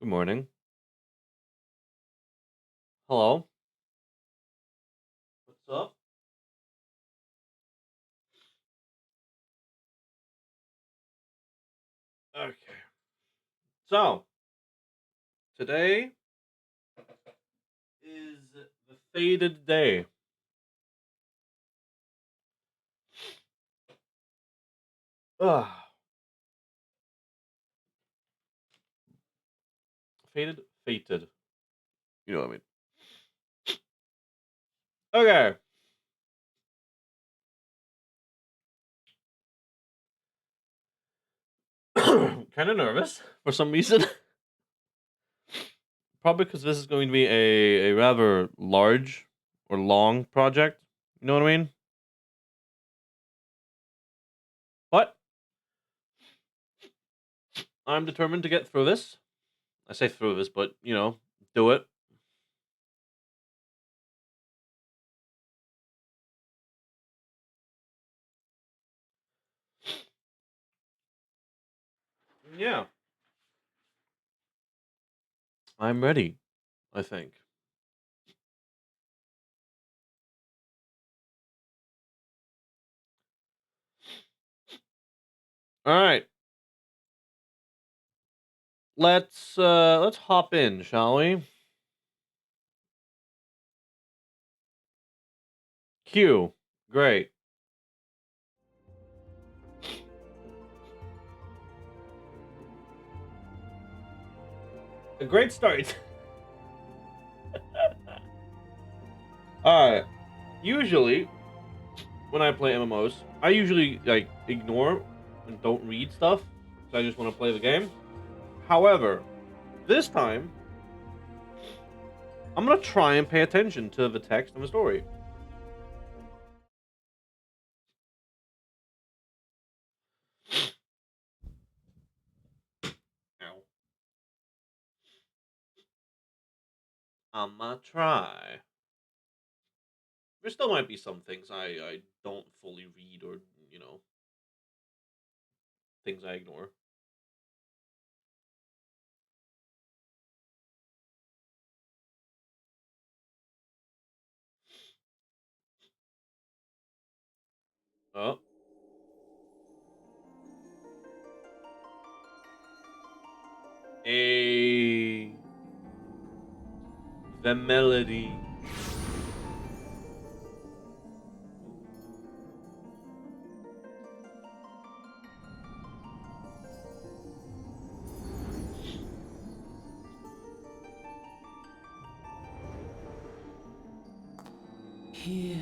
Good morning. Hello. What's up? Okay. So, today is the fated day. Ugh. Fated? Fated. You know what I mean. Okay. Kind of nervous for some reason. Probably because this is going to be a rather large or long project. You know what I mean? But I'm determined to get through this. I say through this, but, do it. Yeah. I'm ready, I think. All right. Let's hop in, shall we? Q. Great. A great start. uh Usually when I play MMOs, I usually like ignore and don't read stuff. So I just want to play the game. However, this time I'm gonna try and pay attention to the text and the story. Ow. I'm gonna try. There still might be some things I don't fully read or you know things I ignore. Oh, a the melody. Here,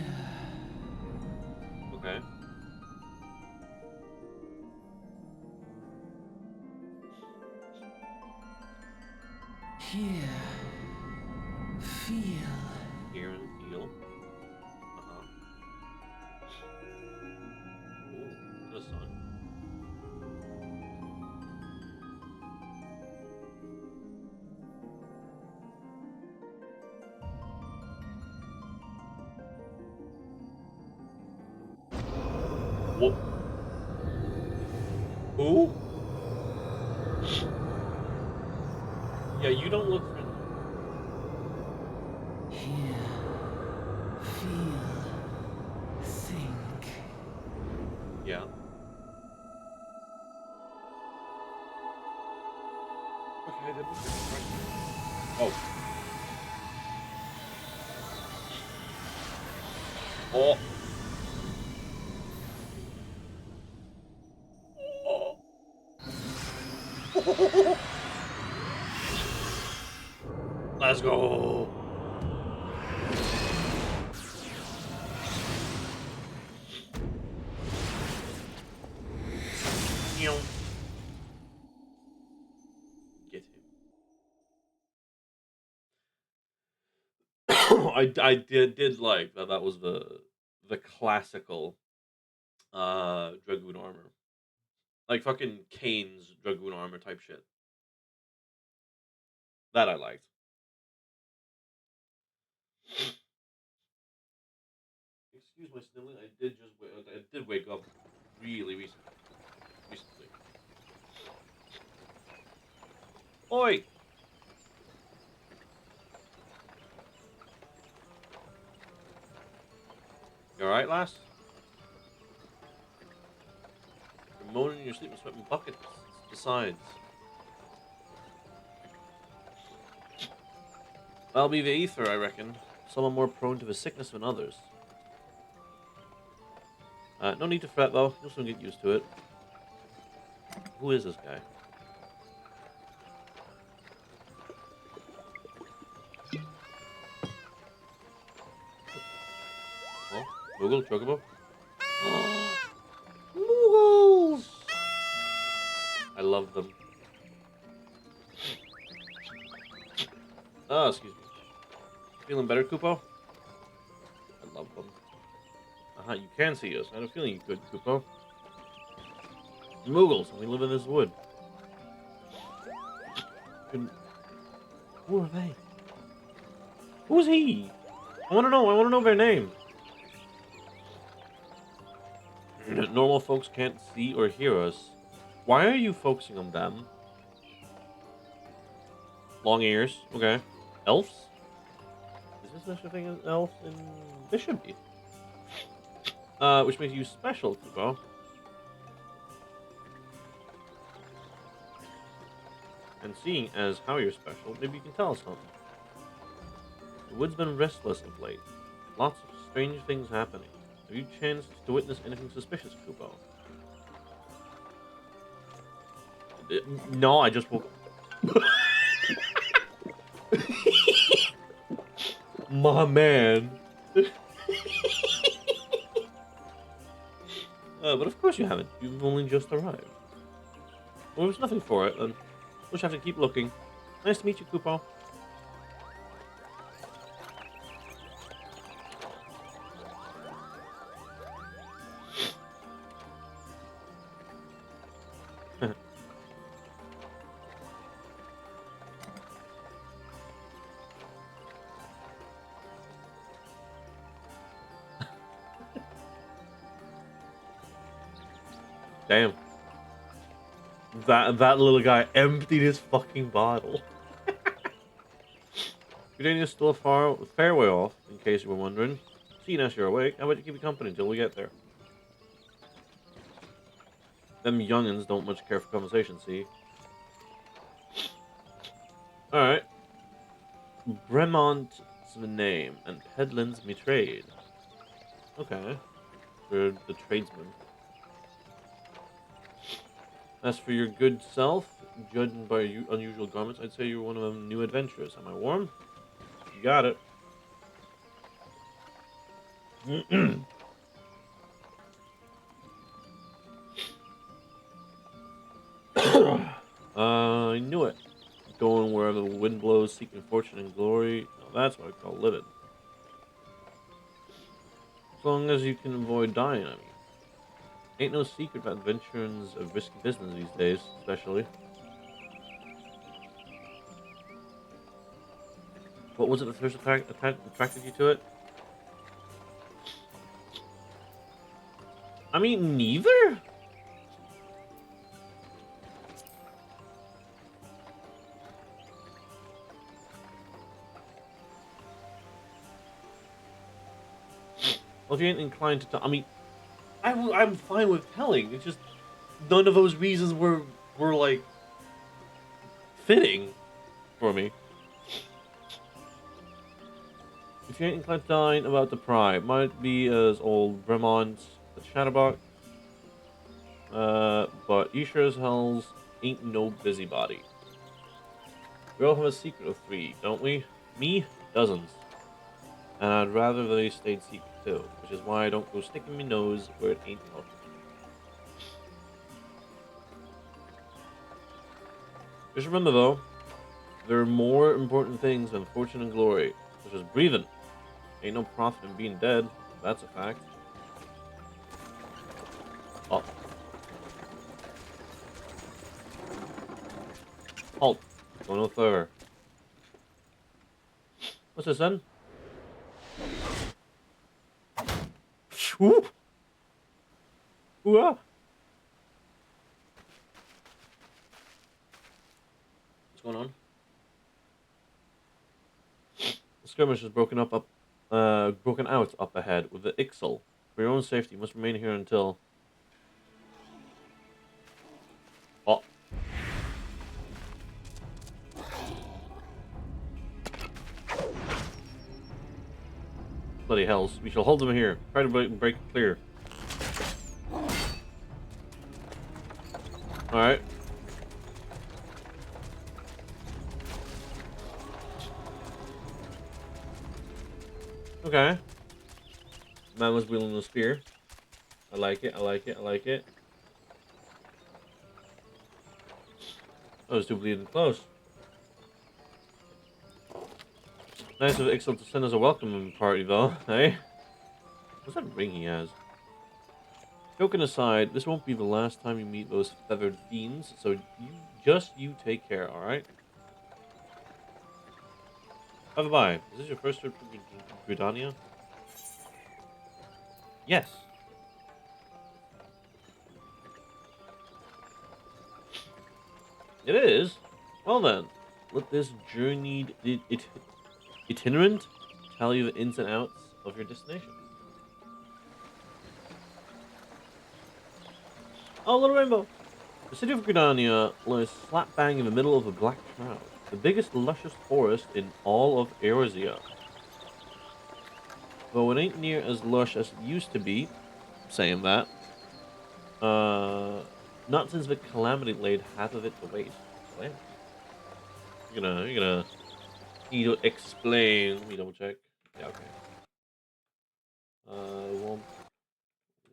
Okay. here, feel. Hear and feel. Uh huh. Ooh, the sun. What? Who? Yeah, you don't look friendly. Here, feel, think. Yeah. Okay, I didn't get distracted. Oh. Oh. Oh. Let's go. Meow. Get him. I did like that. That was the classical dragoon armor, like fucking Kane's dragoon armor type shit. That I liked. Excuse my sniveling. I did wake up really recently. Oi! alright, lass? You're moaning in your sleep and sweating buckets. Besides. That'll be the ether, I reckon. Someone more prone to the sickness than others. No need to fret, though. You'll soon get used to it. Who is this guy? Oh, Moogle, Chocobo. Moogles! I love them. Oh, excuse me. Feeling better, Kupo? I love them. You can see us. I had a feeling you could, Kupo. Moogles, and we live in this wood. Who are they? Who's he? I want to know. I want to know their name. Normal folks can't see or hear us. Why are you focusing on them? Long ears. Okay. Elves? Is there such a thing as elves? There should be. Which makes you special, Kupo. And seeing as how you're special, maybe you can tell us something. The wood's been restless of late. Lots of strange things happening. Have you chanced to witness anything suspicious, Kupo? No, I just woke up. My man. But of course you haven't. You've only just arrived. Well, there's nothing for it, then. We'll just have to keep looking. Nice to meet you, Kupo. Damn. That little guy emptied his fucking bottle. Gardenia's still a fair way off, in case you were wondering. Seeing as you're awake, how about you keep me company until we get there? Them youngins don't much care for conversation, see? Alright. Bremont's the name, and Pedlin's me trade. Okay. For the tradesman. As for your good self, judging by your unusual garments, I'd say you're one of them new adventurers. Am I warm? You got it. I knew it. Going wherever the wind blows, seeking fortune and glory. Now that's what I call living. As long as you can avoid dying, I mean. Ain't no secret that adventuring's a risky business these days, especially. What was it that first attracted you to it? I mean, neither? Well, if you ain't inclined to tell, I mean, I'm fine with telling. It's just none of those reasons were like fitting for me. If you ain't inclined to tell about the pride, might be as old Bremont, the Chatterbox. But you sure as hell's ain't no busybody. We all have a secret of 3, don't we? Me, dozens. And I'd rather they stayed secret too, which is why I don't go sticking my nose where it ain't welcome. Just remember though, there are more important things than fortune and glory, such as breathing. Ain't no profit in being dead, that's a fact. Oh. Halt. Go no further. What's this then? Ooh. Ooh, ah. What's going on? The skirmish is broken out up ahead with the Ixal. For your own safety, you must remain here until... Oh. Bloody hells. We shall hold them here. Try to break clear. Alright. Okay. Man was wielding the spear. I like it, I like it, I like it. Those two bleeding close. Nice of Ixel to send us a welcome party, though, eh? What's that ring he has? Joking aside, this won't be the last time you meet those feathered fiends, so you take care, alright? By the by, is this your first trip to Gridania? Yes. It is? Well then, let this journeyed itinerant tell you the ins and outs of your destination. Oh, little rainbow! The city of Gridania lies slap bang in the middle of a black shroud, the biggest luscious forest in all of Eorzea. Though it ain't near as lush as it used to be, saying that, uh, not since the calamity laid half of it to waste. Calamity? You're gonna need to explain. Let me double check. Yeah, okay.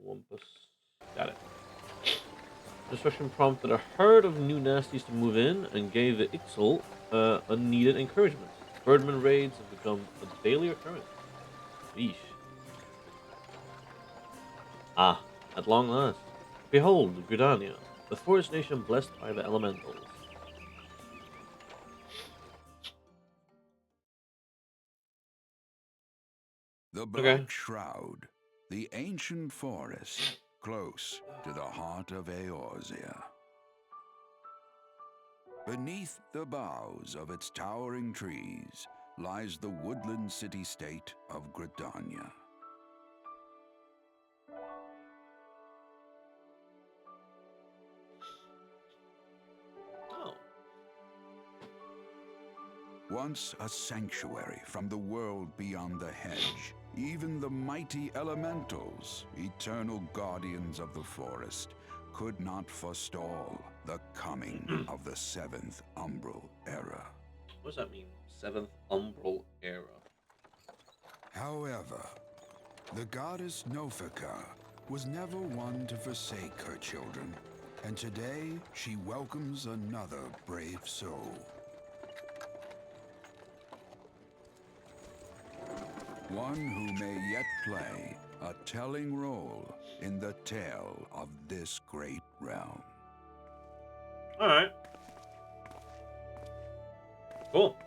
Wumpus. Got it. Destruction prompted a herd of new nasties to move in and gave the Ixal unneeded encouragement. Birdman raids have become a daily occurrence. Yeesh. Ah, at long last. Behold, Gridania, the forest nation blessed by the elementals. The Okay. Black Shroud, the ancient forest, close to the heart of Eorzea. Beneath the boughs of its towering trees lies the woodland city-state of Gridania. Oh. Once a sanctuary from the world beyond the hedge, even the mighty elementals, eternal guardians of the forest, could not forestall the coming of the seventh umbral era. What does that mean? Seventh umbral era. However, the goddess Nofika was never one to forsake her children, and today she welcomes another brave soul. One who may yet play a telling role in the tale of this great realm. Alright. Cool.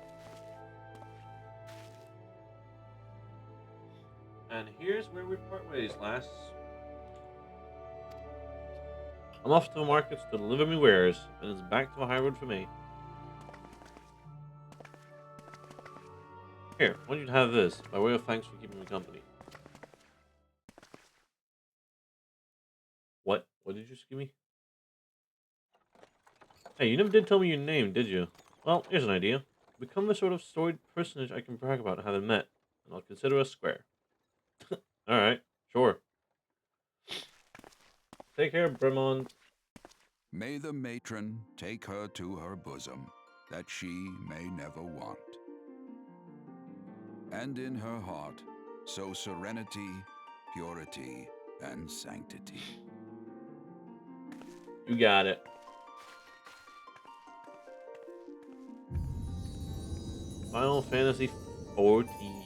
And here's where we part ways, lass. I'm off to the markets to deliver me wares, and it's back to the high road for me. Here, I want you to have this, by way of thanks for keeping me company. What? What did you just give me? Hey, you never did tell me your name, did you? Well, here's an idea. Become the sort of storied personage I can brag about having met, and I'll consider us square. Alright, sure. Take care, Bremont. May the matron take her to her bosom, that she may never want. And in her heart, sow serenity, purity, and sanctity. You got it. Final Fantasy 14.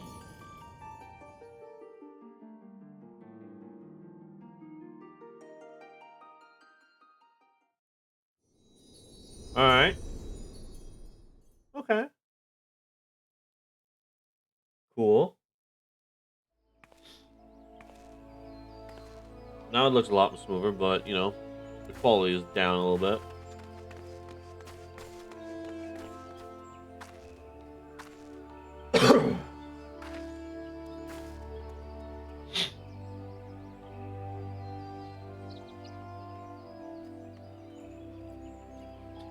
Alright. Okay. Cool. Now it looks a lot smoother, but, you know, the quality is down a little bit.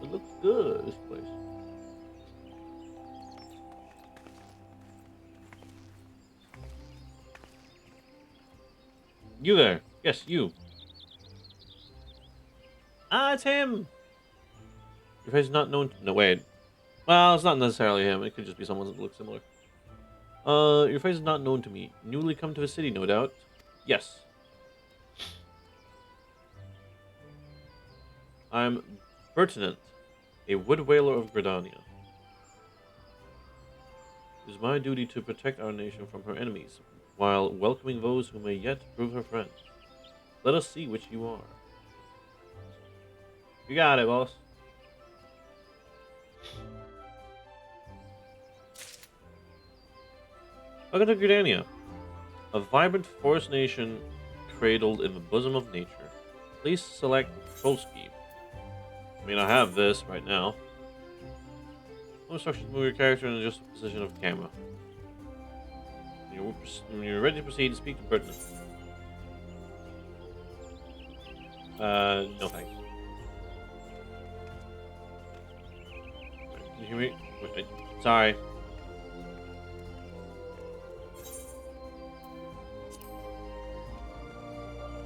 It looks good, this place. You there? Yes, you. Ah, it's him! Your face is not known to... No, wait. Well, it's not necessarily him. It could just be someone that looks similar. Your face is not known to me. Newly come to the city, no doubt. Yes. I'm Bertinant, a wood whaler of Gridania. It is my duty to protect our nation from her enemies, while welcoming those who may yet prove her friends. Let us see which you are. You got it, boss. Welcome to Gridania, a vibrant forest nation cradled in the bosom of nature. Please select the control scheme. I mean, I have this right now. No instructions to move your character in just the position of camera. When you're ready to proceed, speak to Pertinent. No thanks. Can you hear me? Wait. Sorry.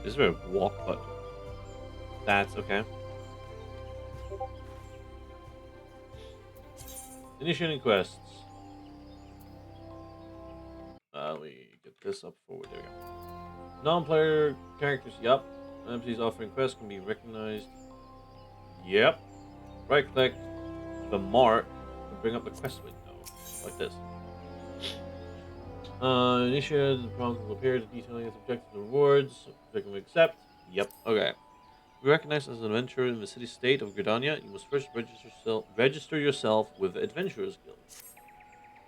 Is there a walk button? That's okay. Initiating quests. Let me get this up forward. There we go. Non-player characters. Yup. NPCs offering quests can be recognized. Yep. Right-click the mark to bring up the quest window, like this. Initiate the prompt will appear to detailing its objectives and rewards. Click and accept. Yep. Okay. Be recognized as an adventurer in the city-state of Gridania, you must first register yourself with the Adventurers Guild.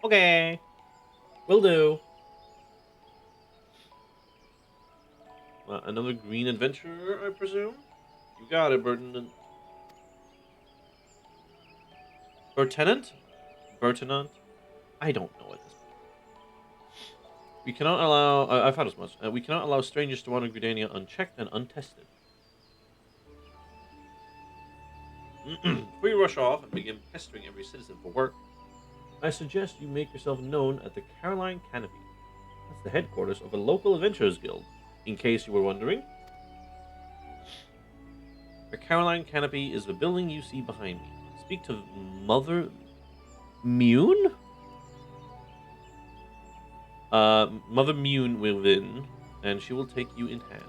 Okay. Will do. Another green adventurer, I presume? You got it, Bertinant. Bertinant? Bertinant? I don't know at this point. We cannot allow... I thought as much. We cannot allow strangers to wander Gridania unchecked and untested. Before you rush off and begin pestering every citizen for work, I suggest you make yourself known at the Caroline Canopy. That's the headquarters of a local adventurers guild, in case you were wondering. The Caroline Canopy is the building you see behind me. Speak to Mother Mune? Mother Mune within, and she will take you in hand.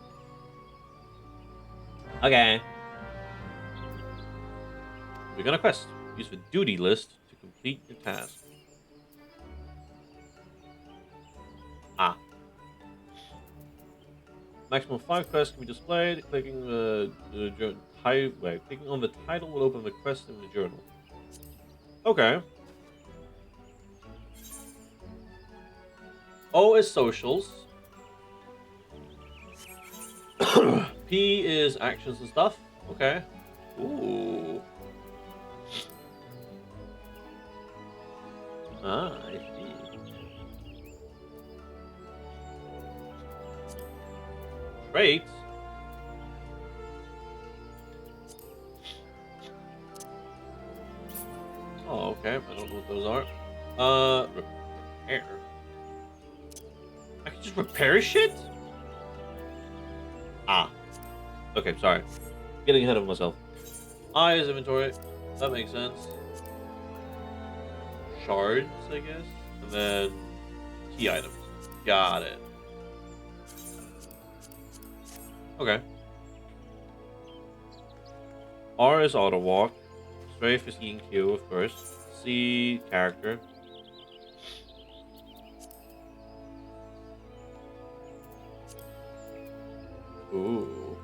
Okay. We're gonna quest. Use the duty list to complete your task. Ah. Maximum 5 quests can be displayed. Clicking clicking on the title will open the quest in the journal. Okay. O is socials. P is actions and stuff. Okay. Ooh. Ah, I see. Traits. Oh, okay. I don't know what those are. Repair. I can just repair shit? Ah. Okay, sorry. Getting ahead of myself. I is inventory. That makes sense. Shards, I guess. And then key items. Got it. Okay. R is auto walk. Strafe is E and Q, of course. C, character. Ooh.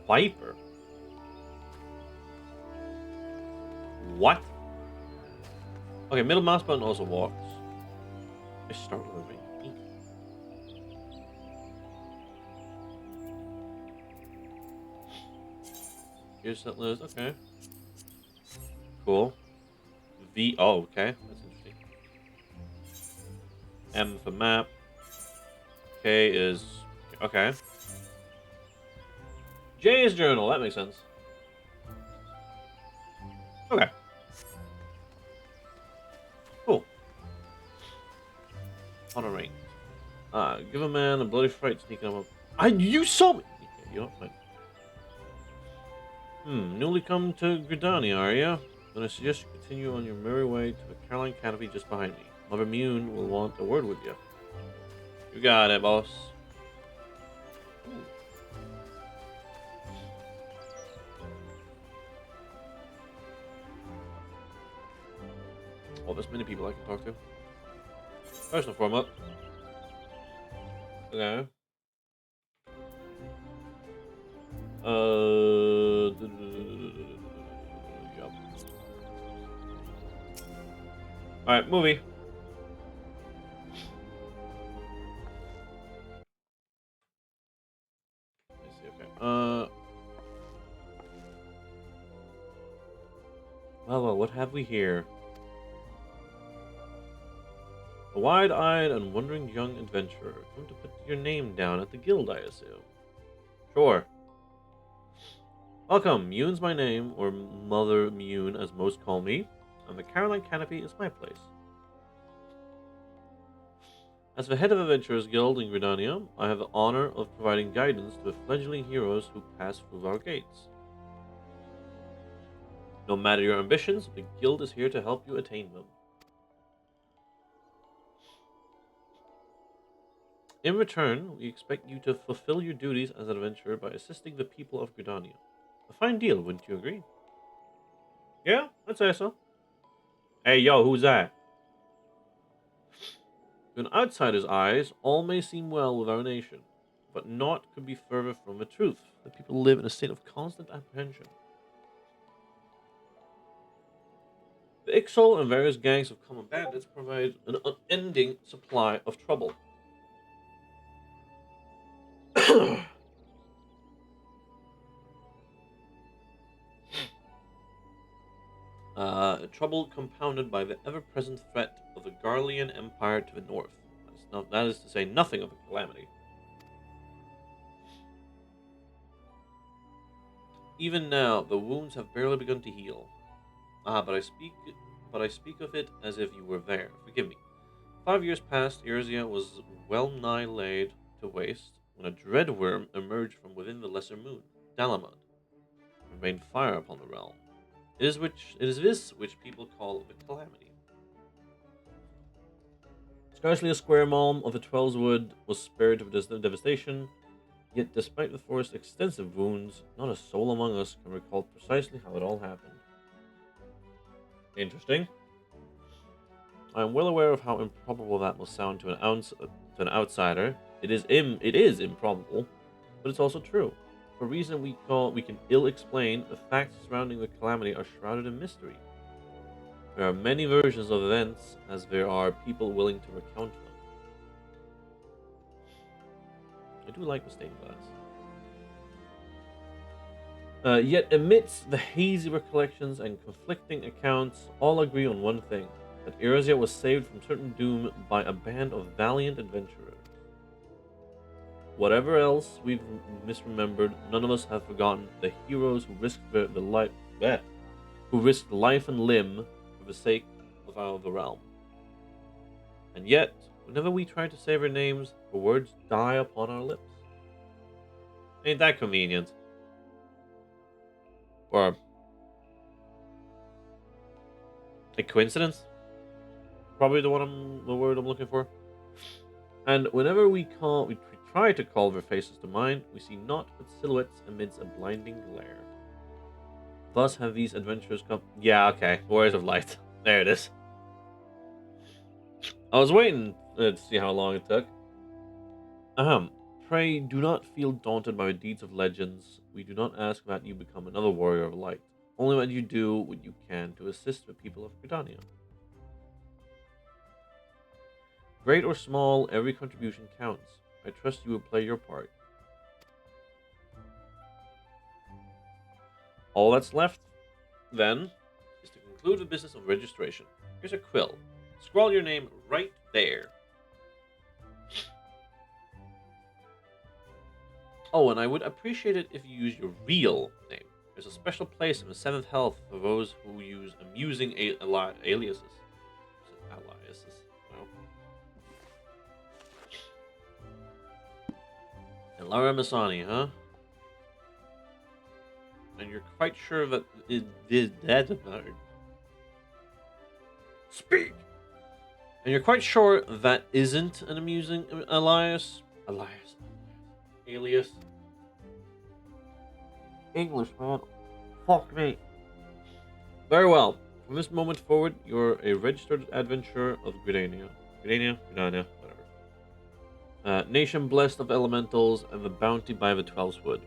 Viper. What? Okay, middle mouse button also walks. I start with a ring. Here's that list. Okay. Cool. V. Oh, okay. That's interesting. M for map. K is okay. Jay's journal. That makes sense. Okay. Cool. On a range. Give a man a bloody fright sneaking up. You saw me. Okay, you know, fine. Newly come to Gridania, are you? Then I suggest you continue on your merry way to the Caroline Canopy just behind me. Mother Mune will want a word with you. You got it, boss. Ooh. Oh, there's many people I can talk to. First and foremost. Okay. Yep. Alright, movie. Let's see, okay. Well, what have we here? A wide-eyed and wondering young adventurer. Come to put your name down at the guild, I assume. Sure. Welcome. Mune's my name, or Mother Mune, as most call me, and the Caroline Canopy is my place. As the head of Adventurers Guild in Gridania, I have the honor of providing guidance to the fledgling heroes who pass through our gates. No matter your ambitions, the guild is here to help you attain them. In return, we expect you to fulfill your duties as an adventurer by assisting the people of Gridania. A fine deal, wouldn't you agree? Yeah, I'd say so. Hey, yo, who's that? To an outsider's eyes, all may seem well with our nation, but naught could be further from the truth. The people live in a state of constant apprehension. The Ixol and various gangs of common bandits provide an unending supply of trouble. Trouble compounded by the ever-present threat of the Garlean Empire to the north. That is to say nothing of a calamity. Even now, the wounds have barely begun to heal. But I speak of it as if you were there. Forgive me. 5 years past, Erzia was well nigh laid to waste when a dread worm emerged from within the lesser moon, Dalamud, and rained fire upon the realm. It is this which people call the calamity. Scarcely a square mile of the Twelves Wood was spared of this devastation, yet despite the forest's extensive wounds, not a soul among us can recall precisely how it all happened. Interesting. I am well aware of how improbable that must sound to an outsider. It is improbable, but it's also true. For a reason we can ill explain, the facts surrounding the calamity are shrouded in mystery. There are many versions of events, as there are people willing to recount them. I do like the stained glass. Yet amidst the hazy recollections and conflicting accounts, all agree on one thing: that Erzia was saved from certain doom by a band of valiant adventurers. Whatever else we've misremembered, none of us have forgotten the heroes who risked who risked life and limb for the sake of the realm. And yet, whenever we try to say their names, the words die upon our lips. Ain't that convenient? Or a coincidence? Probably the word I'm looking for. And whenever we try to call their faces to mind, we see naught but silhouettes amidst a blinding glare. Thus have these adventurers come. Yeah, okay. Warriors of Light. There it is. I was waiting to see how long it took. Ahem. Pray do not feel daunted by the deeds of legends. We do not ask that you become another warrior of light. Only that you do what you can to assist the people of Gridania. Great or small, every contribution counts. I trust you will play your part. All that's left, then, is to conclude the business of registration. Here's a quill. Scrawl your name right there. Oh, and I would appreciate it if you use your real name. There's a special place in the 7th Health for those who use amusing aliases. Aliases. Well, and Lara Masani, huh? And you're quite sure that it did that? Speak! And you're quite sure that isn't an amusing alias? English, man. Fuck me. Very well. From this moment forward, you're a registered adventurer of Gridania. Gridania? Whatever. Nation blessed of elementals and the bounty by the Twelves Wood.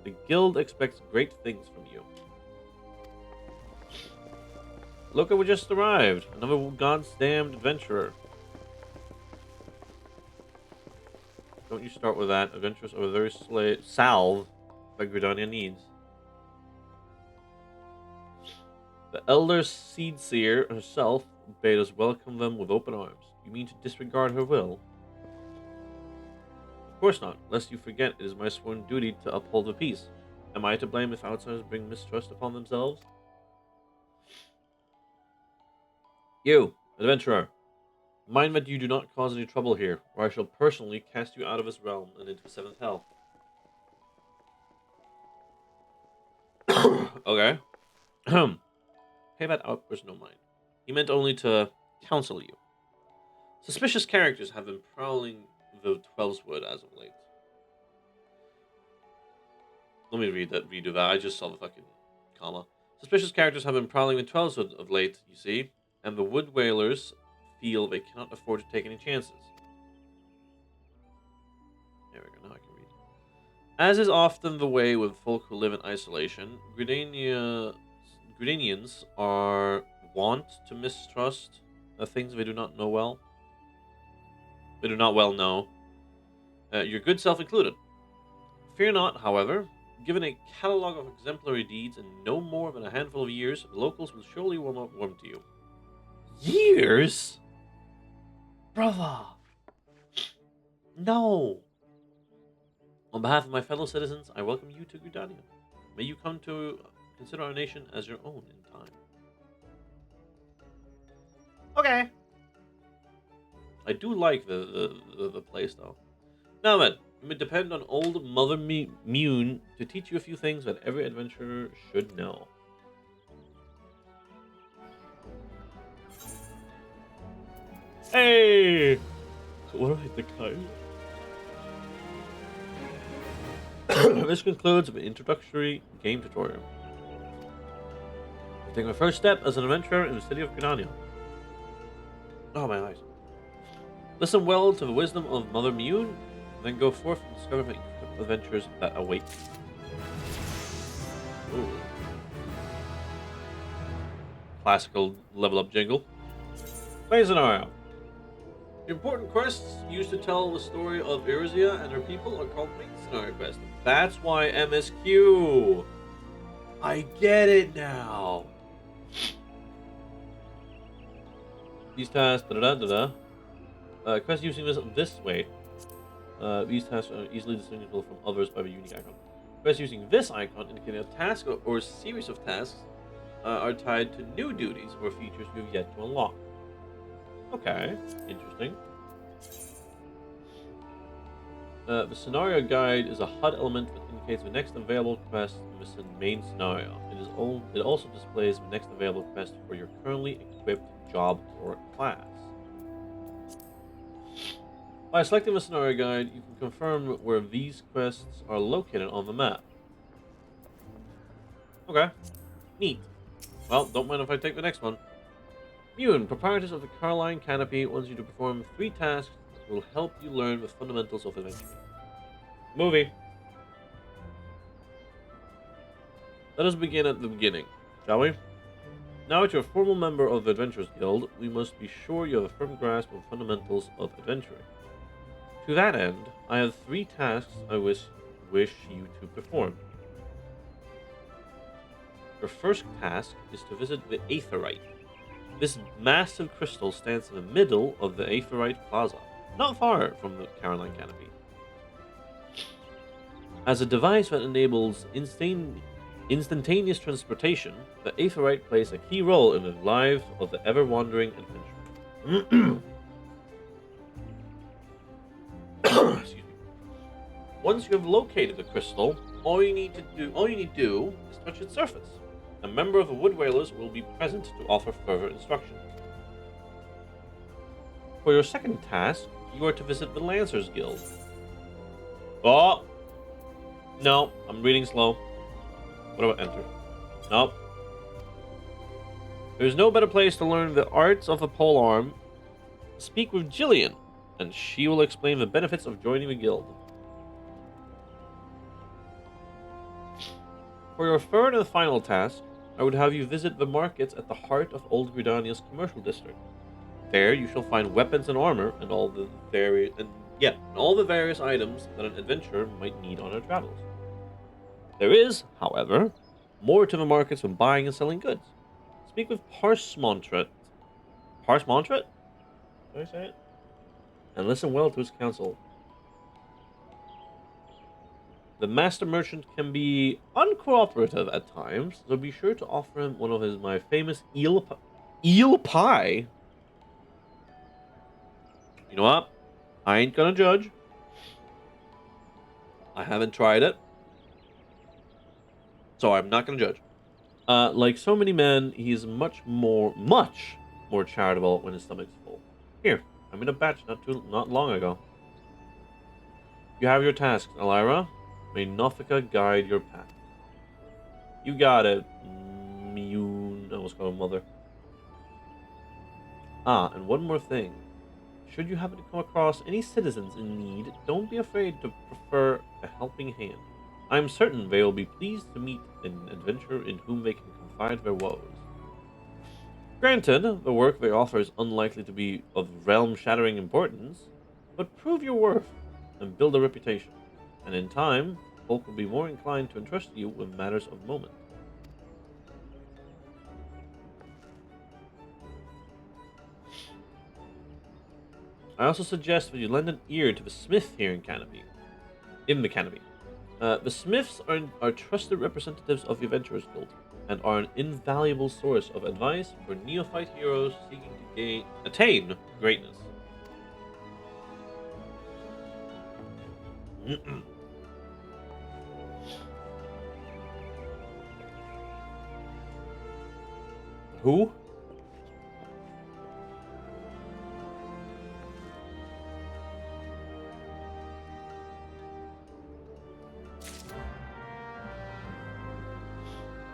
The guild expects great things from you. Look at what just arrived. Another god's damned adventurer. Don't you start with that. Adventurers are very salve that Gridania needs. The Elder Seedseer herself bade us welcome them with open arms. You mean to disregard her will? Of course not, lest you forget it is my sworn duty to uphold the peace. Am I to blame if outsiders bring mistrust upon themselves? You, adventurer, mind that you do not cause any trouble here, or I shall personally cast you out of this realm and into the 7th hell. Okay. Pay that outburst no mind. He meant only to counsel you. Suspicious characters have been prowling the Twelveswood as of late. Let me redo that. I just saw the fucking comma. Suspicious characters have been prowling the Twelveswood of late, you see, and the Wood Whalers feel they cannot afford to take any chances. There we go, now I can read. As is often the way with folk who live in isolation, Gridanians are wont to mistrust things they do not know well. They do not well know. Your good self included. Fear not, however. Given a catalogue of exemplary deeds in no more than a handful of years, the locals will surely warm to you. Years? Brother! No! On behalf of my fellow citizens, I welcome you to Gridania. May you come to consider our nation as your own in time. Okay. I do like the place, though. Now then, you may depend on old Mother Mune to teach you a few things that every adventurer should know. Hey! What do I decline? This concludes the introductory game tutorial. I take my first step as an adventurer in the city of Gridania. Oh, my eyes. Listen well to the wisdom of Mother Mune, and then go forth and discover the incredible adventures that await you. Ooh. Classical level up jingle. Play scenario. The important quests used to tell the story of Irzia and her people are called main scenario quests. That's why MSQ. I get it now. These tasks, quests using this way. These tasks are easily distinguishable from others by the unique icon. Quests using this icon indicating a task or series of tasks are tied to new duties or features you have yet to unlock. Okay, interesting. The scenario guide is a HUD element that indicates the next available quest in the main scenario. It also displays the next available quest for your currently equipped job or class. By selecting the scenario guide, you can confirm where these quests are located on the map. Okay, neat. Well, don't mind if I take the next one. Mune, proprietors of the Caroline Canopy, wants you to perform 3 tasks that will help you learn the fundamentals of adventuring. Movie. Let us begin at the beginning, shall we? Now that you're a formal member of the Adventurers Guild, we must be sure you have a firm grasp of the fundamentals of adventuring. To that end, I have 3 tasks I wish you to perform. Your first task is to visit the Aetherite. This massive crystal stands in the middle of the Aetherite Plaza, not far from the Caroline Canopy. As a device that enables instantaneous transportation, the Aetherite plays a key role in the lives of the ever-wandering adventurer. Excuse me. Once you have located the crystal, all you need to do is touch its surface. A member of the Wood Whalers will be present to offer further instruction. For your second task, you are to visit the Lancers Guild. Oh! No, I'm reading slow. What about enter? Nope. There's no better place to learn the arts of a polearm. Speak with Jillian, and she will explain the benefits of joining the guild. For your third and final task, I would have you visit the markets at the heart of Old Gridania's commercial district. There you shall find weapons and armor and all the various items that an adventurer might need on their travels. There is, however, more to the markets than buying and selling goods. Speak with Parsmontret. Parsmontret? Did I say it? And listen well to his counsel. The master merchant can be uncooperative at times, so be sure to offer him one of my famous eel pie. You know what? I ain't gonna judge. I haven't tried it, so I'm not gonna judge. Like so many men, he's much more charitable when his stomach's full. Here, I made a batch not long ago. You have your tasks, Elira. May Nothika guide your path. You got it, Mune. I almost called her mother. Ah, and one more thing. Should you happen to come across any citizens in need, don't be afraid to prefer a helping hand. I am certain they will be pleased to meet an adventurer in whom they can confide their woes. Granted, the work they offer is unlikely to be of realm-shattering importance, but prove your worth and build a reputation, and in time, folk will be more inclined to entrust you with matters of moment. I also suggest that you lend an ear to the smith here in the Canopy. The smiths are trusted representatives of the Adventurers Guild, and are an invaluable source of advice for neophyte heroes seeking to attain greatness. Who?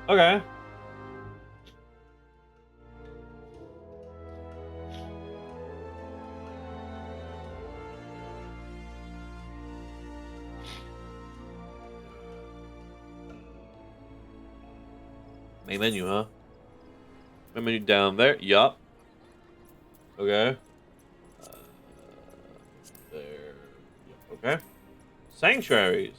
Okay. Main menu, huh? Main menu down there. Yup. Okay. There. Yep. Okay. Sanctuaries.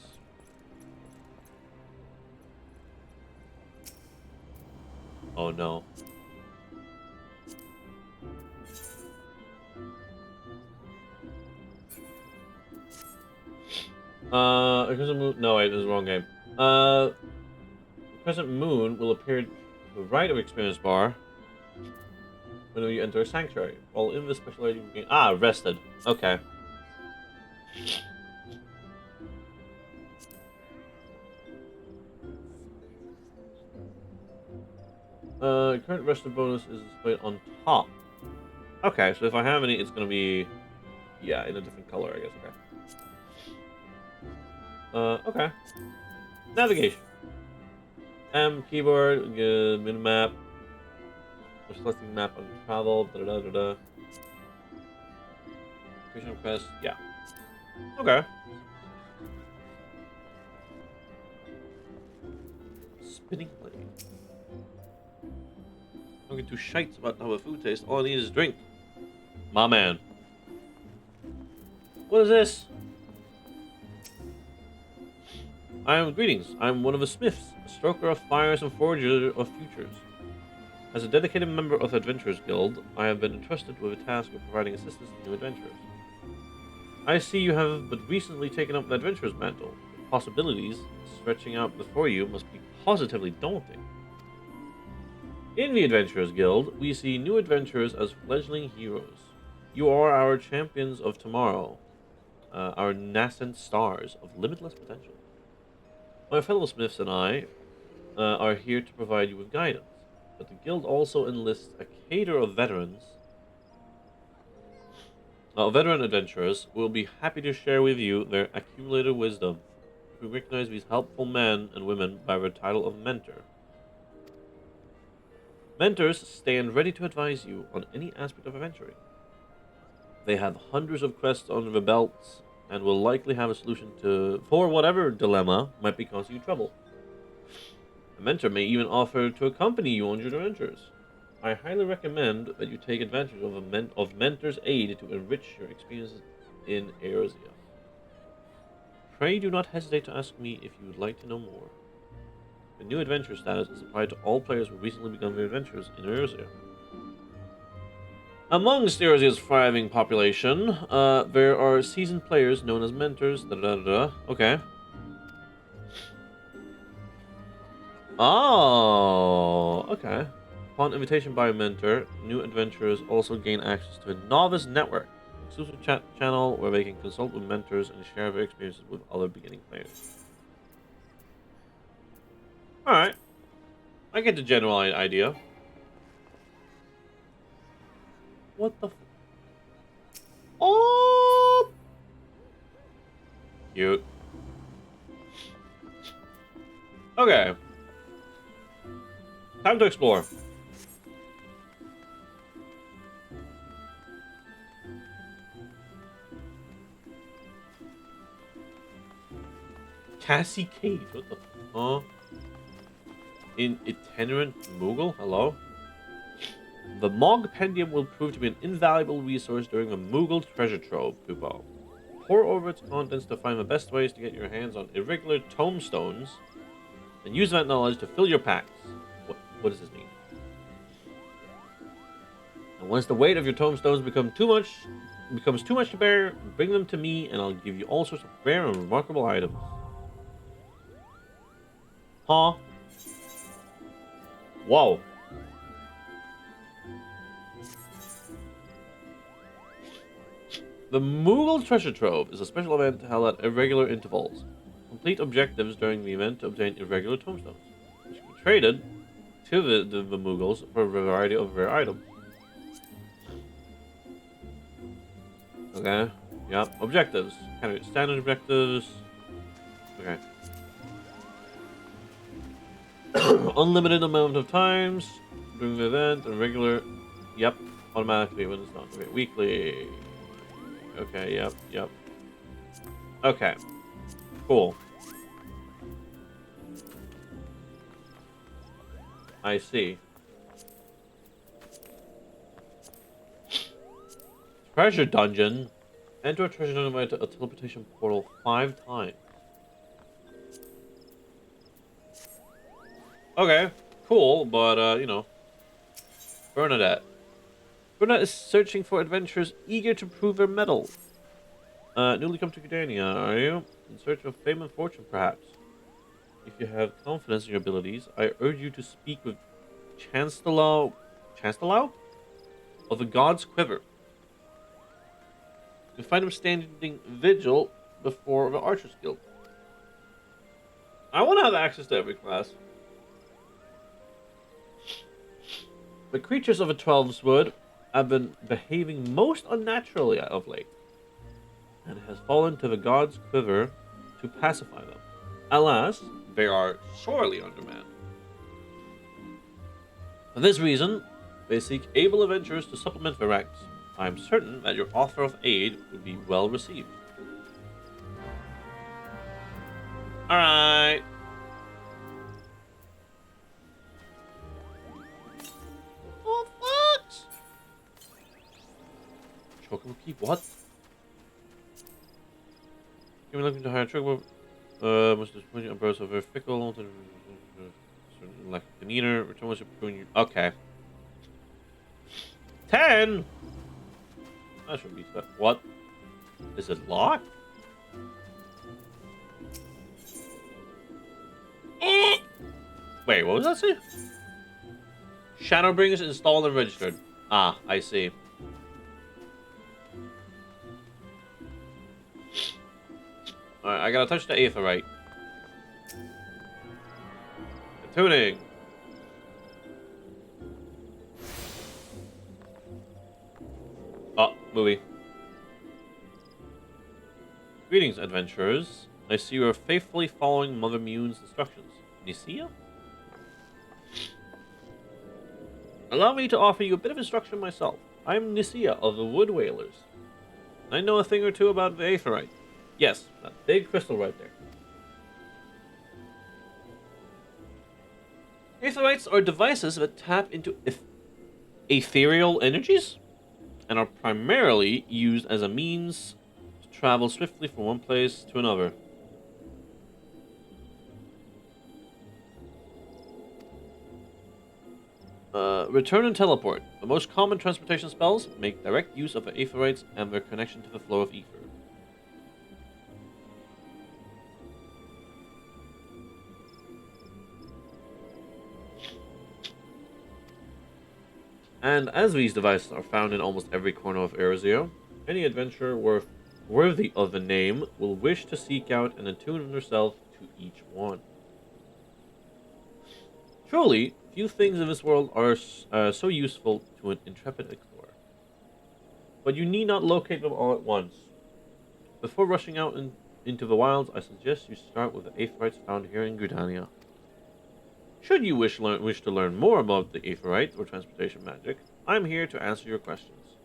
Oh no. Crescent Moon. No, wait, this is the wrong game. Crescent Moon will appear to the right of experience bar when you enter a sanctuary. While in the special area, you gain rested. Okay. Current rested bonus is displayed on top. Okay, so if I have any, it's gonna be, yeah, in a different color, I guess. Okay. Okay. Navigation. Keyboard, minimap. We're selecting map on travel. Creation quest. Yeah. Okay. Spinning blade. Don't get too shites about how the food tastes. All I need is drink. My man. What is this? Greetings. I'm one of the smiths, a stoker of fires and forger of futures. As a dedicated member of the Adventurers Guild, I have been entrusted with the task of providing assistance to new adventurers. I see you have but recently taken up the adventurer's mantle. possibilities stretching out before you must be positively daunting. In the Adventurers Guild, we see new adventurers as fledgling heroes. You are our champions of tomorrow, our nascent stars of limitless potential. My fellow smiths and I are here to provide you with guidance, but the guild also enlists a cadre of veteran adventurers who will be happy to share with you their accumulated wisdom. We recognize these helpful men and women by their title of mentor. Mentors stand ready to advise you on any aspect of adventuring. They have hundreds of quests under their belts and will likely have a solution for whatever dilemma might be causing you trouble. A mentor may even offer to accompany you on your adventures. I highly recommend that you take advantage of mentor's aid to enrich your experiences in Eorzea. Pray do not hesitate to ask me if you would like to know more. The new adventure status is applied to all players who recently begun their adventures in Eorzea. Amongst Eorzea's thriving population, there are seasoned players known as mentors. Okay. Oh, okay. Upon invitation by a mentor, new adventurers also gain access to a novice network, an exclusive chat channel where they can consult with mentors and share their experiences with other beginning players. Alright, I get the general idea. What the Oh! Cute. Okay. Time to explore. Cassie Cage, what the fuck? In itinerant Moogle? Hello? The Mog Pendium will prove to be an invaluable resource during the Moogle treasure trove, Pupo. Pour over its contents to find the best ways to get your hands on irregular tomestones, and use that knowledge to fill your packs. What does this mean? And once the weight of your tomestones becomes too much to bear, bring them to me, and I'll give you all sorts of rare and remarkable items. Huh? Whoa. The Moogle Treasure Trove is a special event held at irregular intervals. Complete objectives during the event to obtain irregular tomestones, which can be traded to the Moogles for a variety of rare items. Okay. Yep. Objectives. Kind of standard objectives. Okay. Unlimited amount of times during the event and regular. Yep. Automatically when it's done. Okay. Weekly. Okay. Yep. Okay. Cool. I see. Treasure dungeon. Enter a treasure dungeon by a teleportation portal 5 times. Okay, cool, but, you know. Bernadette. Bernadette is searching for adventurers eager to prove their mettle. Newly come to Gardania, are you? In search of fame and fortune, perhaps? If you have confidence in your abilities, I urge you to speak with Chancellor of the God's Quiver. You find him standing vigil before the Archer's Guild. I want to have access to every class. The creatures of the Twelveswood have been behaving most unnaturally of late, and it has fallen to the God's Quiver to pacify them. Alas, they are sorely undermanned. For this reason, they seek able adventurers to supplement their ranks. I am certain that your offer of aid would be well received. Alright. Oh, fucks! Chocobo Keep, what? You're looking to hire Chocobo. Most disappointing umbrellas are very fickle. Lack of demeanor. Return once you. Okay. 10? That should be that. What? Is it locked? Wait, what was that say? Shadowbringers installed and registered. Ah, I see. Alright, I gotta touch the aetherite. Tuning. Oh, movie. Greetings, adventurers. I see you are faithfully following Mother Mune's instructions. Nicia? Allow me to offer you a bit of instruction myself. I am Nicia of the Wood Whalers. I know a thing or two about the aetherite. Yes, that big crystal right there. Aetherites are devices that tap into ethereal energies and are primarily used as a means to travel swiftly from one place to another. Return and teleport. The most common transportation spells make direct use of the aetherites and their connection to the flow of ether. And as these devices are found in almost every corner of Erzio, any adventurer worthy of the name will wish to seek out and attune themselves to each one. Truly, few things in this world are so useful to an intrepid explorer. But you need not locate them all at once. Before rushing out into the wilds, I suggest you start with the aetherites found here in Gridania. Should you wish to learn more about the aetherites or transportation magic, I'm here to answer your questions.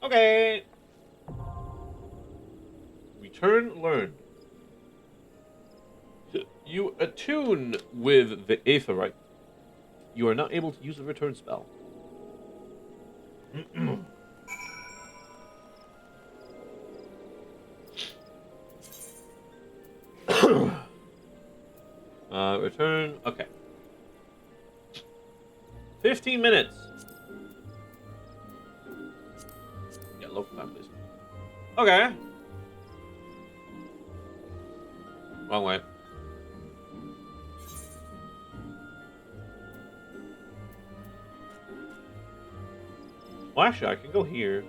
Okay. Return learned. You attune with the aetherite. You are not able to use the return spell. Return. Okay. 15 minutes. Yeah, local time, please. Okay. Wrong way. Well, actually, I can go here.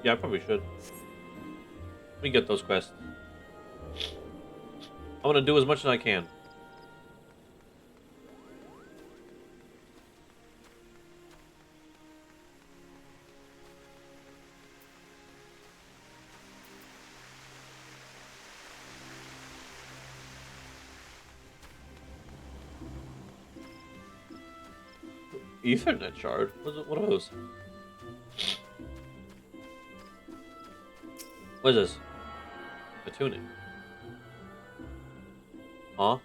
Yeah, I probably should. Let me get those quests. I want to do as much as I can. Ethernet shard? What are those? What is this? Attuning. Huh?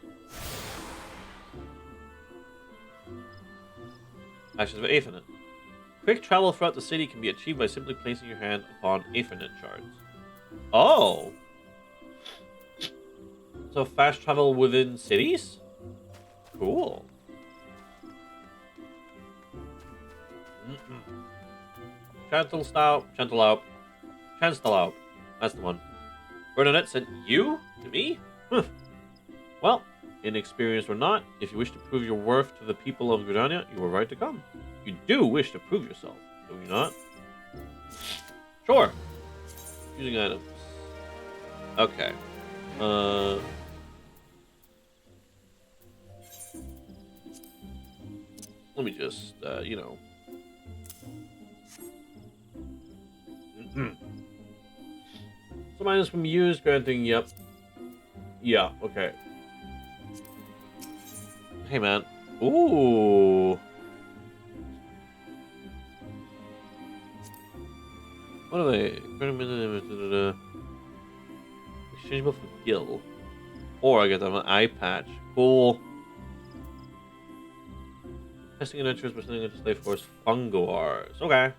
Actions of Ethernet. Quick travel throughout the city can be achieved by simply placing your hand upon Ethernet shards. Oh! So fast travel within cities? Cool. Chantal out. That's the one. Bernadette said, "You? To me? Huh. Well, inexperienced or not, if you wish to prove your worth to the people of Gridania, you are right to come. You do wish to prove yourself, do you not?" Sure. Using items. Okay. Let me just, you know. Some items from used, granting, yep. Yeah, okay. Hey, man. Ooh. What are they? Exchangeable for gil. Or I get them an eye patch. Cool. Testing adventures by sending into slave force fungoars. Okay.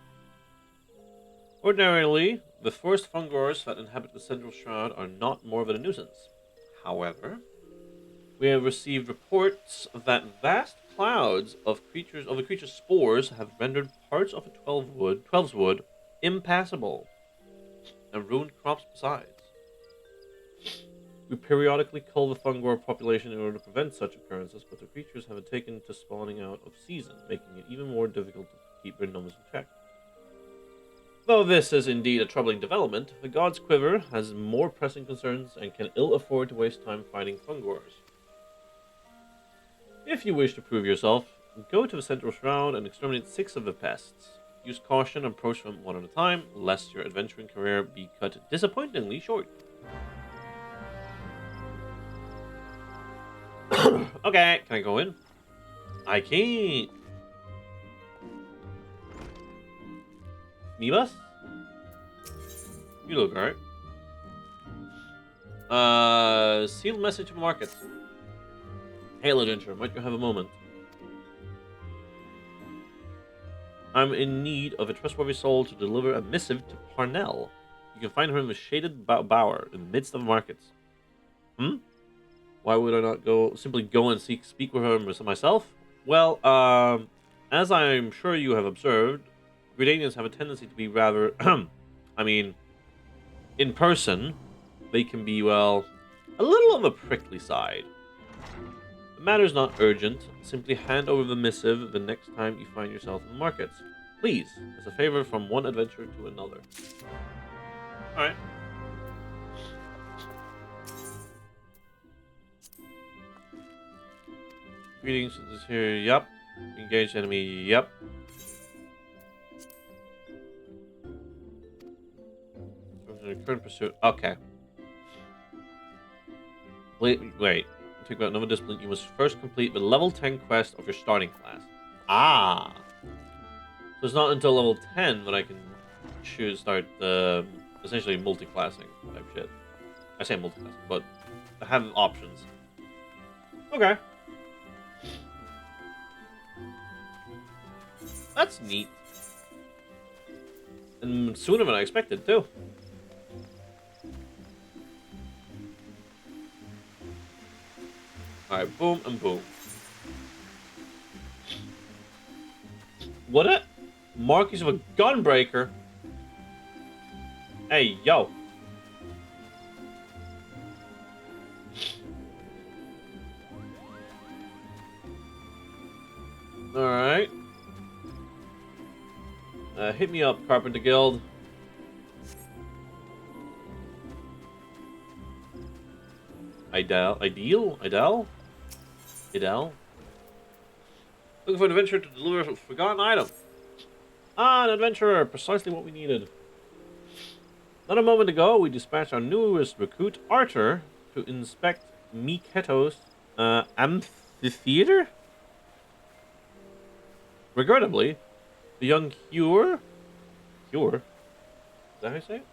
Ordinarily, the forest fungoars that inhabit the central shroud are not more than a nuisance. However, we have received reports that vast clouds of the creature's spores have rendered parts of a 12's wood impassable, and ruined crops besides. We periodically cull the Fungor population in order to prevent such occurrences, but the creatures have taken to spawning out of season, making it even more difficult to keep their numbers in check. Though this is indeed a troubling development, the God's Quiver has more pressing concerns and can ill afford to waste time fighting Fungors. If you wish to prove yourself, go to the Central Shroud and exterminate 6 of the pests. Use caution and approach them one at a time, lest your adventuring career be cut disappointingly short. Okay, can I go in? I can't. Meebus? You look alright. Sealed message from market. Hail adventure, might you have a moment? I'm in need of a trustworthy soul to deliver a missive to Parnell. You can find her in the shaded bower in the midst of the markets. Why would I not simply go and speak with her myself? Well, as I'm sure you have observed, Gridanians have a tendency to be rather, I mean, in person, they can be, well, a little on the prickly side. The matter's not urgent. Simply hand over the missive the next time you find yourself in the markets. Please, as a favor from one adventurer to another. Alright. Greetings, this is here. Yup. Engaged enemy. Yup. Current pursuit. Okay. Wait. Take about another discipline. You must first complete the level 10 quest of your starting class. Ah. So it's not until level 10 that I can start the essentially multi-classing type shit. I say multi-classing, but I have options. Okay. That's neat. And sooner than I expected, too. Alright, boom and boom. What a markings of a gunbreaker. Hey, yo. Alright. Hit me up, Carpenter Guild. Idel? Looking for an adventurer to deliver a forgotten item. Ah, an adventurer. Precisely what we needed. Not a moment ago, we dispatched our newest recruit, Arthur, to inspect Miketo's amphitheater? Regrettably, the young Cure? Is that how you say it?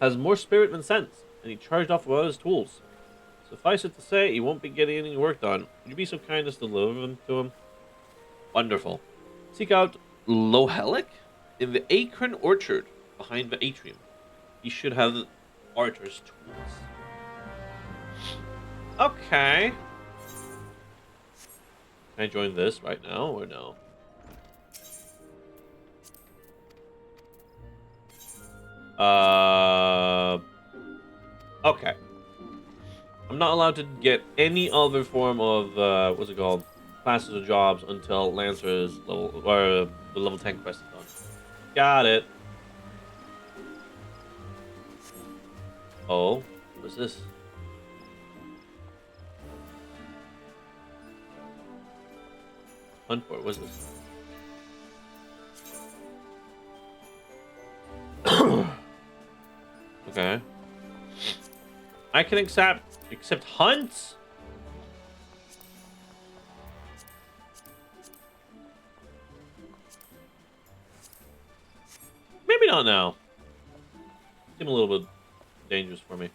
Has more spirit than sense, and he charged off with all his tools. Suffice it to say, he won't be getting any work done. Would you be so kind as to deliver them to him? Wonderful. Seek out Lohelic in the acorn orchard behind the atrium. He should have Arthur's tools. Okay. Can I join this right now or no? Okay. I'm not allowed to get any other form of, what's it called? Classes or jobs until Lancer's level, or the level 10 quest is done. Got it. Oh, what's this? Hunt for, what's this? Okay. I can accept hunts? Maybe not now. Seem a little bit dangerous for me.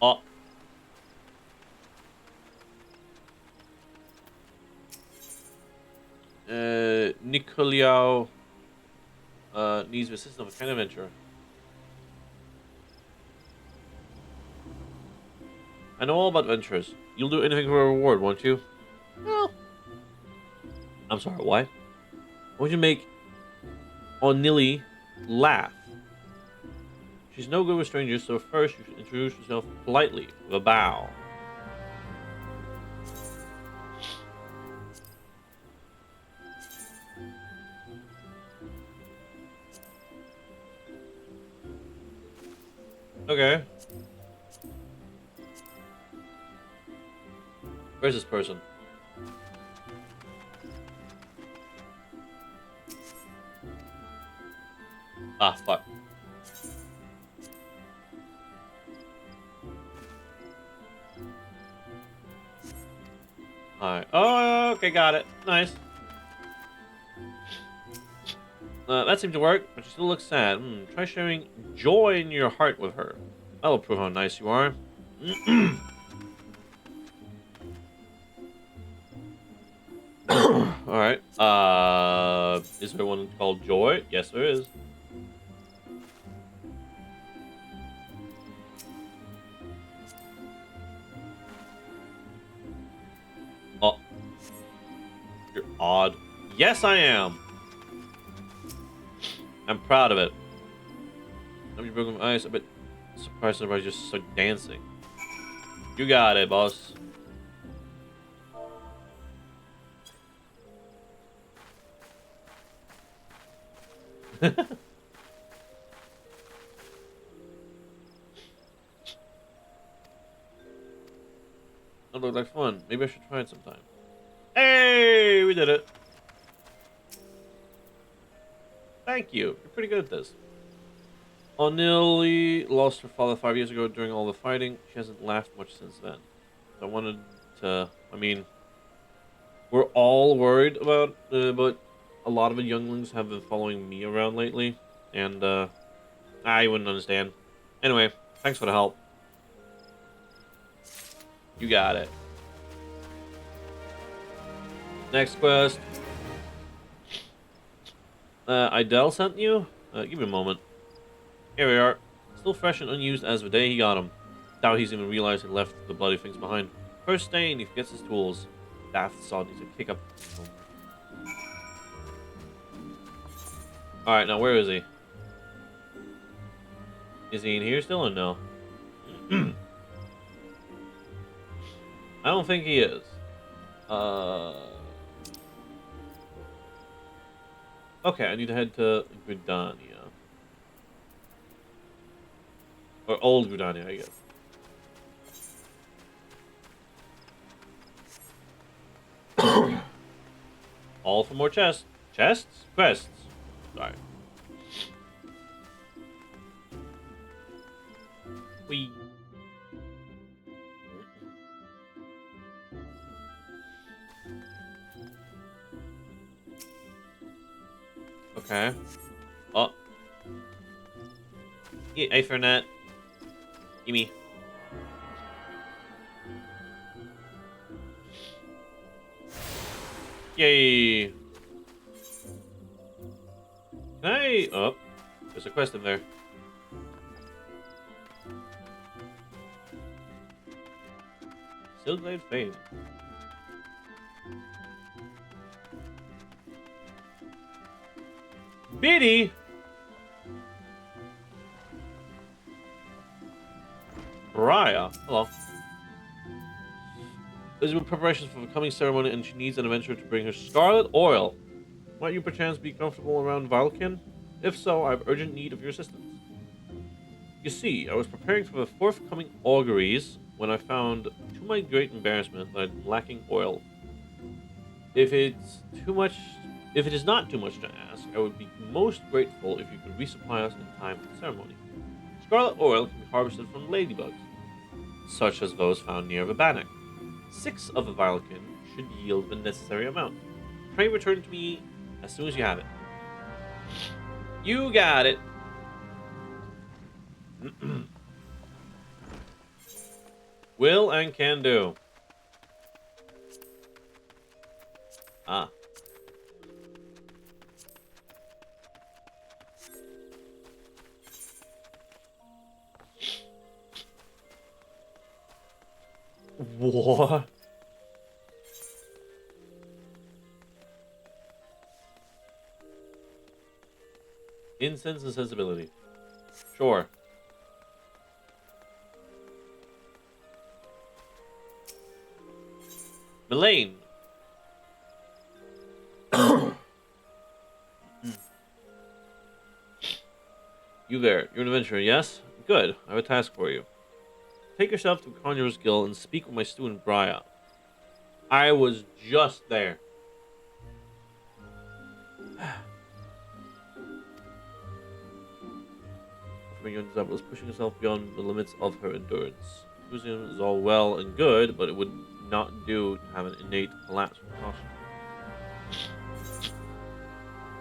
Oh. Nicoliao needs the assistance of a kind adventurer. I know all about adventures. You'll do anything for a reward, won't you? Well, I'm sorry, why? Won't you make Onili laugh? She's no good with strangers, so first you should introduce yourself politely with a bow. Okay. Where's this person? Ah, fuck. Alright. Oh, okay, got it. Nice. That seemed to work, but she still looks sad. Try sharing joy in your heart with her. That'll prove how nice you are. Alright. Is there one called Joy? Yes, there is. Oh, you're odd. Yes, I am. I'm proud of it. I'm broken my ice. A bit surprised everybody just started dancing. You got it, boss. That looked like fun. Maybe I should try it sometime. Hey, we did it. Thank you. You're pretty good at this. O'Neilly lost her father 5 years ago during all the fighting. She hasn't laughed much since then. I wanted to. I mean, we're all worried about, but a lot of the younglings have been following me around lately, and I wouldn't understand. Anyway, thanks for the help. You got it. Next quest. Idel sent you? Give me a moment. Here we are. Still fresh and unused as the day he got him. Doubt he's even realized he left the bloody things behind. First day and he forgets his tools. Bath saw needs to kick up. Alright, now where is he? Is he in here still or no? I don't think he is. Okay, I need to head to Gridania. Or Old Gridania, I guess. All for more chests. Chests? Quests. Sorry. We. Okay. Oh. Yeah, Ethernet. Gimme. Yay. Can I... Oh. There's a quest in there. Silglade Fade. Biddy! Briar. Hello. There's been preparations for the coming ceremony and she needs an adventurer to bring her scarlet oil. Might you perchance be comfortable around Valken? If so, I have urgent need of your assistance. You see, I was preparing for the forthcoming auguries when I found, to my great embarrassment, that I'm lacking oil. If it is not too much to ask, I would be most grateful if you could resupply us in time for the ceremony. Scarlet oil can be harvested from ladybugs, such as those found near the bannock. 6 of the Valken should yield the necessary amount. Pray return to me as soon as you have it. You got it. Will and can do. Ah. What? Incense and sensibility. Sure. Melaine. You there. You're an adventurer, yes? Good. I have a task for you. Take yourself to Conjurer's Guild and speak with my student Briar. I was just there. That was pushing herself beyond the limits of her endurance. Museum is all well and good, but it would not do to have an innate collapse from caution.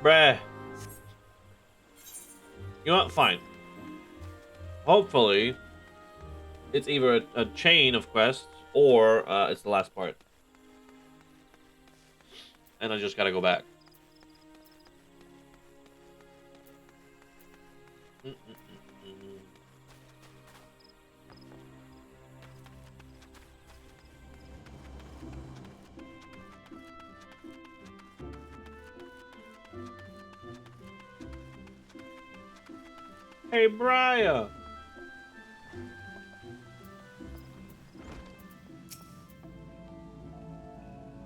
Bruh. You know what? Fine. Hopefully, it's either a chain of quests or it's the last part. And I just gotta go back. Hey, Briar.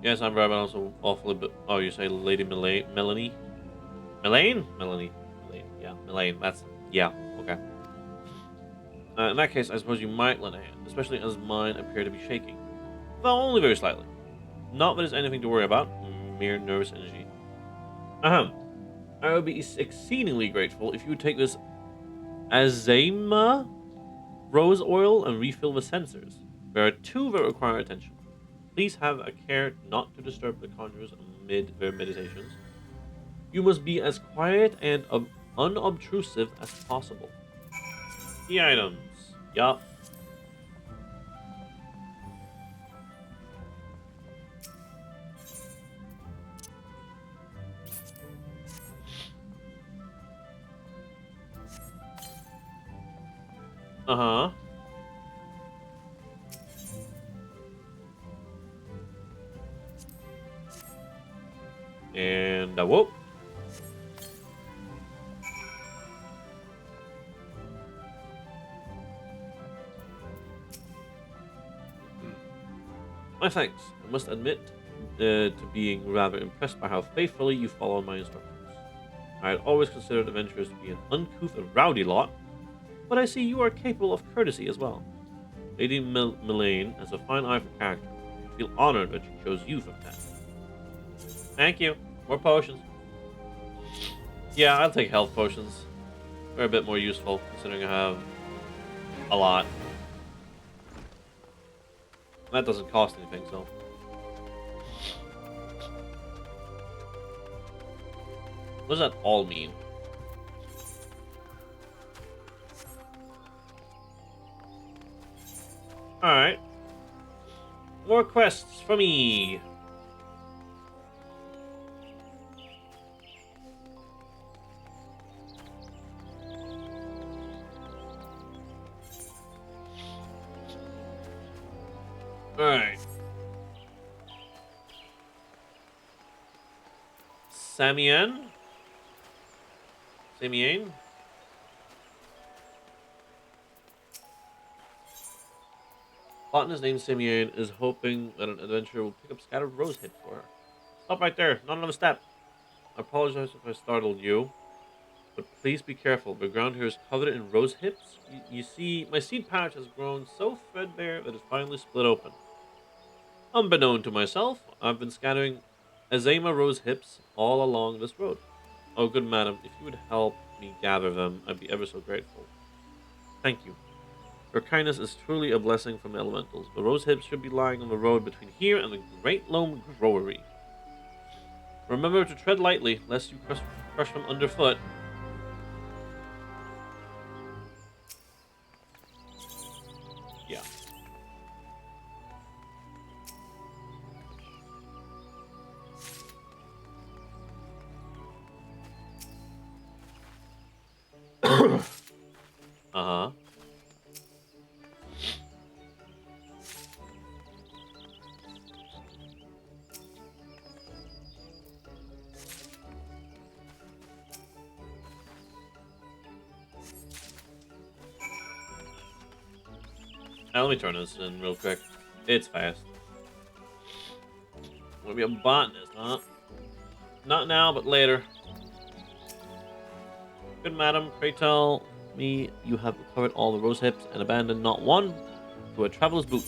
Yes, I'm Briar, but also awfully. Oh, you say Lady Melanie? Melaine? Melanie. Yeah, Melaine. That's. Yeah, okay. In that case, I suppose you might lend a hand, especially as mine appear to be shaking. Though only very slightly. Not that there's anything to worry about, mere nervous energy. Ahem. I would be exceedingly grateful if you would take this Azema rose oil and refill the sensors. There are two that require attention. Please have a care not to disturb the conjurers amid their meditations. You must be as quiet and unobtrusive as possible. Key items. Yup. Uh-huh. And whoop. My thanks. I must admit to being rather impressed by how faithfully you follow my instructions. I had always considered adventurers to be an uncouth and rowdy lot, but I see you are capable of courtesy as well. Lady Melaine has a fine eye for character. I feel honored that she chose you for the task. Thank you. More potions. Yeah, I'll take health potions. They're a bit more useful, considering I have a lot. That doesn't cost anything, so. What does that all mean? Alright. More quests for me. Alright. Samian? Samian? Botanist named Simeon is hoping that an adventurer will pick up scattered rose hips for her. Stop right there, not another step. I apologize if I startled you, but please be careful. The ground here is covered in rose hips. You see, my seed pouch has grown so threadbare that it finally split open. Unbeknown to myself, I've been scattering Azema rose hips all along this road. Oh, good madam, if you would help me gather them, I'd be ever so grateful. Thank you. Your kindness is truly a blessing from the elementals. The rose hips should be lying on the road between here and the Great Loam Growery. Remember to tread lightly, lest you crush them underfoot. Yeah. Uh-huh. Now, let me turn this in real quick. It's fast. Want to be a botanist, huh? Not now, but later. Good madam, pray tell me you have recovered all the rose hips and abandoned not one to a traveler's boot.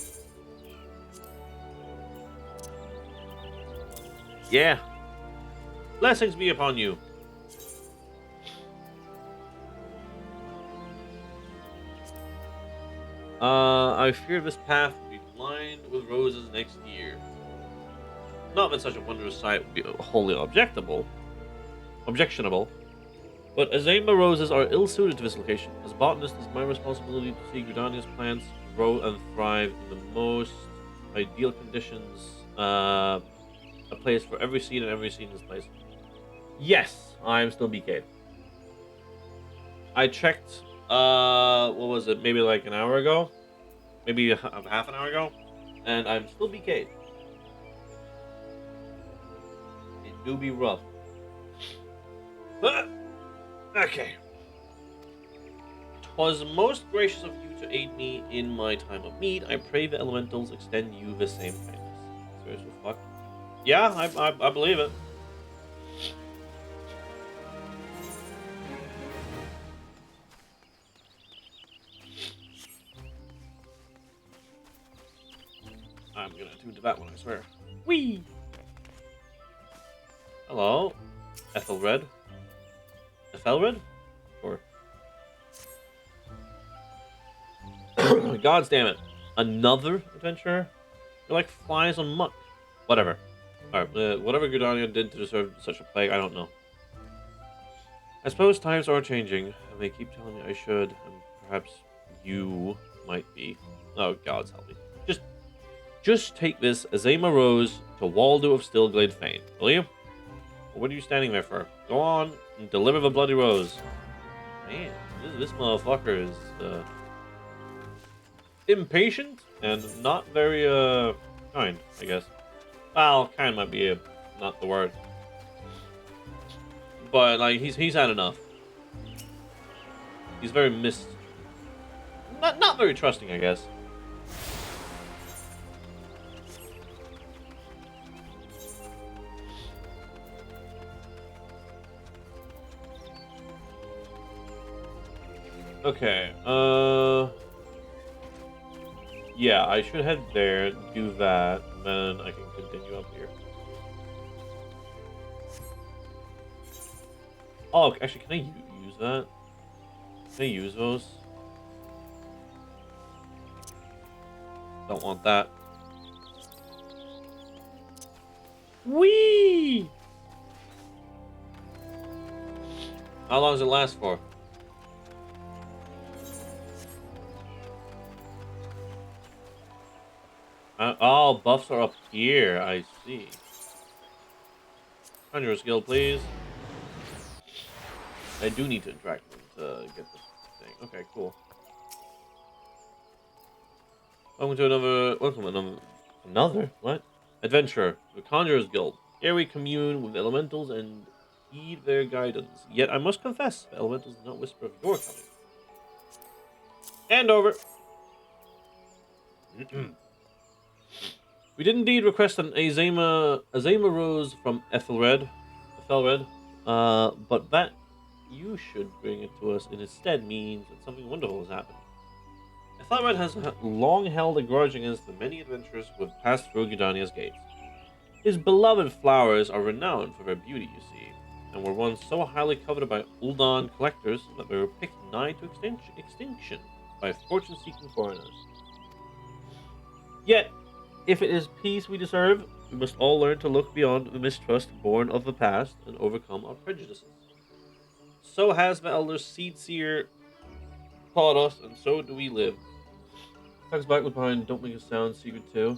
Yeah. Blessings be upon you. I fear this path will be lined with roses next year. Not that such a wondrous sight would be wholly objectionable, but Azema roses are ill-suited to this location. As a botanist, it's my responsibility to see Gridania's plants grow and thrive in the most ideal conditions. A place for every seed and every seed in this place. Yes, I'm still BK. I checked, what was it? Maybe like an hour ago? Maybe half an hour ago? And I'm still BK'd. It do be rough. Okay. 'Twas most gracious of you to aid me in my time of need. I pray the elementals extend you the same kindness. Seriously, fuck. Yeah, I believe it. I'm gonna attune to that one, I swear. Whee! Hello, Ethelred. Ethelred? Or God damn it! Another adventurer? You're like flies on muck. Whatever. Alright, whatever Gridania did to deserve such a plague, I don't know. I suppose times are changing, and they keep telling me I should, and perhaps you might be. Oh, gods help me. Just take this Azema Rose to Waldo of Stillglade Fane, will you? Or what are you standing there for? Go on and deliver the bloody rose. Man, this motherfucker is impatient and not very kind, I guess. Well, kind might be not the word, but like he's had enough. He's very not very trusting, I guess. Okay, yeah, I should head there, do that, and then I can continue up here. Oh, actually, can I use that? Can I use those? Don't want that. Whee! How long does it last for? Oh, buffs are up here. I see. Conjurer's Guild, please. I do need to interact with them to get this thing. Okay, cool. Welcome another what? Adventure, the Conjurer's Guild. Here we commune with elementals and heed their guidance. Yet I must confess, the elementals did not whisper of your coming. And over. We did indeed request an Azema Rose from Ethelred, but that you should bring it to us instead means that something wonderful has happened. Ethelred has long held a grudge against the many adventurers who have passed through Gridania's gates. His beloved flowers are renowned for their beauty, you see, and were once so highly coveted by Uldan collectors that they were picked nigh to extinction by fortune-seeking foreigners. Yet, if it is peace we deserve, we must all learn to look beyond the mistrust born of the past and overcome our prejudices. So has the elder Seedseer taught us, and so do we live. Tugs back with behind, don't make a sound, secret too.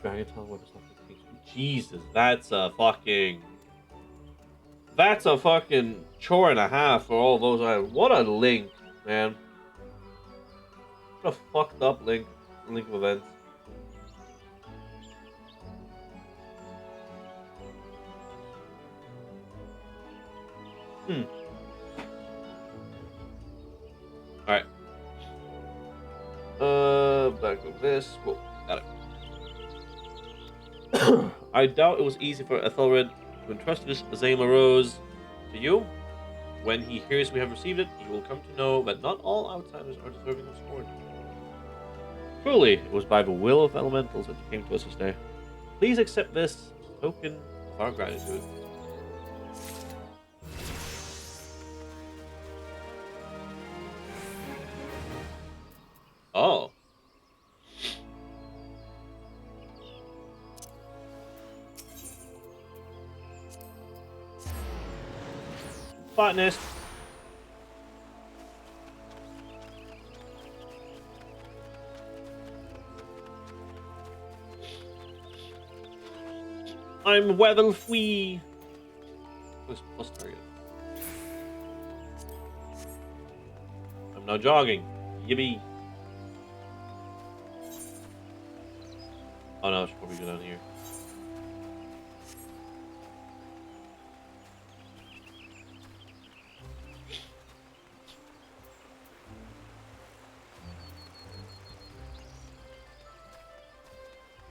Dragon Tongue, what is not Jesus, that's a fucking chore and a half for all those items. What a link, man. What a fucked up link of events. Alright. Back with this. Cool. Got it. I doubt it was easy for Ethelred to entrust this Zama Rose to you. When he hears we have received it, he will come to know that not all outsiders are deserving of sword. Truly, it was by the will of elementals that you came to us this day. Please accept this as a token of our gratitude. Oh. Botanist. I'm weather free. Plus target. I'm now jogging. Yippee. Oh no, I should probably go down here.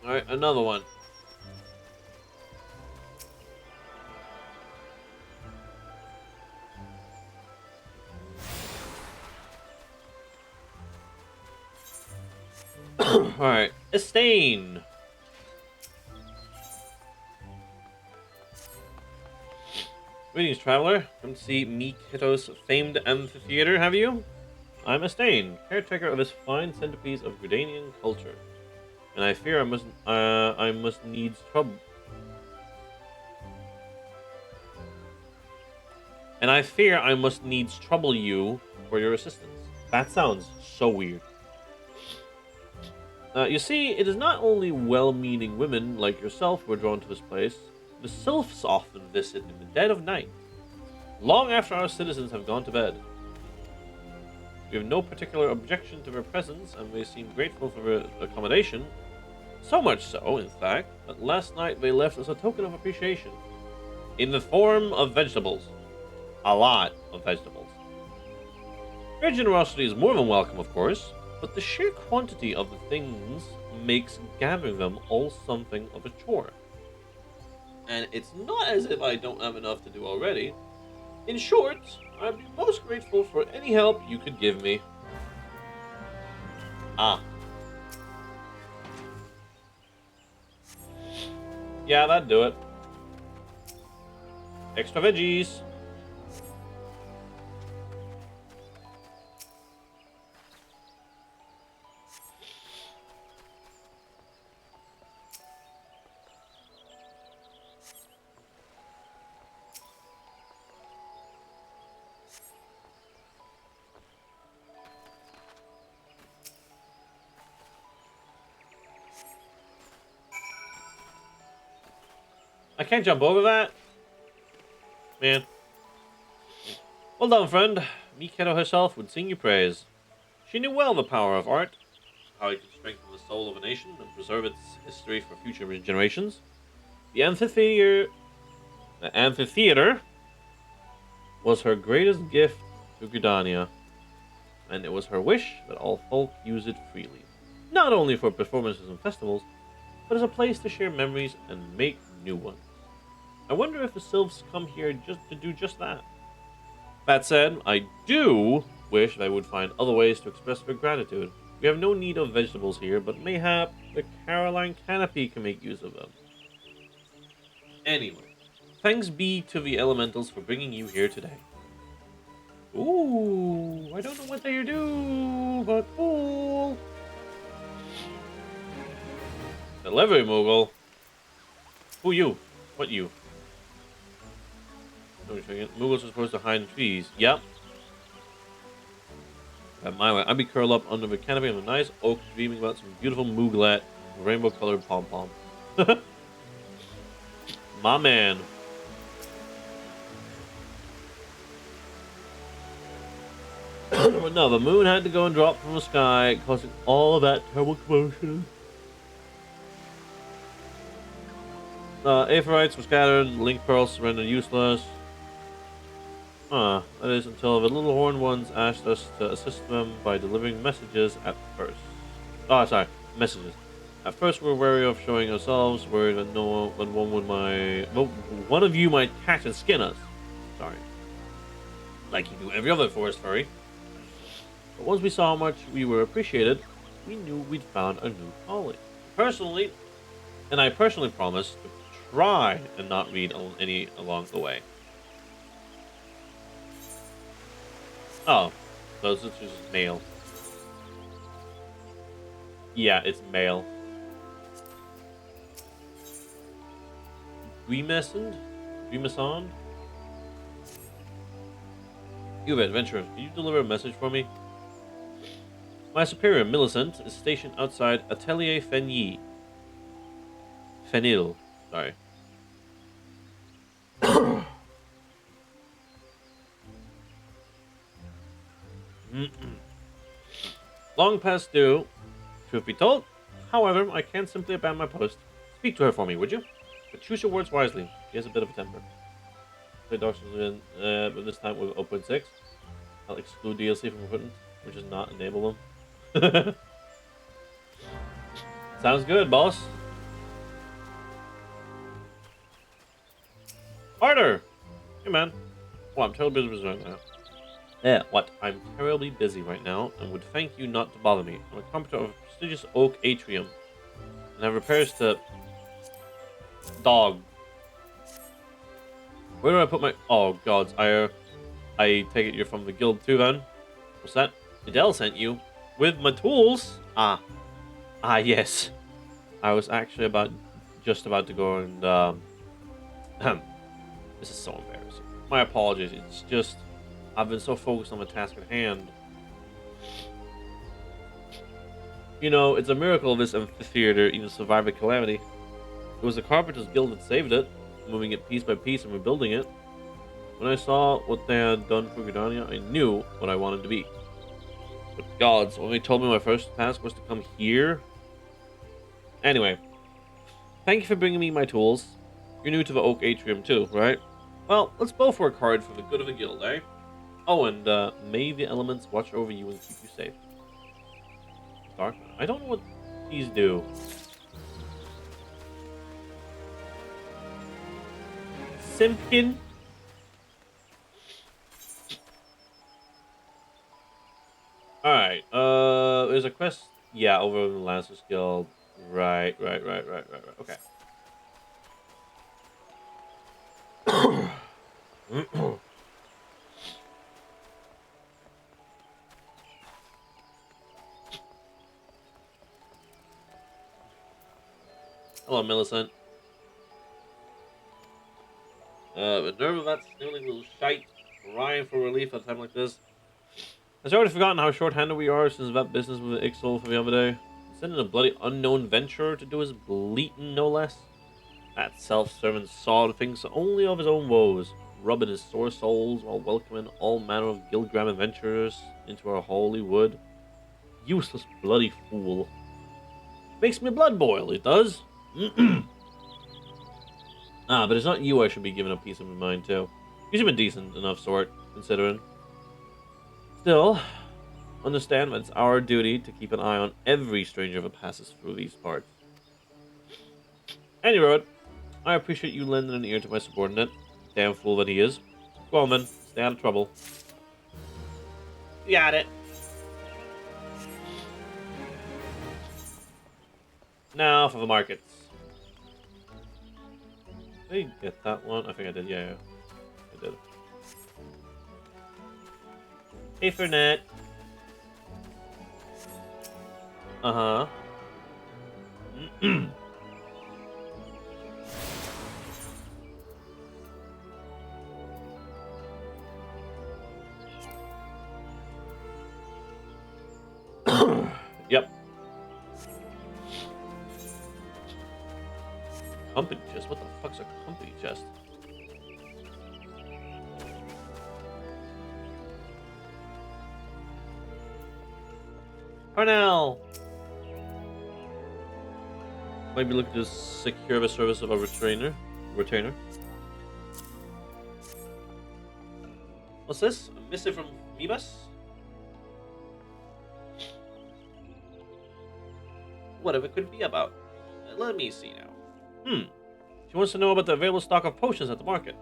Alright, another one. Alright, Estain. Greetings, traveler. Come to see Mikito's famed amphitheater, have you? I'm Estain, caretaker of this fine centerpiece of Gridanian culture. And I fear I must needs trouble. And I fear I must needs trouble you for your assistance. That sounds so weird. You see, it is not only well-meaning women like yourself who are drawn to this place. The sylphs often visit in the dead of night, long after our citizens have gone to bed. We have no particular objection to their presence, and they seem grateful for their accommodation. So much so, in fact, that last night they left us a token of appreciation. In the form of vegetables. A lot of vegetables. Their generosity is more than welcome, of course, but the sheer quantity of the things makes gathering them all something of a chore. And it's not as if I don't have enough to do already. In short, I'd be most grateful for any help you could give me. Ah. Yeah, that'd do it. Extra veggies. I can't jump over that? Man. Well done, friend. Mikado herself would sing you praise. She knew well the power of art, how it can strengthen the soul of a nation and preserve its history for future generations. The amphitheater was her greatest gift to Gridania, and it was her wish that all folk use it freely. Not only for performances and festivals, but as a place to share memories and make new ones. I wonder if the sylphs come here just to do just that. That said, I do wish they would find other ways to express their gratitude. We have no need of vegetables here, but mayhap the Caroline Canopy can make use of them. Anyway, thanks be to the elementals for bringing you here today. Ooh, I don't know what they do, but cool. Delivery Moogle. Who you? What you? Moogles are supposed to hide in trees. Yep. At my way, I'd be curled up under the canopy of a nice oak, dreaming about some beautiful Mooglet with rainbow-colored pom-pom. My man. But no, the moon had to go and drop from the sky, causing all of that terrible commotion. Aetherites were scattered, link pearls rendered useless. That is until the little horned ones asked us to assist them by delivering messages at first. Oh, sorry, messages. At first, we're wary of showing ourselves, worried that one of you might catch and skin us. Sorry, like you do every other forest furry. But once we saw how much we were appreciated, we knew we'd found a new calling. Personally, and I personally promise to try and not read any along the way. Oh, those are just male. Yeah, it's male. Grimescent? Grimescent? You have adventurers. Can you deliver a message for me? My superior, Millicent, is stationed outside Atelier Fenil. Fenil. Sorry. Long past due, truth be told. However, I can't simply abandon my post. Speak to her for me, would you? But choose your words wisely. She has a bit of a temper. Play Dark Souls again, but this time with 0.6. I'll exclude DLC from equipment, which is not enable them. Sounds good, boss. Harder! Hey, man. Well, I'm terribly busy right now. Yeah, what? I'm terribly busy right now and would thank you not to bother me. I'm a carpenter of a prestigious oak atrium and have repairs to... Dog. Where do I put my... Oh, gods. I take it you're from the guild too, then? What's that? Adele sent you? With my tools? Ah, yes. I was actually just about to go and, this is so embarrassing. My apologies. It's just... I've been so focused on the task at hand. You know, it's a miracle this amphitheater even survived the calamity. It was the Carpenters Guild that saved it, moving it piece by piece and rebuilding it. When I saw what they had done for Gridania, I knew what I wanted to be. But gods, when they told me my first task was to come here... Anyway, thank you for bringing me my tools. You're new to the Oak Atrium too, right? Well, let's both work hard for the good of the guild, eh? Oh, and may the elements watch over you and keep you safe. Dark. I don't know what these do. Simpkin. Alright, there's a quest, yeah, over in the Lancers Guild. Right. Okay. Hello, Millicent. The nerve of that sniveling little shite crying for relief at a time like this. Has already forgotten how short-handed we are since that business with Ixol for the other day. Sending a bloody unknown venturer to do his bleating, no less. That self-serving sod thinks only of his own woes, rubbing his sore soles while welcoming all manner of Gilgram adventurers into our holy wood. Useless bloody fool. Makes me blood boil, it does. But it's not you I should be giving a piece of my mind to. You seem a decent enough sort, considering. Still, understand that it's our duty to keep an eye on every stranger that passes through these parts. Any road, I appreciate you lending an ear to my subordinate. Damn fool that he is. Go on then, stay out of trouble. Got it. Now for the markets. Did I get that one? I think I did, yeah. I did. Hey, Fernet. Uh-huh. Yep. Company chest? What the fuck's a company chest? Parnell! Maybe look to secure the service of a retainer. What's this? A missive from Phoebus? whatever it could be about. Let me see now. She wants to know about the available stock of potions at the market.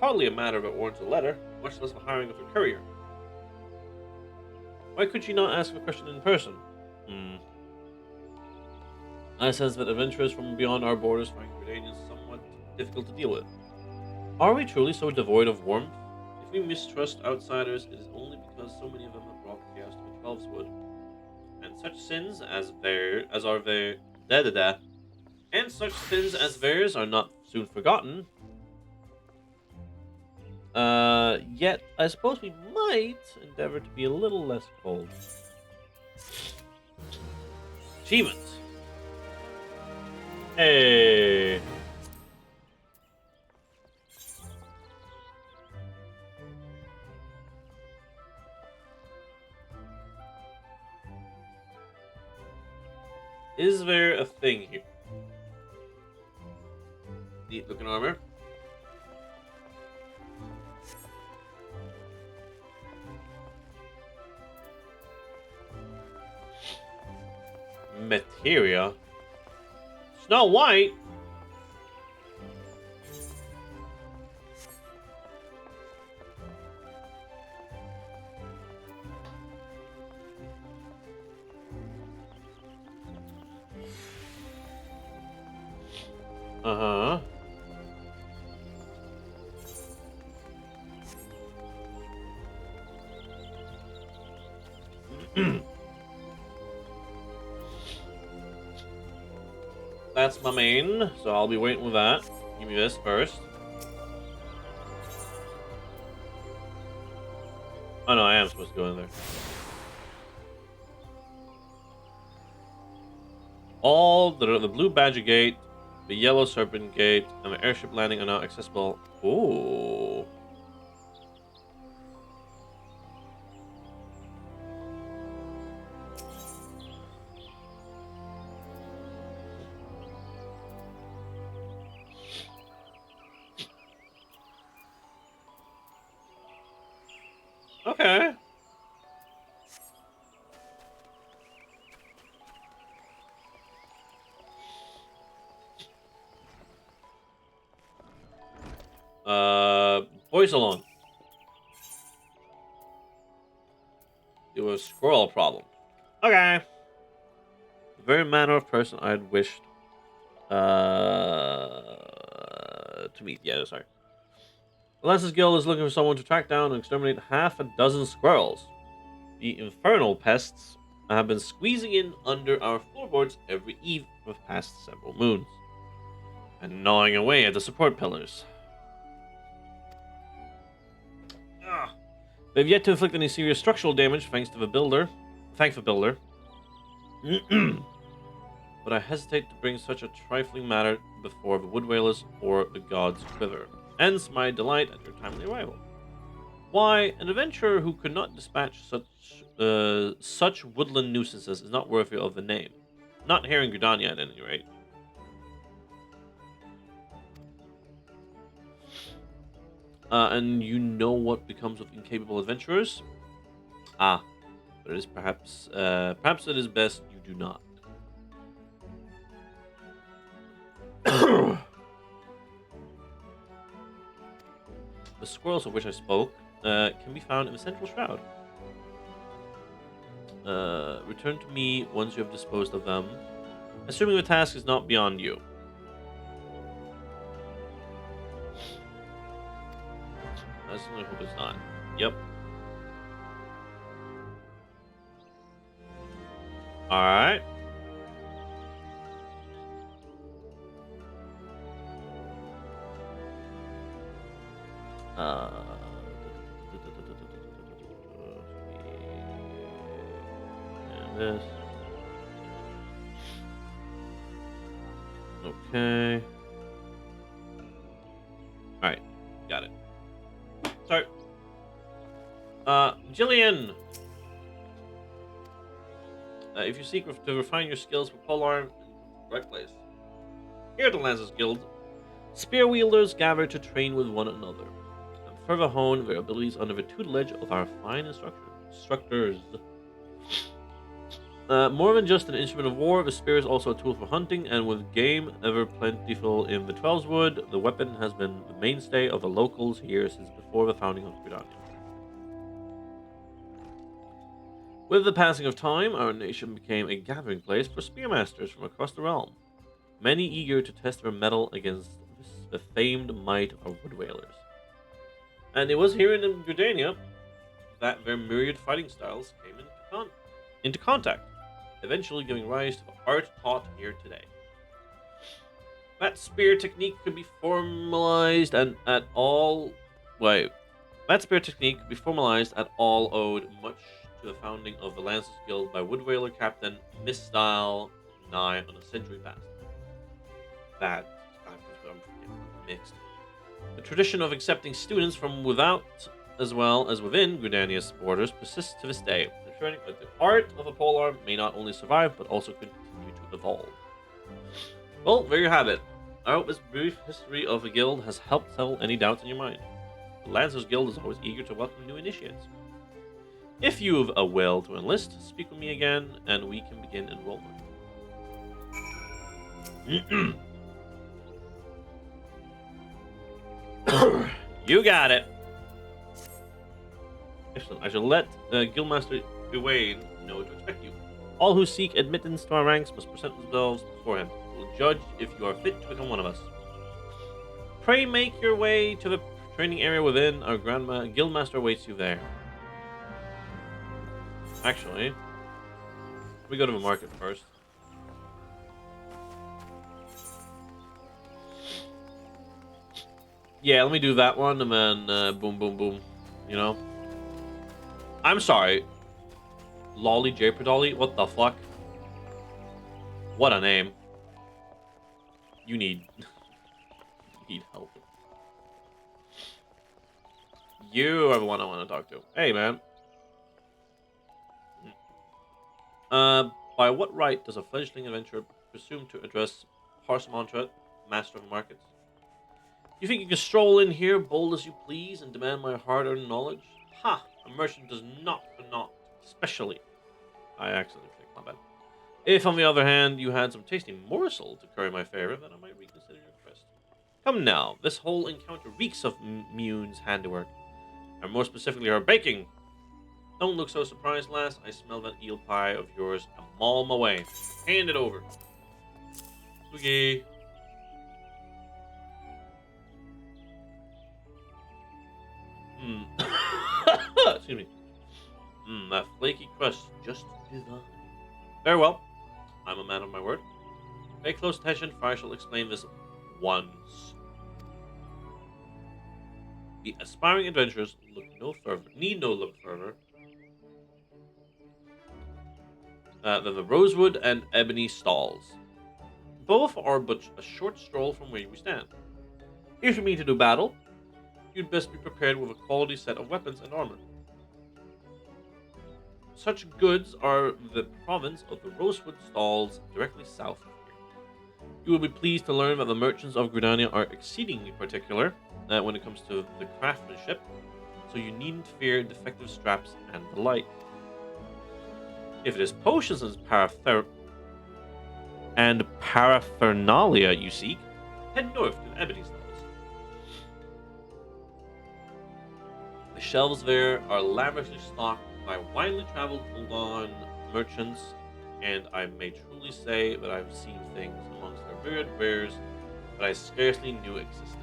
Hardly a matter that warrants a letter, much less the hiring of a courier. Why could she not ask the question in person? I sense that adventurers from beyond our borders find Grenadians somewhat difficult to deal with. Are we truly so devoid of warmth? If we mistrust outsiders, it is only because so many of them have brought chaos to which elves would. And such sins and such sins as theirs are not soon forgotten. Yet I suppose we might endeavor to be a little less cold. Achievements. Hey. Is there a thing here? Neat looking armor. Materia. Snow White. Uh-huh. That's my main, so I'll be waiting with that. Give me this first. Oh no, I am supposed to go in there. All the blue badger gate, the yellow serpent gate, and the airship landing are now accessible. Ooh. Okay. Boys alone. Do a squirrel problem. Okay. The very manner of person I had wished to meet. Yeah, sorry. The Lance's Guild is looking for someone to track down and exterminate half a dozen squirrels. The infernal pests have been squeezing in under our floorboards every eve for the past several moons, and gnawing away at the support pillars. Ugh. They've yet to inflict any serious structural damage thanks to the builder. Thank the builder. But I hesitate to bring such a trifling matter before the wood whalers or the gods quiver. Hence my delight at your timely arrival. Why, an adventurer who could not dispatch such woodland nuisances is not worthy of the name. Not here in Gridania, at any rate. And you know what becomes of incapable adventurers? Ah, but it is perhaps it is best you do not. The squirrels of which I spoke can be found in the central shroud. Return to me once you have disposed of them, assuming the task is not beyond you. I certainly hope it's not. Yep. Alright. And this. Okay. Alright. Got it. Sorry. Jillian! If you seek to refine your skills for polearm, right place. Here at the Lance's Guild, spear wielders gather to train with one another, and further hone their abilities under the tutelage of our fine instructors. More than just an instrument of war, the spear is also a tool for hunting, and with game ever plentiful in the Twelveswood, the weapon has been the mainstay of the locals here since before the founding of Gridania. With the passing of time, our nation became a gathering place for spearmasters from across the realm, many eager to test their mettle against the famed might of wood whalers. And it was here in Gridania that their myriad fighting styles came into contact, eventually giving rise to the art taught here today. That spear technique could be formalized and at all. Wait. That spear technique could be formalized at all owed much to the founding of the Lancers Guild by Wood Whaler Captain Misstyle nigh on a century past. That I'm mixed. The tradition of accepting students from without as well as within Gridania's borders persists to this day, ensuring that the art of a polearm may not only survive but also continue to evolve. Well, there you have it. I hope this brief history of the guild has helped settle any doubts in your mind. The Lancers Guild is always eager to welcome new initiates. If you've a will to enlist, speak with me again and we can begin enrollment. You got it. Excellent. I shall let Guildmaster Gawain know to expect you. All who seek admittance to our ranks must present themselves before him. We'll judge if you are fit to become one of us. Pray make your way to the training area within. Our Guildmaster awaits you there. Actually, we go to the market first. Yeah, let me do that one, and then boom, boom, boom. You know? I'm sorry. Lolly J. Perdolly? What the fuck? What a name. You need... you need help. You are the one I want to talk to. Hey, man. By what right does a fledgling adventurer presume to address Parsimantret, Master of Markets? You think you can stroll in here, bold as you please, and demand my hard-earned knowledge? Ha! A merchant does not for naught, especially... I accidentally clicked, my bad. If, on the other hand, you had some tasty morsel to curry my favor, then I might reconsider your request. Come now, this whole encounter reeks of Mune's handiwork, and more specifically her baking. Don't look so surprised, lass. I smell that eel pie of yours a mile away. Hand it over. Okay. Excuse me. That flaky crust just divine. Very well. I'm a man of my word. Pay close attention, for I shall explain this once. The aspiring adventurers need no look further than the Rosewood and Ebony stalls. Both are but a short stroll from where we stand. If you mean to do battle, you'd best be prepared with a quality set of weapons and armor. Such goods are the province of the Rosewood stalls directly south of here. You will be pleased to learn that the merchants of Gridania are exceedingly particular when it comes to the craftsmanship, so you needn't fear defective straps and the like. If it is potions and paraphernalia you seek, head north to the Ebony stalls. The shelves there are lavishly stocked by widely traveled Ulgon merchants, and I may truly say that I've seen things amongst their myriad wares that I scarcely knew existed.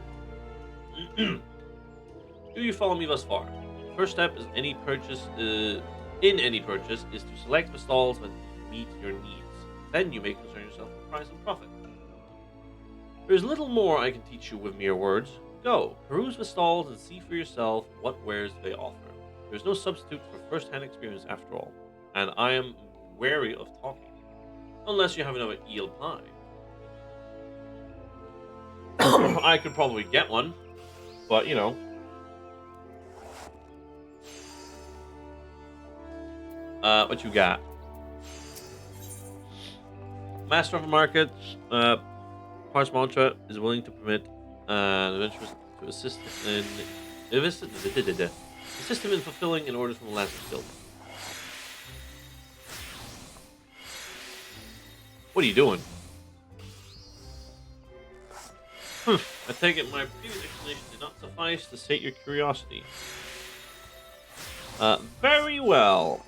Do you follow me thus far? The first step is any purchase is to select the stalls that meet your needs. Then you may concern yourself with price and profit. There is little more I can teach you with mere words. Go, peruse the stalls and see for yourself what wares they offer. There is no substitute for first-hand experience after all, and I am wary of talking. Unless you have another eel pie. I could probably get one, but you know. What you got? Master of Markets, Parsimantret is willing to permit an adventurous to assist him in fulfilling an order from the Lancers Guild. What are you doing? I take it my previous explanation did not suffice to sate your curiosity. Very well.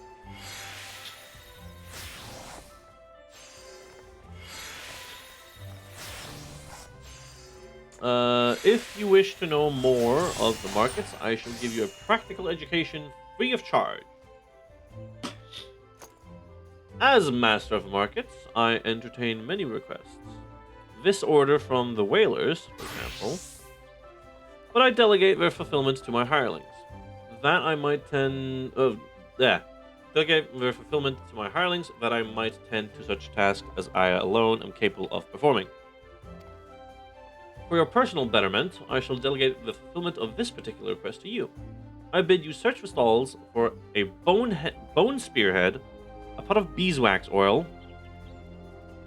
If you wish to know more of the markets, I shall give you a practical education free of charge. As Master of Markets, I entertain many requests. This order from the whalers, for example, but I delegate their fulfillment to my hirelings. That I might tend... delegate their fulfillment to my hirelings, that I might tend to such tasks as I alone am capable of performing. For your personal betterment, I shall delegate the fulfillment of this particular request to you. I bid you search the stalls for a bone spearhead, a pot of beeswax oil,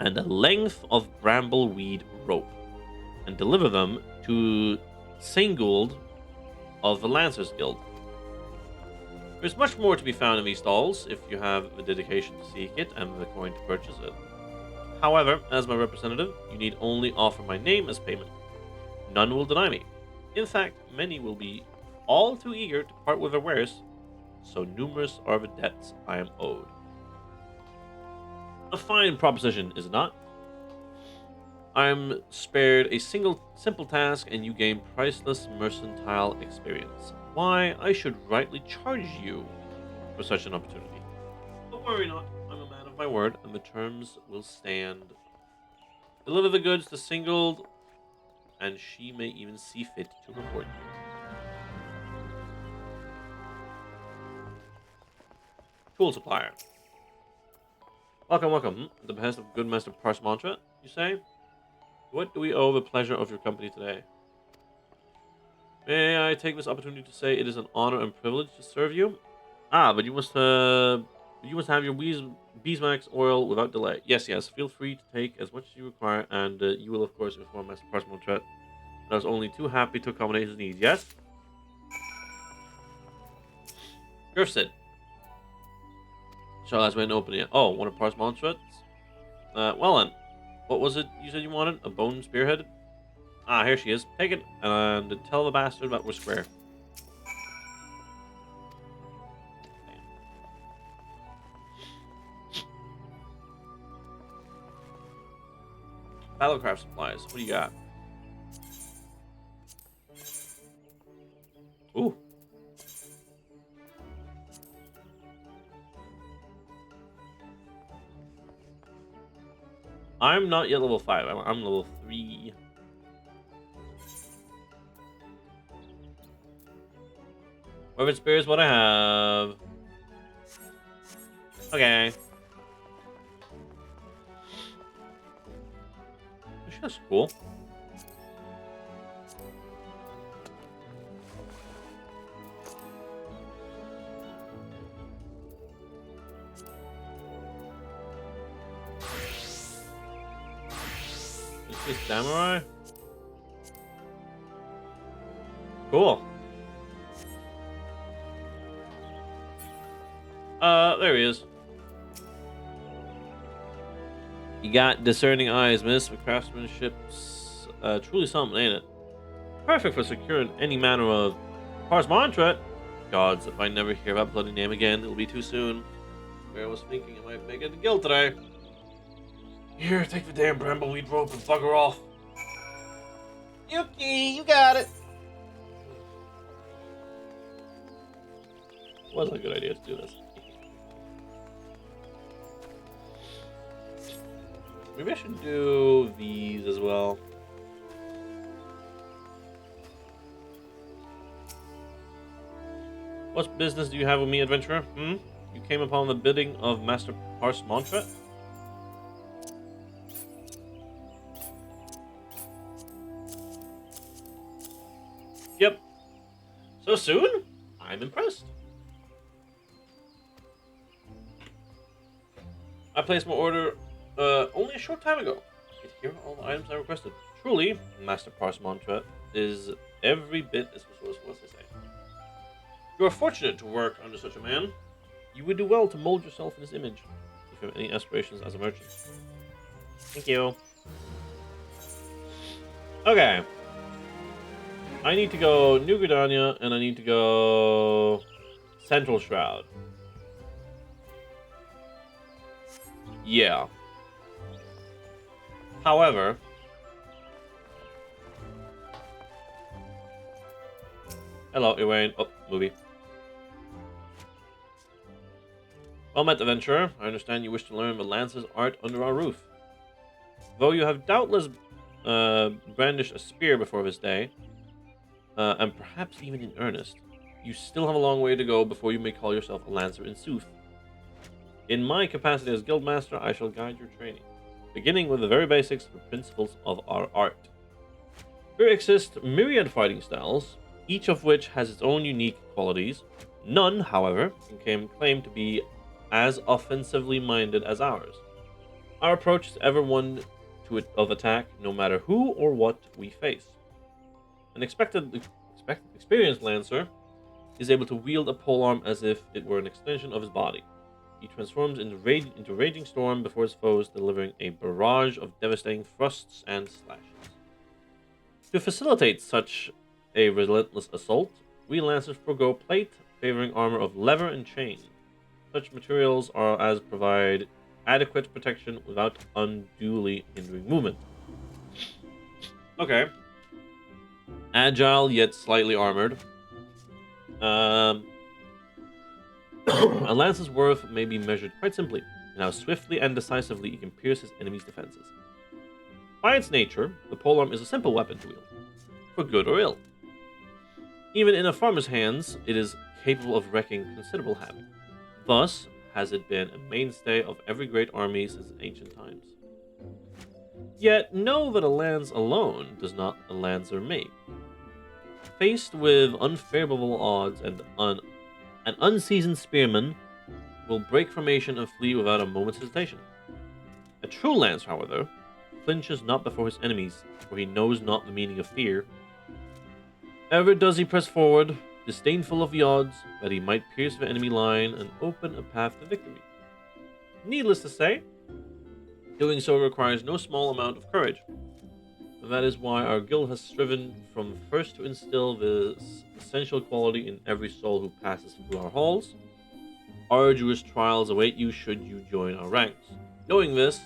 and a length of brambleweed rope, and deliver them to Saingould of the Lancers Guild. There's much more to be found in these stalls if you have the dedication to seek it and the coin to purchase it. However, as my representative, you need only offer my name as payment. None will deny me. In fact, many will be all too eager to part with their wares, so numerous are the debts I am owed. A fine proposition, is it not? I am spared a simple task, and you gain priceless mercantile experience. Why, I should rightly charge you for such an opportunity. But worry not, I'm a man of my word, and the terms will stand. Deliver the goods to Saingould, and she may even see fit to reward you. Tool supplier. Welcome, welcome. At the behest of good Master Parchmontra, you say? What do we owe the pleasure of your company today? May I take this opportunity to say it is an honor and privilege to serve you? Ah, but you must have your beeswax oil without delay. Yes, yes. Feel free to take as much as you require, and you will, of course, inform Master Parchmontra. I was only too happy to accommodate his needs. Yes. Gerfsid. Shall I ask when opening it? Oh, one of Parchmontrat's? Well then. What was it you said you wanted? A bone spearhead? Ah, here she is. Take it, and tell the bastard that we're square. Battlecraft supplies. What do you got? Ooh. I'm not yet level 5. I'm level 3. Orbit Spear is what I have. Okay. This is cool. Is this samurai? Cool. There he is. You got discerning eyes, miss. The craftsmanship's truly something, ain't it? Perfect for securing any manner of Parchmontrat. Gods, if I never hear that bloody name again, it'll be too soon. Bear was thinking I might make it to guild today. Here, take the damn brambleweed rope and bugger off. Yuki, you got it. Wasn't a good idea to do this. Maybe I should do these as well. What business do you have with me, adventurer? You came upon the bidding of Master Parchmontrat? Yep. So soon? I'm impressed. I placed my order only a short time ago. Here are all the items I requested. Truly, Master Parchmontrat is every bit as resourceful as they say. You are fortunate to work under such a man. You would do well to mold yourself in his image, if you have any aspirations as a merchant. Thank you. Okay. I need to go New Gridania, and I need to go Central Shroud. Yeah. However, hello, Elaine. Oh, movie. Well met, adventurer. I understand you wish to learn the Lance's art under our roof. Though you have doubtless brandished a spear before this day, and perhaps even in earnest, you still have a long way to go before you may call yourself a lancer in sooth. In my capacity as guildmaster, I shall guide your training, beginning with the very basics of the principles of our art. There exist myriad fighting styles, each of which has its own unique qualities. None, however, can claim to be as offensively minded as ours. Our approach is ever one of attack, no matter who or what we face. An experienced lancer is able to wield a polearm as if it were an extension of his body. He transforms into raging storm before his foes, delivering a barrage of devastating thrusts and slashes. To facilitate such a relentless assault, we lancers forego plate, favoring armor of leather and chain. Such materials are as provide adequate protection without unduly hindering movement. Okay. Agile yet slightly armored. Um, a lance's worth may be measured quite simply in how swiftly and decisively it can pierce his enemy's defenses. By its nature, the polearm is a simple weapon to wield, for good or ill. Even in a farmer's hands, it is capable of wreaking considerable havoc. Thus has it been a mainstay of every great army since ancient times. Yet know that a lance alone does not a lancer make. Faced with unfavorable odds and an unseasoned spearman will break formation and flee without a moment's hesitation. A true lance, however, flinches not before his enemies, for he knows not the meaning of fear. Ever does he press forward, disdainful of the odds, that he might pierce the enemy line and open a path to victory. Needless to say, doing so requires no small amount of courage. That is why our guild has striven from first to instill this essential quality in every soul who passes through our halls. Arduous trials await you should you join our ranks. Knowing this,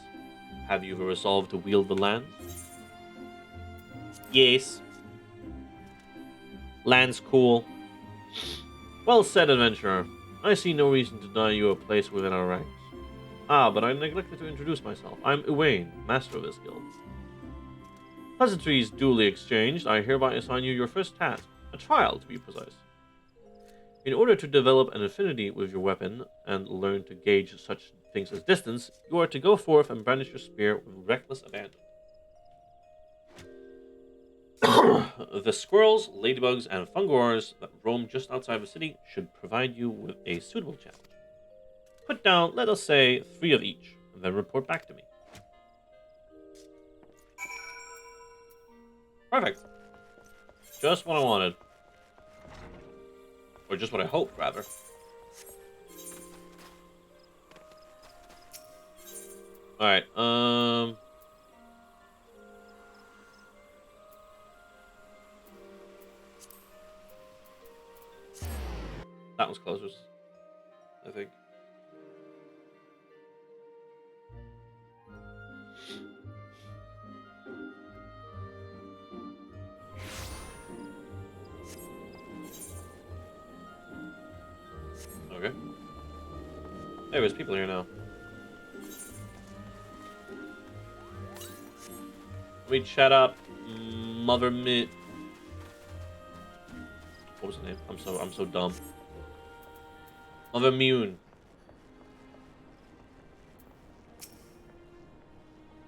have you the resolve to wield the lance? Yes. Lance cool. Well said, adventurer. I see no reason to deny you a place within our ranks. Ah, but I neglected to introduce myself. I'm Uwain, master of this guild. Pleasantries duly exchanged, I hereby assign you your first task, a trial to be precise. In order to develop an affinity with your weapon and learn to gauge such things as distance, you are to go forth and brandish your spear with reckless abandon. The squirrels, ladybugs, and fungors that roam just outside the city should provide you with a suitable challenge. Put down, let us say, 3 of each, and then report back to me. Perfect. Just what I wanted. Or just what I hoped, rather. Alright, that was closest, I think. Okay. Hey, there's people here now. Let me chat up, Mother Mid. What was the name? I'm so dumb. Mother Mune.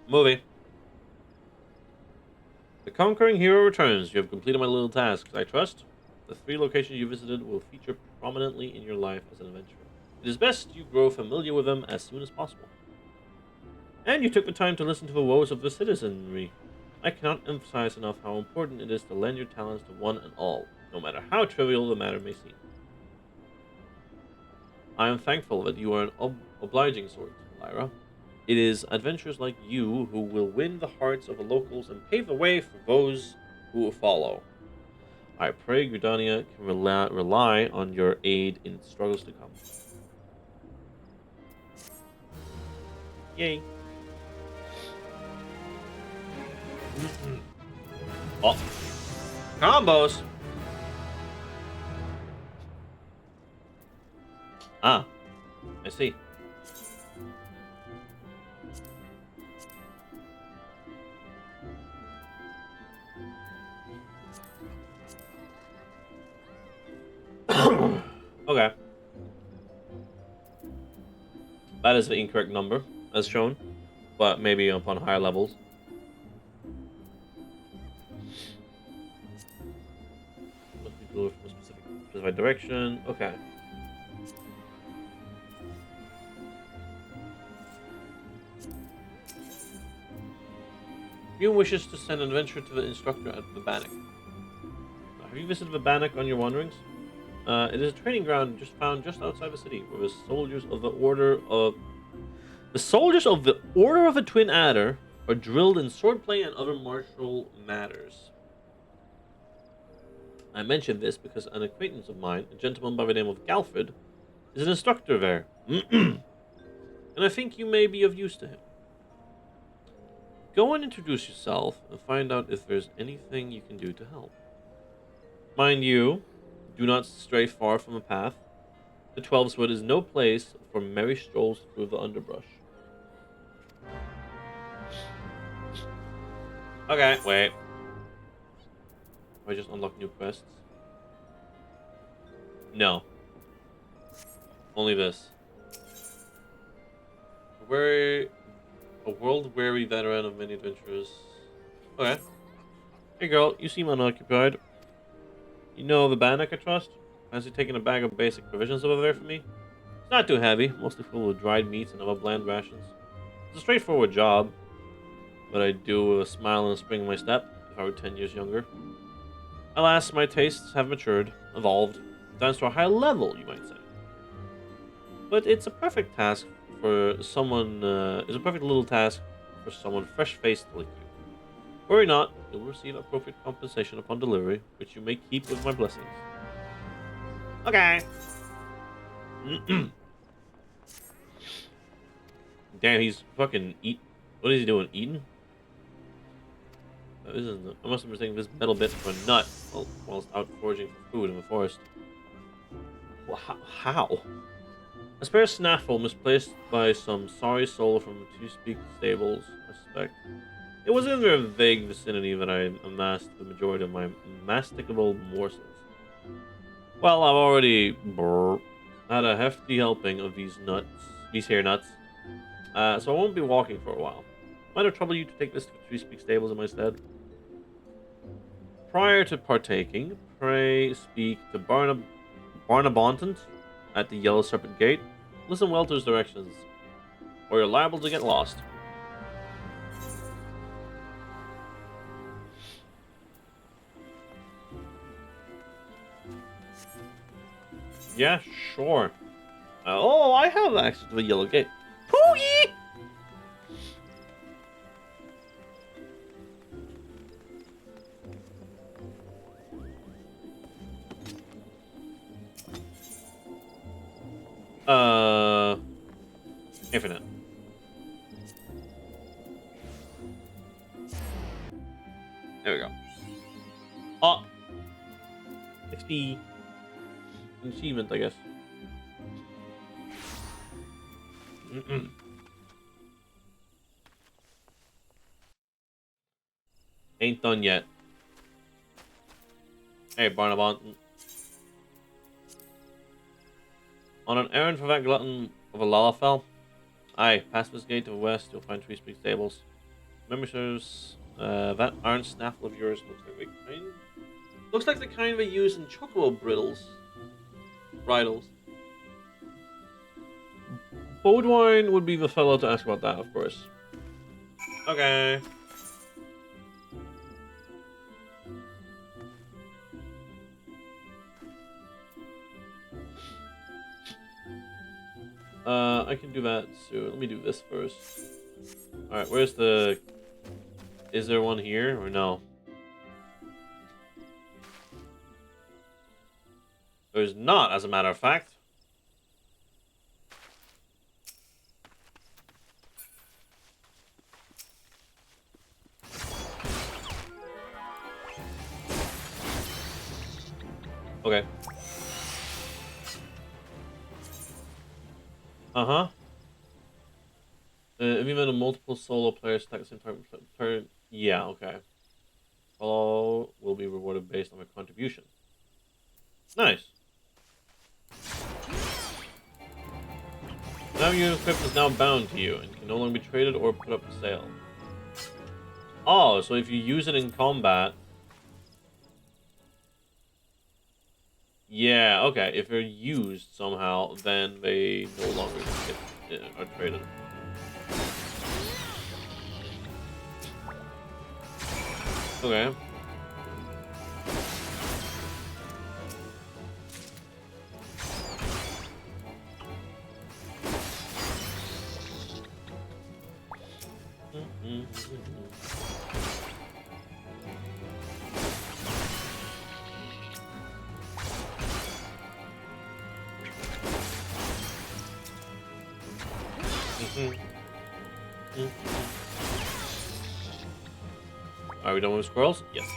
Movie. The conquering hero returns. You have completed my little tasks, I trust. The 3 locations you visited will feature prominently in your life as an adventurer. It is best you grow familiar with them as soon as possible. And you took the time to listen to the woes of the citizenry. I cannot emphasize enough how important it is to lend your talents to one and all, no matter how trivial the matter may seem. I am thankful that you are an obliging sort, Lyra. It is adventurers like you who will win the hearts of the locals and pave the way for those who will follow. I pray Gridania can rely on your aid in struggles to come. Yay. Oh, combos! Ah, I see. Okay. That is the incorrect number, as shown, but maybe upon higher levels. Must be delivered from a specific direction. Okay. You wishes to send an adventurer to the instructor at Vabanik. Have you visited Vabanik on your wanderings? It is a training ground found just outside the city, where the soldiers of the Order of the Twin Adder are drilled in swordplay and other martial matters. I mention this because an acquaintance of mine, a gentleman by the name of Galfred, is an instructor there, and I think you may be of use to him. Go and introduce yourself and find out if there's anything you can do to help. Mind you, do not stray far from the path. The 12's Wood is no place for merry strolls through the underbrush. Okay, wait. I just unlock new quests? No. Only this. A world-weary veteran of many adventures. Okay. Hey girl, you seem unoccupied. You know the Bannock, I trust? Fancy taking a bag of basic provisions over there for me? It's not too heavy, mostly full of dried meats and other bland rations. It's a straightforward job, but I'd do with a smile and a spring in my step if I were 10 years younger. Alas, my tastes have matured, evolved, advanced to a higher level, you might say. But it's a perfect task for someone. It's a perfect little task for someone fresh-faced like you. Worry not, you'll receive appropriate compensation upon delivery, which you may keep with my blessings. Okay. Damn, he's fucking eat. What is he doing? Eating? I must have mistaken this metal bit for a nut whilst out foraging for food in the forest. Well, how? A spare snaffle misplaced by some sorry soul from Two Speak stables, I suspect. It was in their vague vicinity that I amassed the majority of my masticable morsels. Well, I've already had a hefty helping of these here nuts, so I won't be walking for a while. Might it trouble you to take this to Three Speak Stables in my stead? Prior to partaking, pray speak to Barnabontant at the Yellow Serpent Gate. Listen well to his directions, or you're liable to get lost. Yeah, sure. Oh, I have access to the Yellow Gate. Poogie! Infinite. There we go. Oh, XP. Achievement, I guess. Ain't done yet. Hey, Barnabont. On an errand for that glutton of a Lalafell? Aye, past this gate to the west, you'll find Three Speak Stables. Memory serves, that iron snaffle of yours looks like the kind they use in chocobo bridles. Bodwine would be the fellow to ask about that, of course. Okay. I can do that soon. Let me do this first. Alright, where's the... Is there one here or no? There's not, as a matter of fact. Okay. Uh-huh. If you met a multiple solo players stack the same turn... Yeah, okay. All will be rewarded based on their contribution. Nice. Now your equipment is now bound to you and can no longer be traded or put up for sale. Oh, so if you use it in combat... Yeah, okay. If they're used somehow, then they no longer are traded. Okay. Are we done with squirrels? Yes.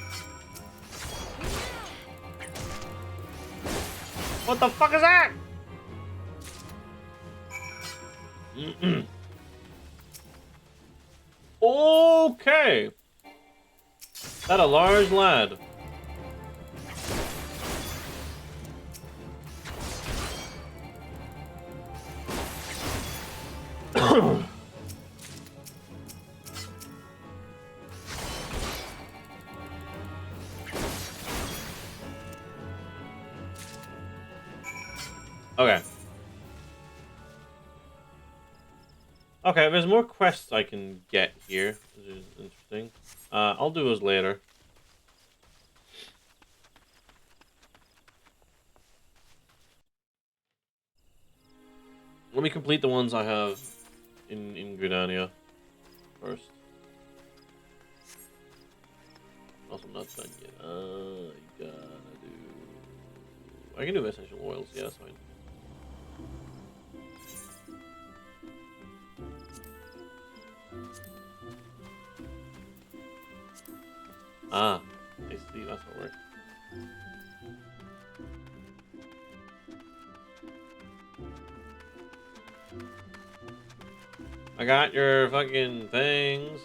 What the fuck is that? Okay. That a large lad. Okay. Okay, there's more quests I can get here, which is interesting. I'll do those later. Let me complete the ones I have in Gridania first. Also, not done yet. I gotta do... I can do essential oils, yeah, that's fine. Ah, I see, that's how it works. I got your fucking things.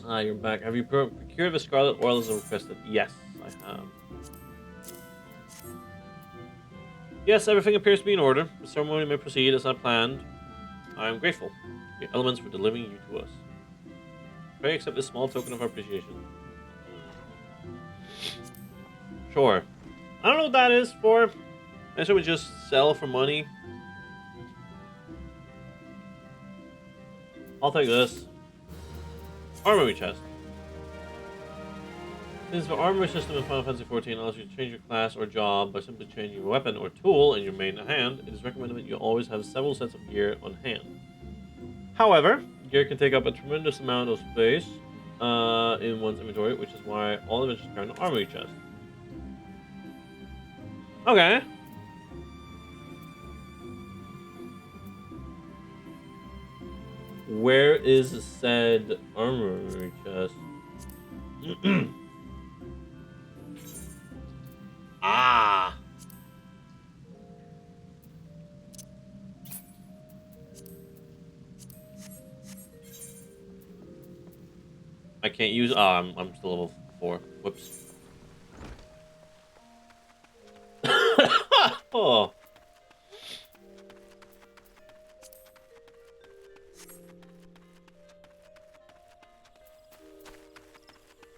Ah, you're back. Have you procured the scarlet oil as requested? Yes, I have. Yes, everything appears to be in order. The ceremony may proceed as I planned. I am grateful for your elements for delivering you to us. Pray accept this small token of our appreciation. Sure. I don't know what that is for. I should we just sell for money. I'll take this. Armory chest. Since the armory system in Final Fantasy XIV allows you to change your class or job by simply changing your weapon or tool in your main hand, it is recommended that you always have several sets of gear on hand. However, gear can take up a tremendous amount of space in one's inventory, which is why all adventurers carry an armory chest. Okay. Where is said armory chest? Ah. I can't use. I'm still level 4. Whoops. Oh.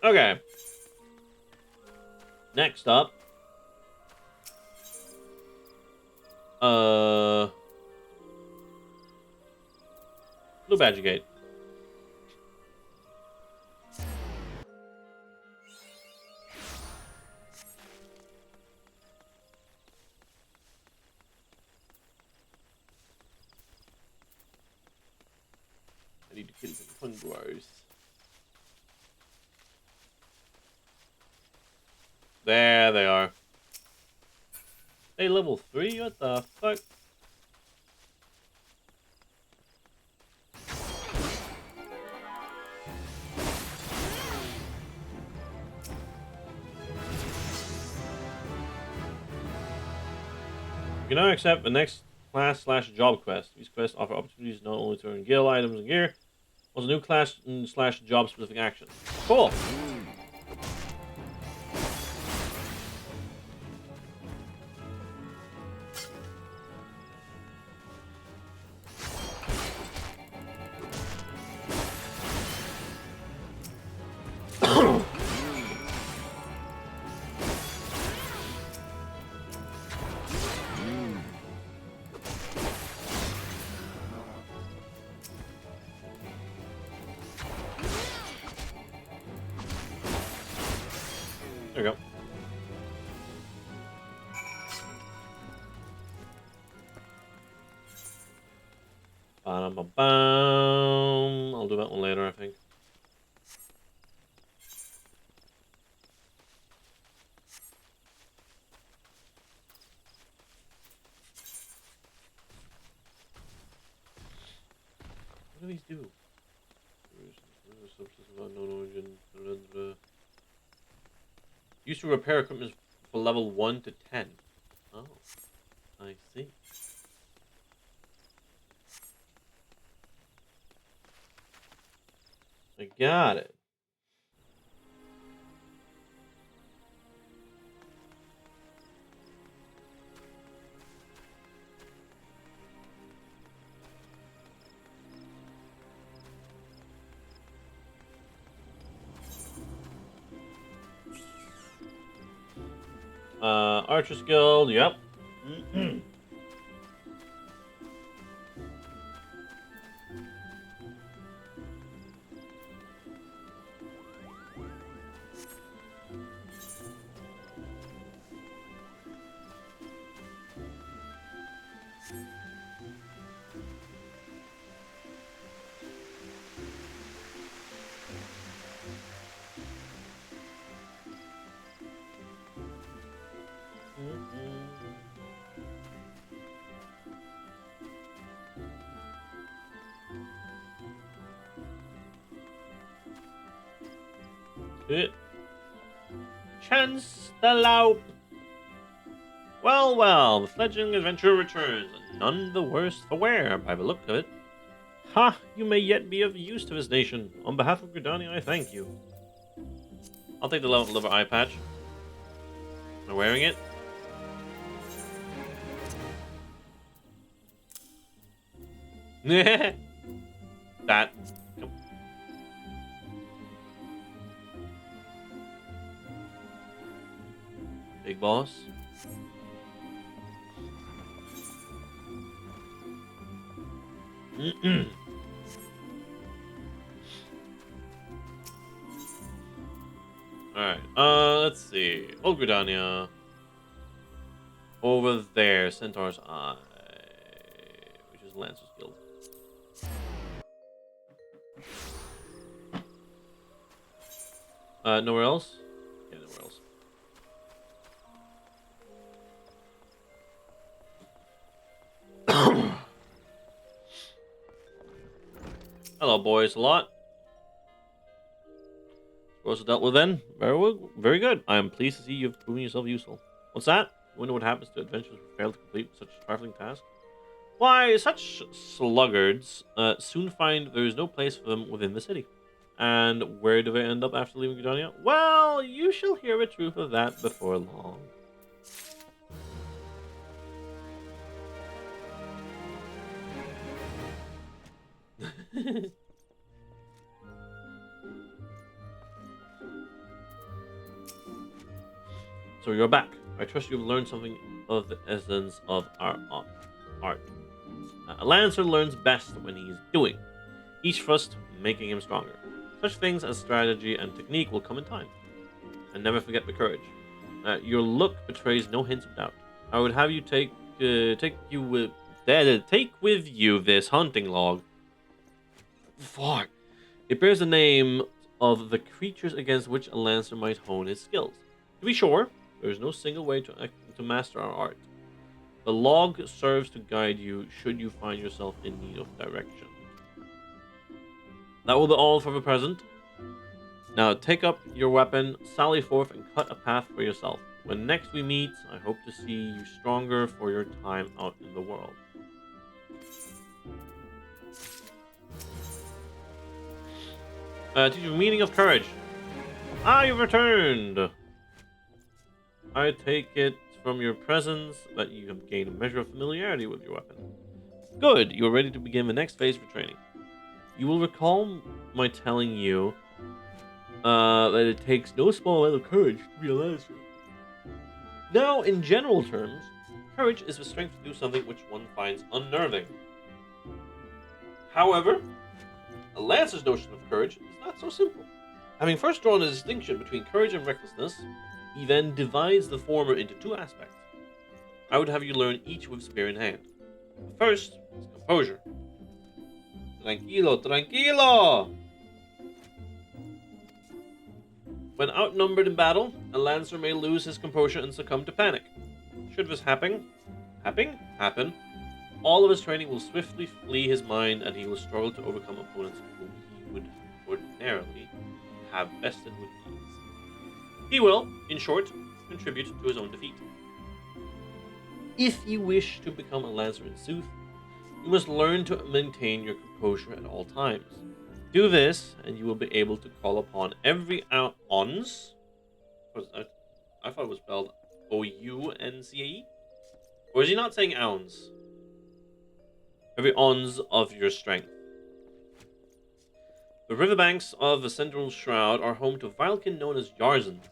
Okay. Next up. Blue Badger Gate. Fucking gross. There they are. Hey, level 3? What the fuck? You can now accept the next class/job quest. These quests offer opportunities not only to earn guild items and gear, also new class/job specific actions. Cool. There we go. Ba-dum-ba-bum. I'll do that one later, I think. What do these do? Substance of unknown origin. Used to repair equipment for level 1 to 10. Oh, I see. I got it. Archer's Guild, yep. Chance the Loup. Well, well, the fledgling adventurer returns, and none the worse for wear, by the look of it. Ha! You may yet be of use to this nation. On behalf of Gridania, I thank you. I'll take the liver eye patch. Am I wearing it? That. Big boss. Alright, let's see. Old Gridania. Over there, Centaur's Eye. Which is Lancer's Guild. Nowhere else? Yeah, nowhere else. Hello, boys. A lot. Also dealt with then. Very well, very good. I am pleased to see you've proven yourself useful. What's that? You wonder what happens to adventurers who fail to complete such a trifling task? Why, such sluggards soon find there is no place for them within the city. And where do they end up after leaving Gridania? Well, you shall hear the truth of that before long. So you're back. I trust you've learned something of the essence of our art. A Lancer learns best when he is doing, each thrust making him stronger. Such things as strategy and technique will come in time. And never forget the courage. Your look betrays no hints of doubt. I would have you take with you this hunting log. Fuck. It bears the name of the creatures against which a lancer might hone his skills. To be sure, there is no single way to master our art. The log serves to guide you should you find yourself in need of direction. That will be all for the present. Now take up your weapon, sally forth, and cut a path for yourself. When next we meet, I hope to see you stronger for your time out in the world. Teach you the meaning of courage. Ah, you've returned! I take it from your presence that you have gained a measure of familiarity with your weapon. Good, you are ready to begin the next phase for training. You will recall my telling you that it takes no small amount of courage to be a lancer. Now, in general terms, courage is the strength to do something which one finds unnerving. However, a lancer's notion of courage is not so simple. Having first drawn a distinction between courage and recklessness, he then divides the former into two aspects. I would have you learn each with spear in hand. The first is composure. Tranquilo, tranquilo! When outnumbered in battle, a lancer may lose his composure and succumb to panic. Should this happen, all of his training will swiftly flee his mind and he will struggle to overcome opponents whom he would ordinarily have bested with ease. He will, in short, contribute to his own defeat. If you wish to become a lancer in sooth, you must learn to maintain your composure at all times. Do this, and you will be able to call upon every ounce. I thought it was spelled O-U-N-C-A-E? Or is he not saying ounce? Every ounce of your strength. The riverbanks of the Central Shroud are home to Vilkin known as Yarzans.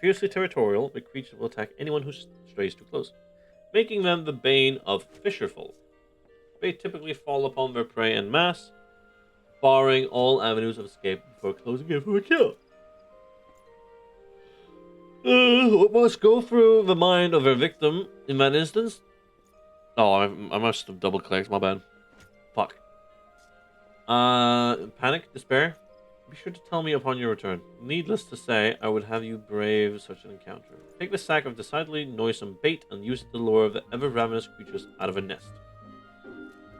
Fiercely territorial, the creature will attack anyone who strays too close, making them the bane of fisherfolk. They typically fall upon their prey en masse, barring all avenues of escape before closing in for a kill. What must go through the mind of their victim in that instance? Oh, I must have double-clicked, my bad. Fuck. Panic, despair? Be sure to tell me upon your return. Needless to say, I would have you brave such an encounter. Take the sack of decidedly noisome bait and use it to lure the ever-ravenous creatures out of a nest.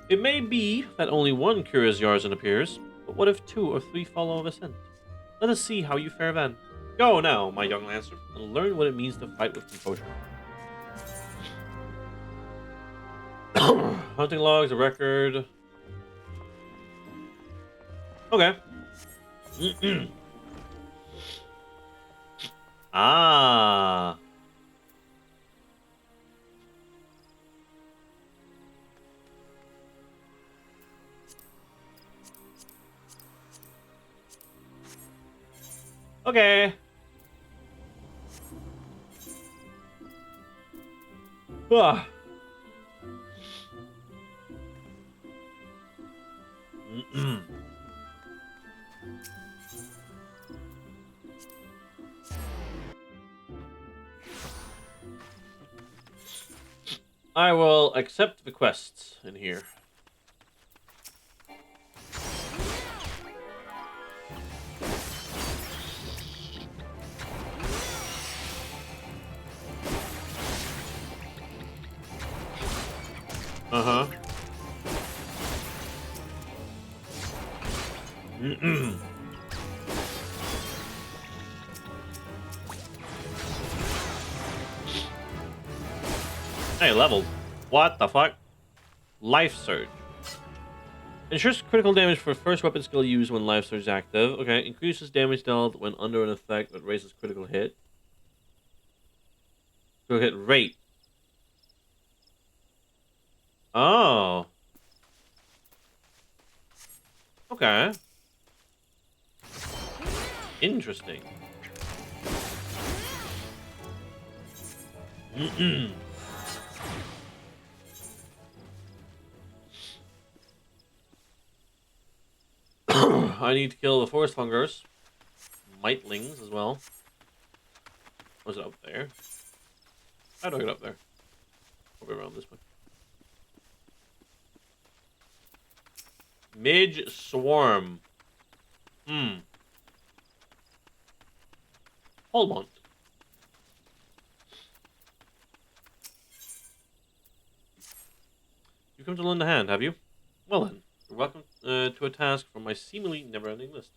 It may be that only one curious Yarzan appears, but what if 2 or 3 follow the scent? Let us see how you fare then. Go now, my young lancer, and learn what it means to fight with composure. Hunting logs, a record. Okay. Ah. Okay. Ah. I will accept the quests in here. Uh-huh. Hey, leveled. What the fuck? Life Surge. Ensures critical damage for first weapon skill used when Life Surge is active. Okay, increases damage dealt when under an effect that raises critical hit. Critical hit rate. Oh. Okay. Interesting. I need to kill the forest fungers. Mightlings as well. Was it up there? How do I get up there? Probably around this way. Midge Swarm. Hold on. You come to lend a hand, have you? Well then, you're welcome to a task from my seemingly never-ending list.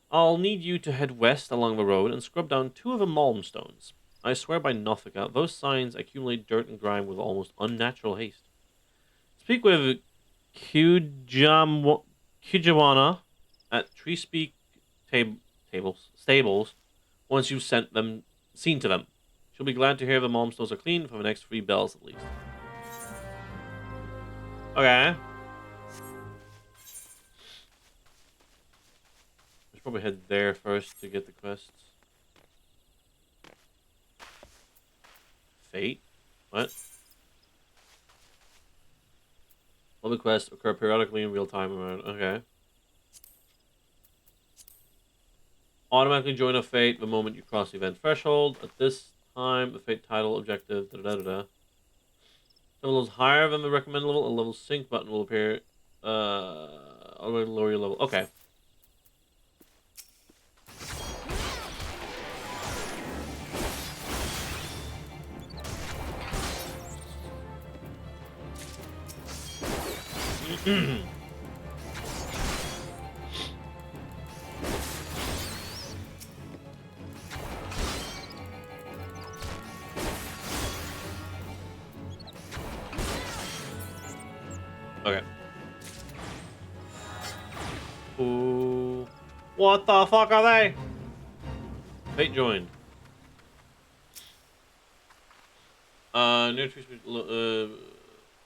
I'll need you to head west along the road and scrub down 2 of the malm stones. I swear by Nothica, those signs accumulate dirt and grime with almost unnatural haste. Speak with Kujawana at Tree Speak Stables once you've seen to them. She'll be glad to hear the malm stones are clean for the next 3 bells at least. Okay. I should probably head there first to get the quests. Fate? What? All the quests occur periodically in real time around. Okay. Automatically join a fate the moment you cross the event threshold. At this time, the fate title, objective, da da da da. Levels higher than the recommended level, a level sync button will appear. I'll lower your level. Okay. Okay. Ooh. What the fuck are they? Fate joined. Near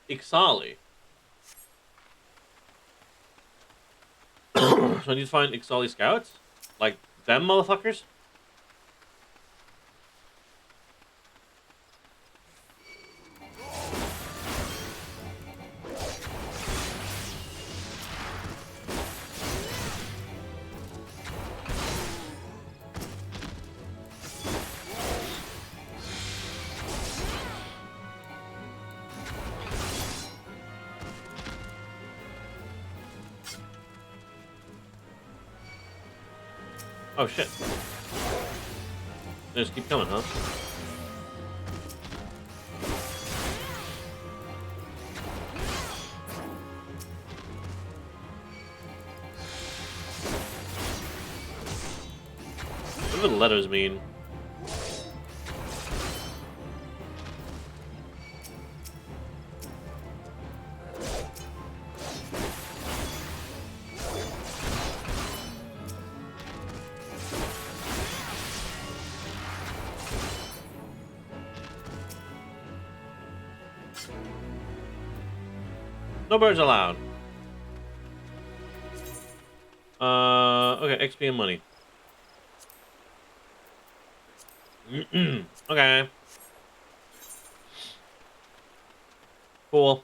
Ixali. So I need to find Ixali scouts? Like them motherfuckers? Oh shit. They just keep coming, huh? What do the letters mean? No birds allowed. Okay, XP and money. Okay. Cool.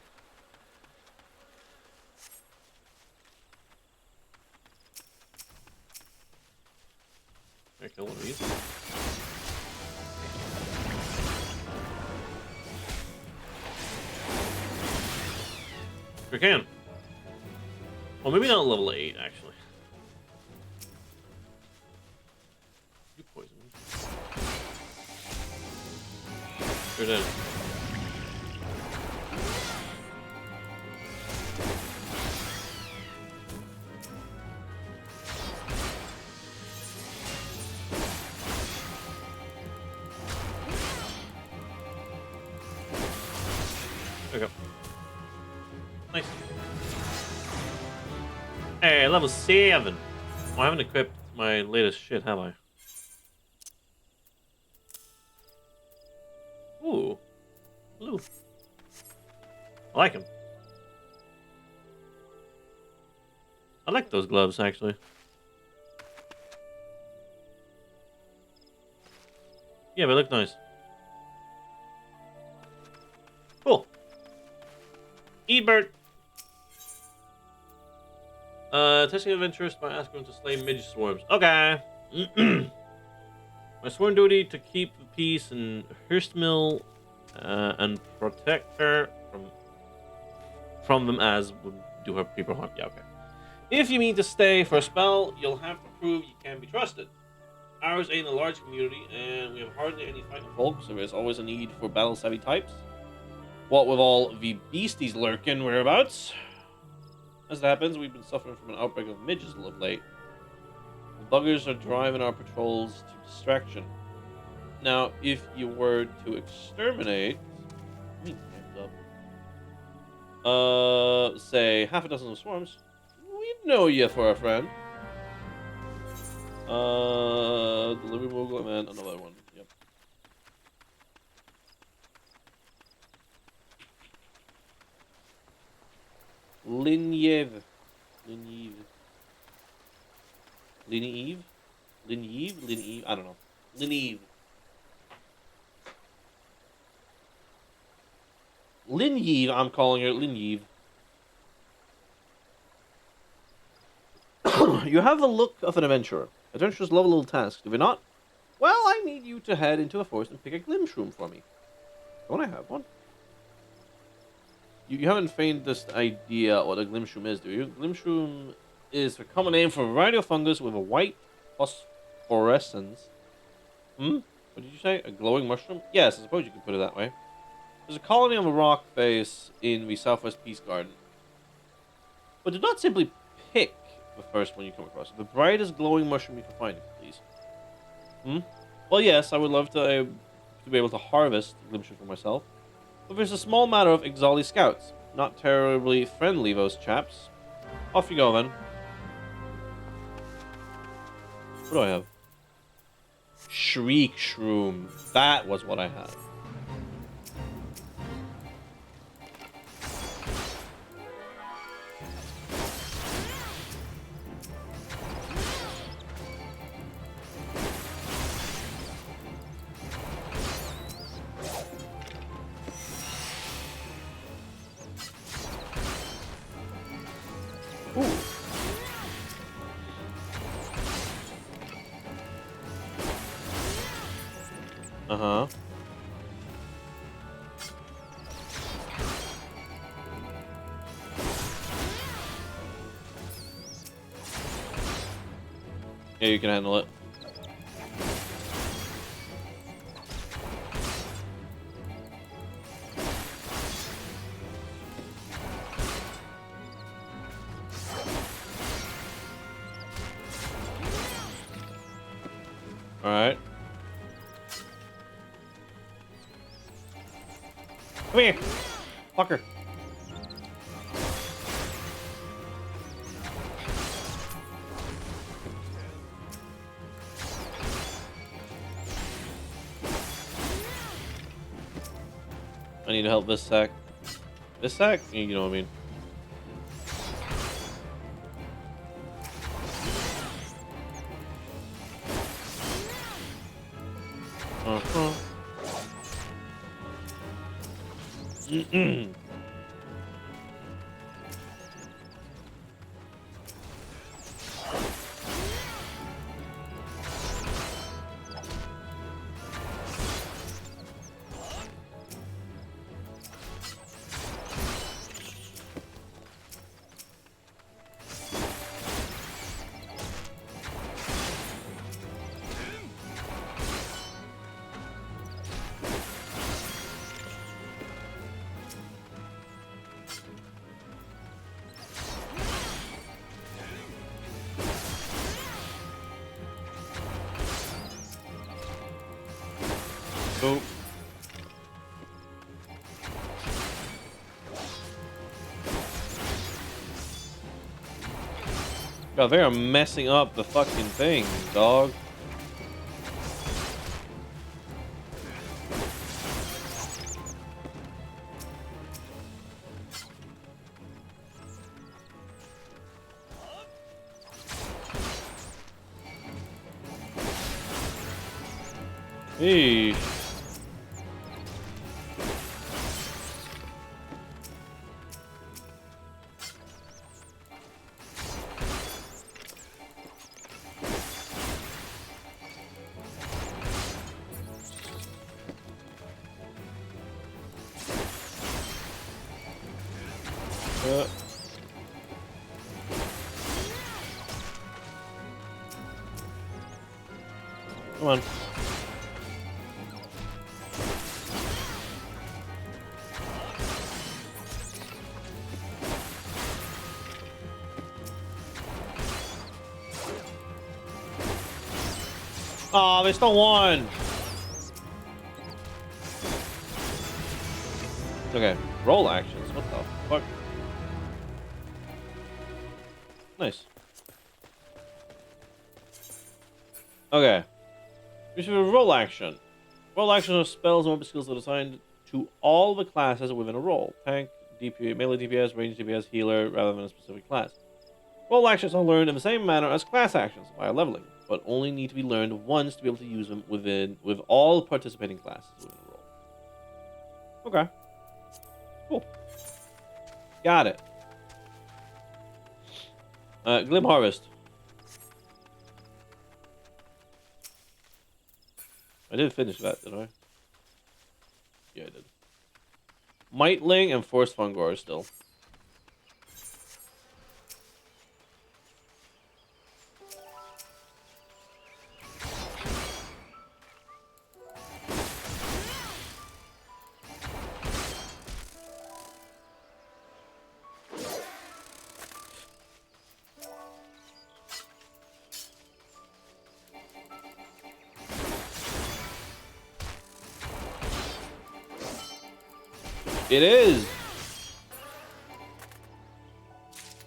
I kill one of these. Sure can. Well, maybe not level 8, actually. You poison me. Sure did. There we go. Nice. Hey, level 7. Oh, I haven't equipped my latest shit, have I? Ooh. Blue. I like him. I like those gloves, actually. Yeah, they look nice. Cool. Ebert. Testing of interest by asking him to slay midge swarms. Okay. My sworn duty to keep the peace in Hurstmill and protect her from them as would do her people harm. Yeah, okay. If you mean to stay for a spell, you'll have to prove you can be trusted. Ours ain't a large community, and we have hardly any fighting folk, so there's always a need for battle-savvy types. What with all the beasties lurking whereabouts. As it happens, we've been suffering from an outbreak of midges of late. The buggers are driving our patrols to distraction. Now, if you were to exterminate... Let me times up. Say, half a dozen of swarms, we'd know you for a friend. Delivery mogul, man, another one. Yep. Linyev. Linyev. Linyev? Linyev? Linyev? I don't know. Linyev. Linyev, I'm calling her Linyev. You have the look of an adventurer. Adventurers love a little task, do they not? Well, I need you to head into a forest and pick a glimshroom for me. Don't I have one? You haven't feigned this idea what a glimshroom is, do you? Glimshroom is a common name for a variety of fungus with a white phosphorescence. What did you say? A glowing mushroom? Yes, I suppose you could put it that way. There's a colony on the rock face in the Southwest Peace Garden. But do not simply pick the first one you come across. The brightest glowing mushroom you can find, please. Well, yes, I would love to be able to harvest glimshroom for myself. But there's a small matter of Ixali scouts. Not terribly friendly, those chaps. Off you go, then. What do I have? Shriek Shroom. That was what I had. Ooh. Uh-huh. Yeah, you can handle it. Alright. Come here! Fucker. I need to help this sack. This sack? You know what I mean. Uh-huh. Oh. God, they are messing up the fucking thing, dog. Hey. Come on. Oh, they still won. Okay, roll actions. What the fuck? Nice. Okay. We should have a roll action. Roll actions are spells and weapon skills that are assigned to all the classes within a role. Tank, DP, melee DPS, range DPS, healer, rather than a specific class. Roll actions are learned in the same manner as class actions via leveling, but only need to be learned once to be able to use them with all participating classes within a role. Okay. Cool. Got it. Glim Harvest. I did finish that, didn't I? Yeah, I did. Mightling and Force Fungor still. It is.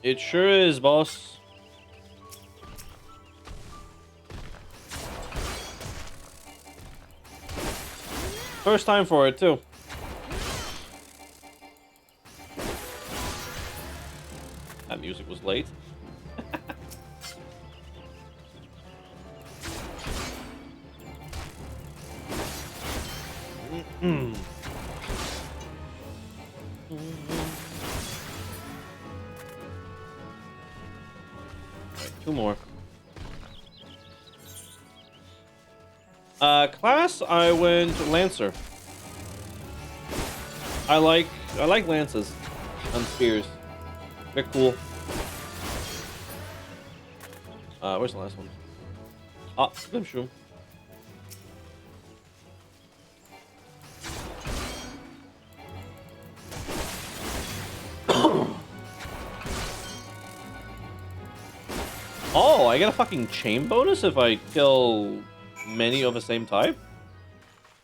It sure is, boss. First time for it, too. That music was late. Two more. Class, I went Lancer. I like lances and spears. They're cool. Where's the last one? Ah, Livestream. Oh, I get a fucking chain bonus if I kill many of the same type?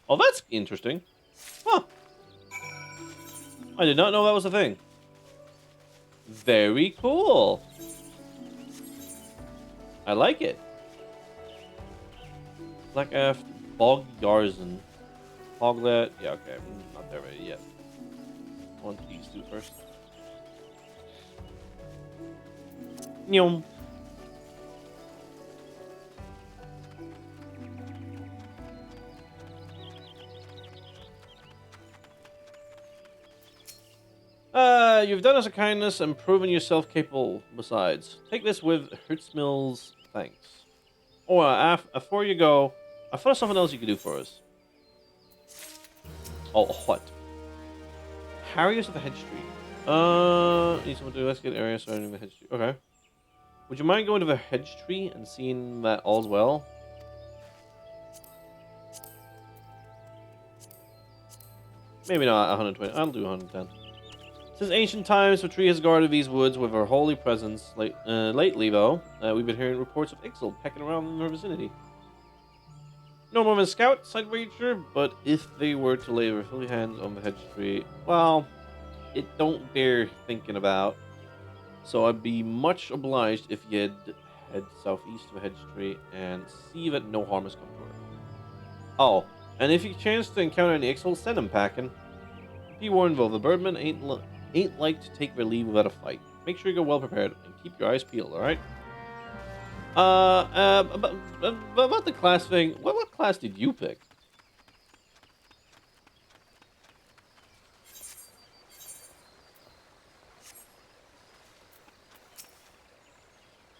Oh, that's interesting. Huh. I did not know that was a thing. Very cool. I like it. Black F, Bog Yarzan. Hoglet. Yeah, okay. I'm not there ready yet. I want these two first. Nyom. You've done us a kindness and proven yourself capable besides. Take this with Hertzmill's thanks. Oh, before you go, I thought of something else you could do for us. Oh, what? Harry us at the hedge tree. Need someone to investigate the area surrounding the hedge tree. Okay. Would you mind going to the hedge tree and seeing that all's well? Maybe not 120. I'll do 110. Since ancient times, the tree has guarded these woods with her holy presence. Lately, though, we've been hearing reports of Ixal pecking around in the vicinity. No more than a scout, side wager, but if they were to lay their filthy hands on the hedge tree, well, it don't bear thinking about. So I'd be much obliged if you'd head southeast of the hedge tree and see that no harm has come to her. Oh, and if you chance to encounter any Ixal, send them packing. Be warned, though, the birdmen ain't like to take their leave without a fight. Make sure you go well prepared and keep your eyes peeled, alright? About the class thing, what class did you pick?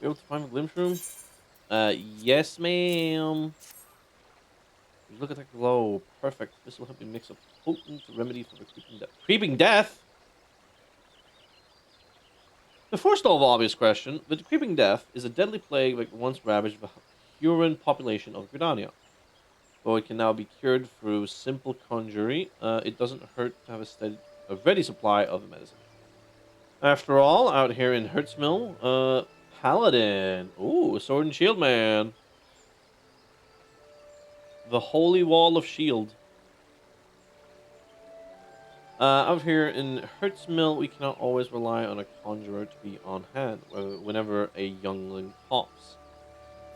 You able to find the glimpse room? Yes, ma'am. Look at that glow. Perfect. This will help you mix a potent remedy for the creeping death. Creeping death? Before stall the obvious question, the creeping death is a deadly plague that once ravaged the Huron population of Gridania. but it can now be cured through simple conjuring. It doesn't hurt to have a ready supply of the medicine. After all, out here in Hertzmill, Paladin. Ooh, Sword and Shield Man. The Holy Wall of Shield. Out here in Hertzmill, we cannot always rely on a conjurer to be on hand whenever a youngling pops.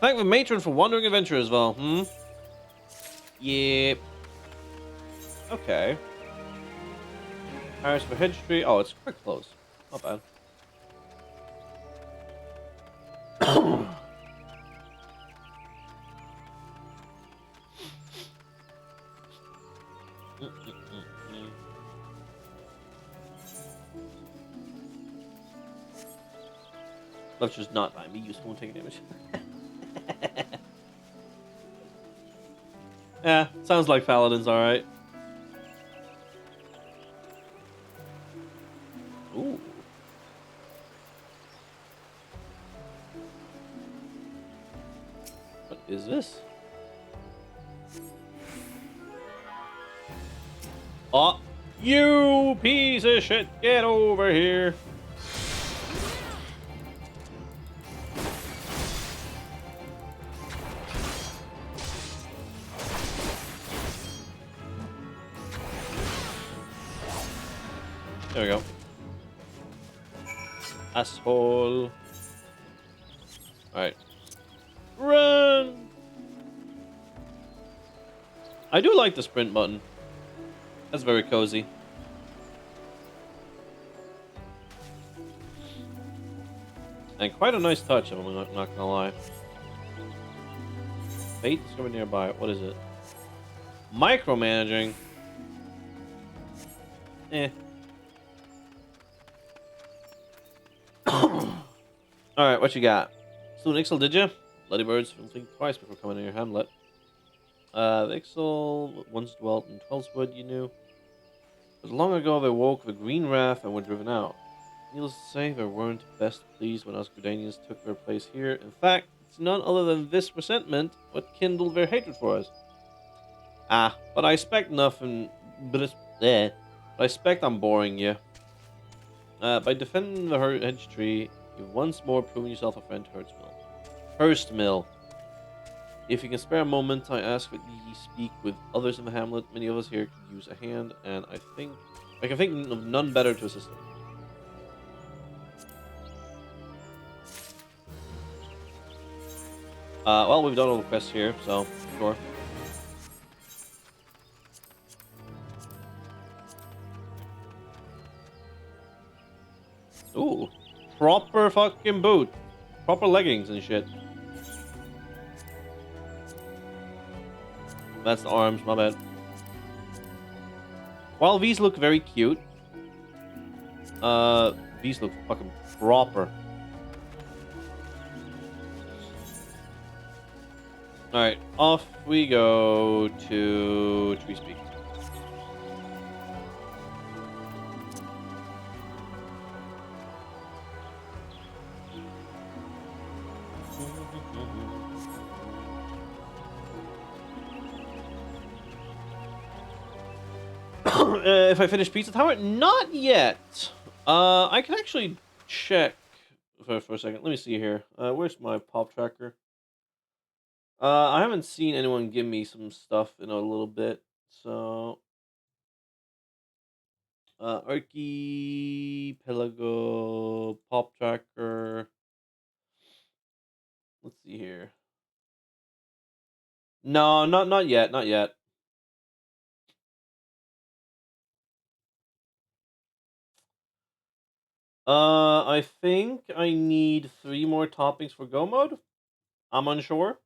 Thank the matron for wandering adventure as well, Yep. Okay. Paris for Hedge Tree. Oh, it's quite close. Not bad. Let's just not die. Be useful and take damage. Yeah, sounds like Paladin's alright. Ooh. What is this? Oh, you piece of shit! Get over here! There we go. Asshole. Alright. Run! I do like the sprint button. That's very cozy. And quite a nice touch, I'm not gonna lie. Fate discovered nearby. What is it? Micromanaging. Eh. Alright, what you got? Slew an Ixel, did you? Bloody birds think twice before coming in your hamlet. The Ixel once dwelt in Twellswood, you knew. But long ago they woke the Green Wrath and were driven out. Needless to say, they weren't best pleased when us Gridanians took their place here. In fact, it's none other than this resentment what kindled their hatred for us. Ah, but I expect nothing. But I expect I'm boring you. By defending the hedge tree, you've once more proven yourself a friend to Hurstmill. If you can spare a moment, I ask that ye speak with others in the hamlet. Many of us here could use a hand, and I can think of none better to assist them. Well, we've done all the quests here, so sure. Ooh, proper fucking boot, proper leggings and shit. That's the arms, my bad. While these look very cute, these look fucking proper. Alright, off we go to Tree Speak. If I finish Pizza Tower? Not yet. I can actually check for a second. Let me see here. Where's my pop tracker? I haven't seen anyone give me some stuff in a little bit. So, Archipelago, pop tracker. Let's see here. No, not yet, not yet. I think I need 3 more toppings for Go mode. I'm unsure.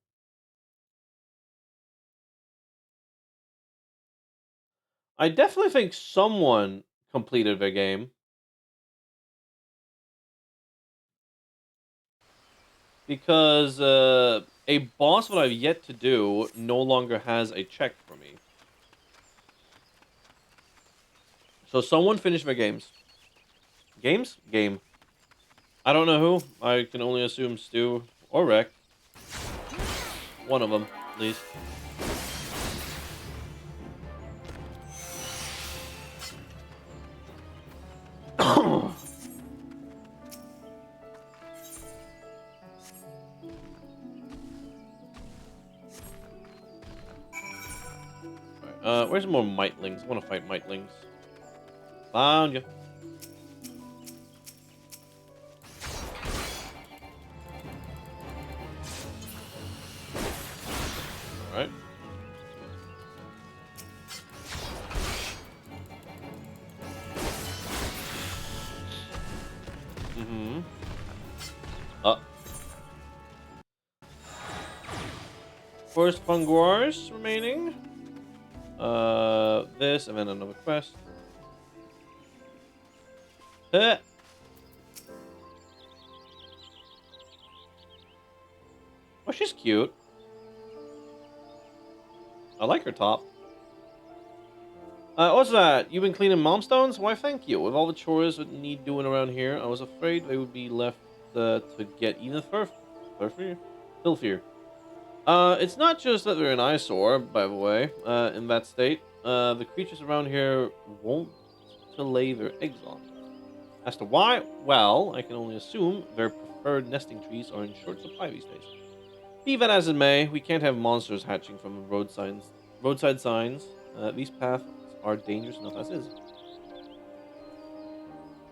I definitely think someone completed their game. Because a boss that I've yet to do no longer has a check for me. So someone finished their games. Games? Game. I don't know who. I can only assume Stu or Rec. One of them, at least. Where's more mightlings? I want to fight mightlings. Found you. Alright. Mm-hmm. First Funguars remaining. This and then another quest. Oh, she's cute. I like her top. What's that? You've been cleaning mom stones? Why, thank you. With all the chores that need doing around here, I was afraid they would be left to get even filthier. It's not just that they're an eyesore, by the way, in that state. The creatures around here won't to lay their eggs on. As to why, well, I can only assume their preferred nesting trees are in short supply these days. Be that as it may, we can't have monsters hatching from the roadside signs. These paths are dangerous enough as is.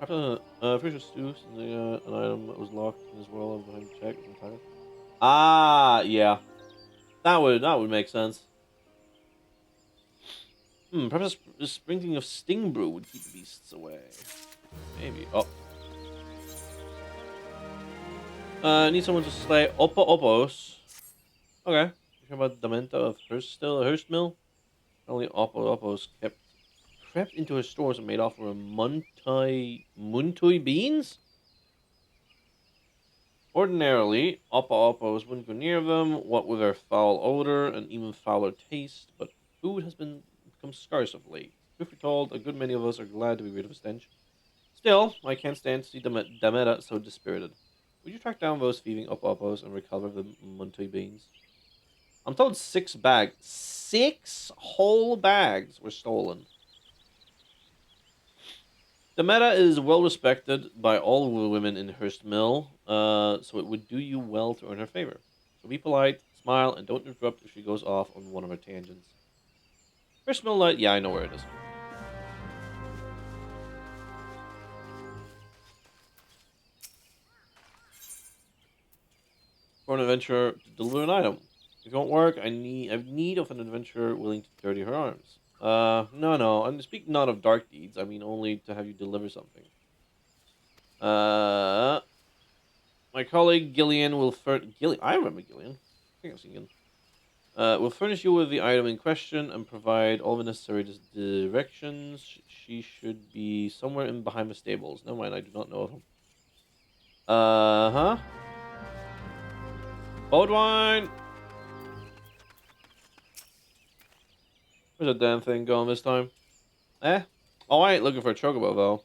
After Fisher Stew, an item that was locked in his world behind check from time. Ah, yeah, that would make sense. Perhaps a sprinkling of sting brew would keep the beasts away. Maybe. Oh. Need someone to slay Oppo Oppos. Okay. You hear about Dementa of Hurstmill? Only Oppo Oppos crept into her stores and made off with Muntui beans? Ordinarily, Oppo Oppos wouldn't go near them, what with their foul odor and even fouler taste, but food has become scarce of late. Truth be told, a good many of us are glad to be rid of a stench. Still, I can't stand to see Dameta so dispirited. Would you track down those thieving Oppo-Oppos and recover the Muntui beans? I'm told 6 bags. 6 whole bags were stolen. The meta is well respected by all the women in Hurst Mill, so it would do you well to earn her favor. So be polite, smile, and don't interrupt if she goes off on one of her tangents. Hurst Mill Light, yeah, I know where it is. For an adventurer to deliver an item. If it won't work, I need of an adventurer willing to dirty her arms. No. I speak not of dark deeds. I mean only to have you deliver something. My colleague Gillian will Gillian. I remember Gillian. I think I've seen Gillian. Will furnish you with the item in question and provide all the necessary directions. She should be somewhere in behind the stables. Never mind, I do not know of him. Huh? Bold wine. Where's that damn thing going this time? Eh? Oh, I ain't looking for a chocobo though.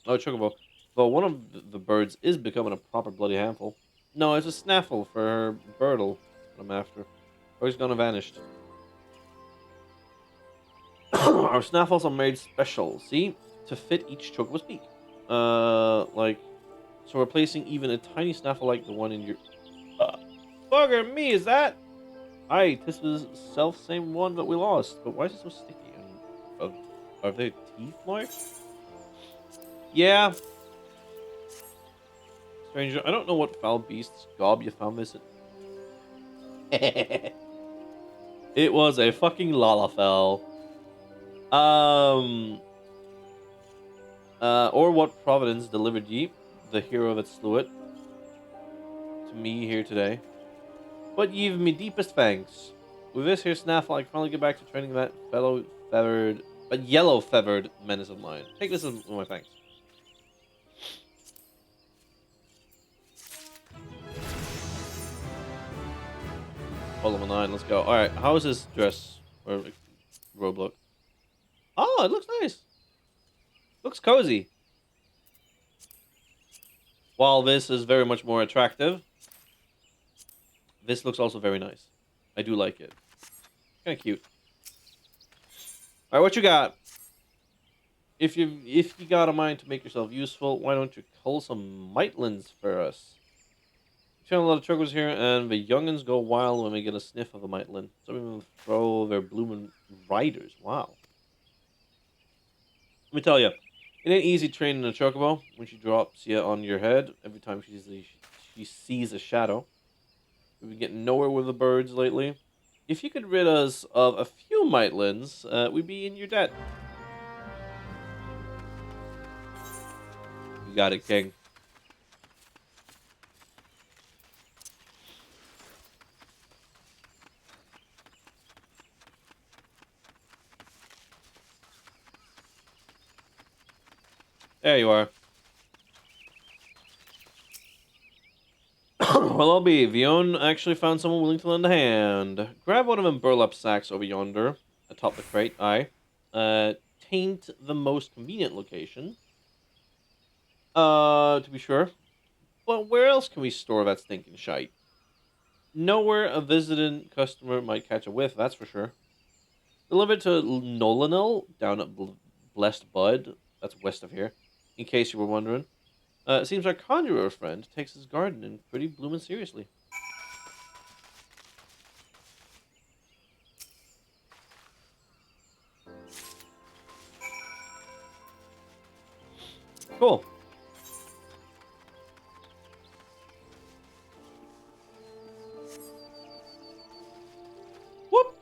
Oh, chocobo. Though one of the birds is becoming a proper bloody handful. No, it's a snaffle for her birdle that I'm after. Or he's gonna vanished. Our snaffles are made special, see? To fit each chocobo's beak. Like, so replacing even a tiny snaffle like the one in your... Bugger me, is that? Aye, this was self-same one that we lost. But why is it so sticky? And are they teeth marks? Yeah. Stranger, I don't know what foul beast's gob you found this in. It was a fucking Lalafell. Or what Providence delivered ye, the hero that slew it, to me here today. But ye've me deepest thanks. With this here snaffle, I can finally get back to training that yellow feathered menace of mine. Take this as my thanks. Level 9, let's go. Alright, how is this dress or robe look? Oh, it looks nice. Looks cozy. While this is very much more attractive, this looks also very nice. I do like it. Kind of cute. All right, what you got? If you got a mind to make yourself useful, why don't you cull some mitlins for us? We found a lot of chocos here, and the youngins go wild when they get a sniff of a mitlin. Some of them throw their riders. Wow. Let me tell you, it ain't easy training a chocobo when she drops you on your head every time she sees a shadow. We've been getting nowhere with the birds lately. If you could rid us of a few Mightlins, we'd be in your debt. You got it, King. There you are. Well, I'll be. Vion actually found someone willing to lend a hand. Grab one of them burlap sacks over yonder, atop the crate. Aye. Taint the most convenient location. To be sure. But where else can we store that stinking shite? Nowhere a visiting customer might catch a whiff, that's for sure. Deliver it to Nolanil down at Blessed Bud. That's west of here, in case you were wondering. It seems our conjurer friend takes his gardening pretty bloomin' seriously. Cool. Whoop!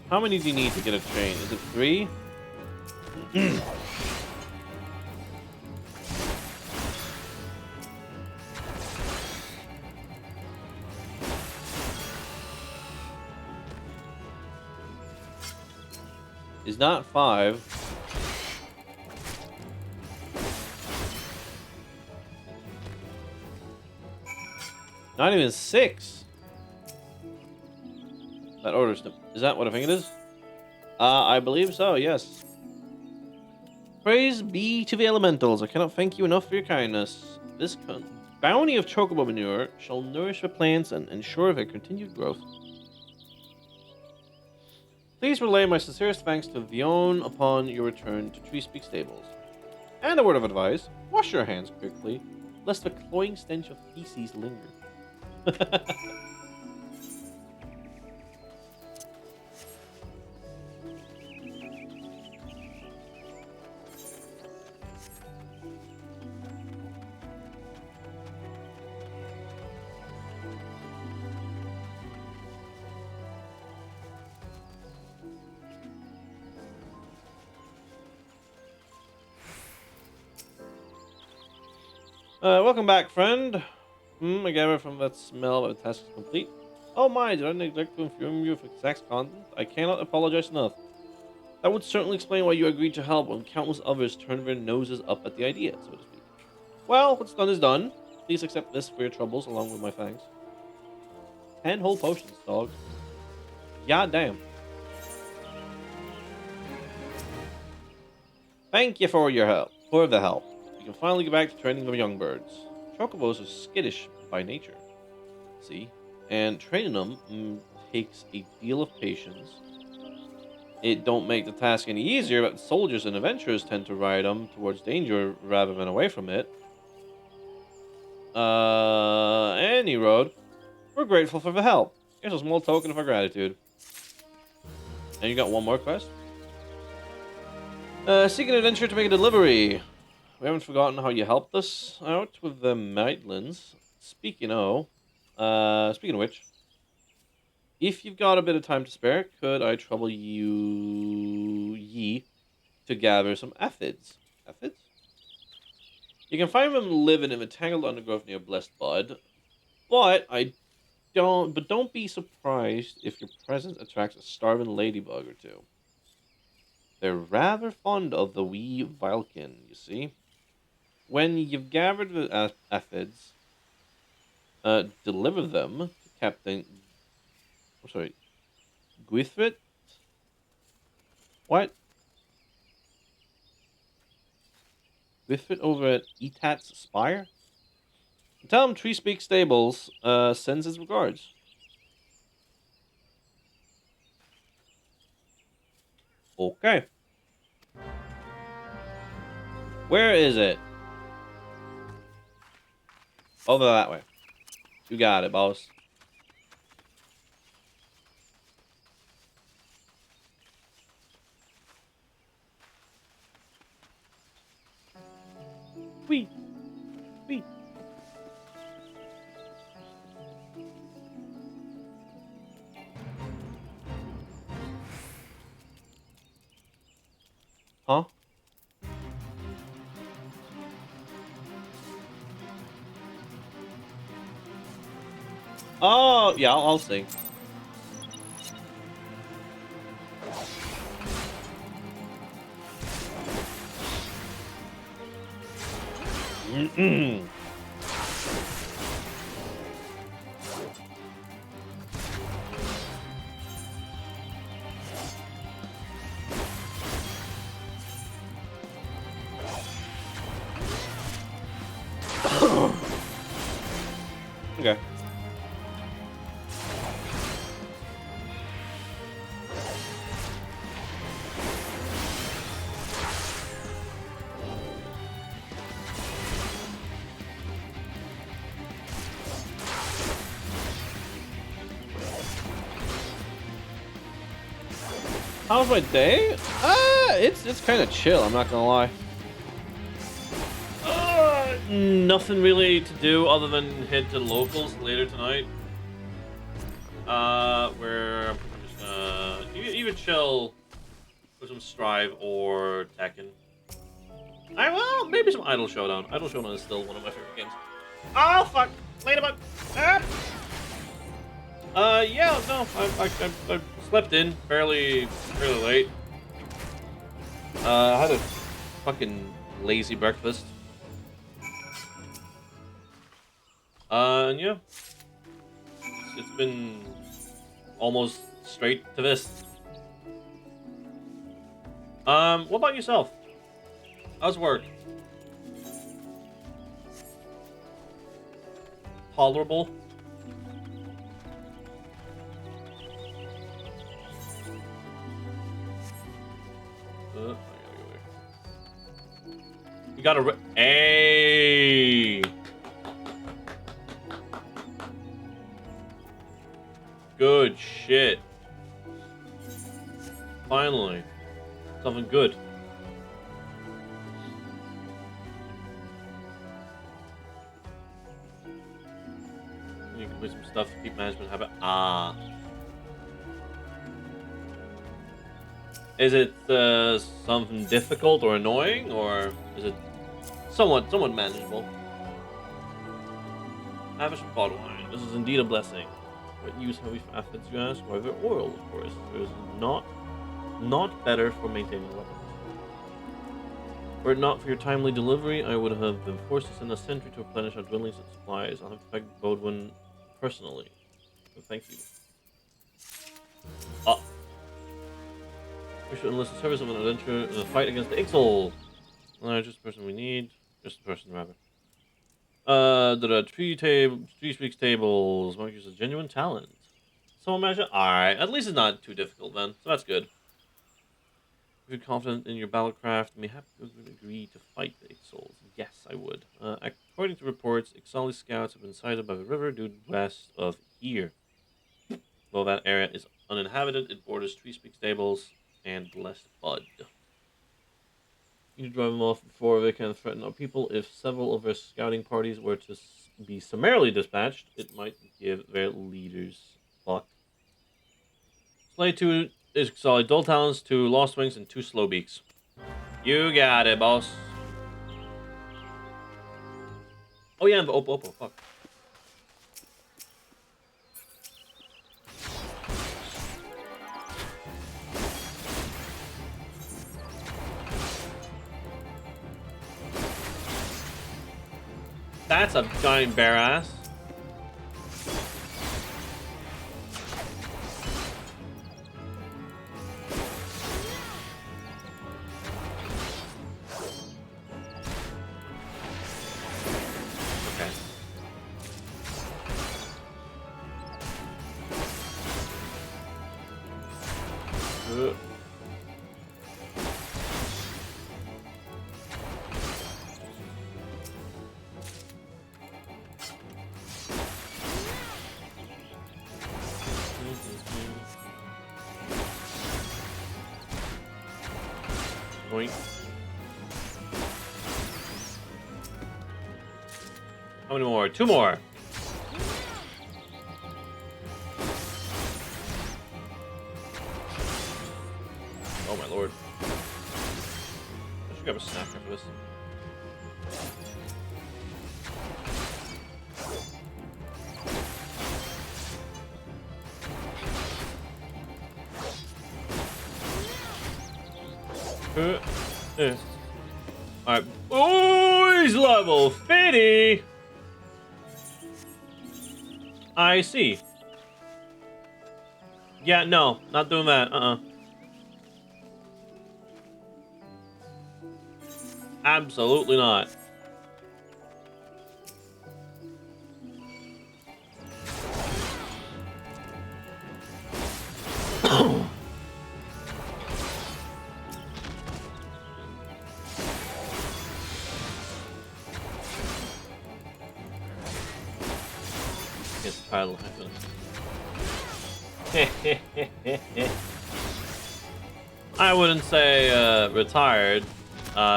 How many do you need to get a chain? Is it 3? Is not 5. Not even 6. That order's is that what I think it is? I believe so, yes. Praise be to the elementals. I cannot thank you enough for your kindness. This bounty of chocobo manure shall nourish the plants and ensure their continued growth. Please relay my sincerest thanks to Vion upon your return to Tree Speak Stables. And a word of advice, wash your hands quickly, lest the cloying stench of feces linger. Welcome back, friend. I gather from that smell that the task is complete. Oh my, did I neglect to inform you of exact content? I cannot apologize enough. That would certainly explain why you agreed to help when countless others turned their noses up at the idea, so to speak. Well, what's done is done. Please accept this for your troubles along with my thanks. 10 whole potions, dog. God damn. Thank you for your help. For the help. We can finally get back to training the young birds. Chocobos are skittish by nature. See? And training them takes a deal of patience. It don't make the task any easier, but soldiers and adventurers tend to ride them towards danger rather than away from it. Any road. We're grateful for the help. Here's a small token of our gratitude. And you got one more quest? Seek an adventure to make a delivery. We haven't forgotten how you helped us out with the Maitlands. Speaking of which, if you've got a bit of time to spare, could I trouble ye to gather some aphids? Aphids? You can find them living in the tangled undergrowth near Blessed Bud, but don't be surprised if your presence attracts a starving ladybug or two. They're rather fond of the wee Vilkin, you see. When you've gathered the aphids, deliver them to Captain. I'm sorry, Gwithrit. What? Gwithrit over at Etat's Spire. Tell him Tree Speak Stables sends his regards. Okay. Where is it? Over that way. You got it, boss. Wee. Wee. Huh? Oh, yeah, I'll sing. Okay. How's my day? It's kind of chill. I'm not gonna lie. Nothing really to do other than head to locals later tonight. Where I'm just gonna either chill with some Strive or Tekken. Well, maybe some Idle Showdown. Idle Showdown is still one of my favorite games. Oh fuck! Ladybug! Ah! Yeah, no, I slept in fairly late. I had a fucking lazy breakfast. And yeah, it's been almost straight to this. What about yourself? How's work? Tolerable? I gotta go there. You gotta Hey! Good shit. Finally. Something good. You can put some stuff to keep management habit. Ah. Is it something difficult or annoying, or is it somewhat manageable? Lavish bottle wine. This is indeed a blessing. But use heavy acids, you ask? However, oil, of course, is not better for maintaining weapons. Were it not for your timely delivery, I would have been forced to send a sentry to replenish our dwellings and supplies. I'll have to thank Bodwin personally. So thank you. We should enlist the service of an adventurer in a fight against the Ixol. Just the person we need. Just the person, rather. The tree speaks tables. Mark is a genuine talent. So imagine. Alright, at least it's not too difficult then. So that's good. If you're confident in your battlecraft, may have to agree to fight the Ixols. Yes, I would. According to reports, Ixali scouts have been sighted by the river due west of here. Though that area is uninhabited, it borders Tree Speak Stables and Blessed Bud. You need to drive them off before they can threaten our people. If several of their scouting parties were to be summarily dispatched, it might give their leaders luck. Slay 2 is solid Dull Talons, 2 Lost Wings, and 2 Slow Beaks. You got it, boss. Oh yeah, and the Oppo, fuck. That's a giant bear ass. Joint. How many more? 2 more. Oh my lord. I should grab a snack after this. Alright. Oh, he's level 50! I see. Yeah, no, not doing that. Absolutely not. His title I wouldn't say retired.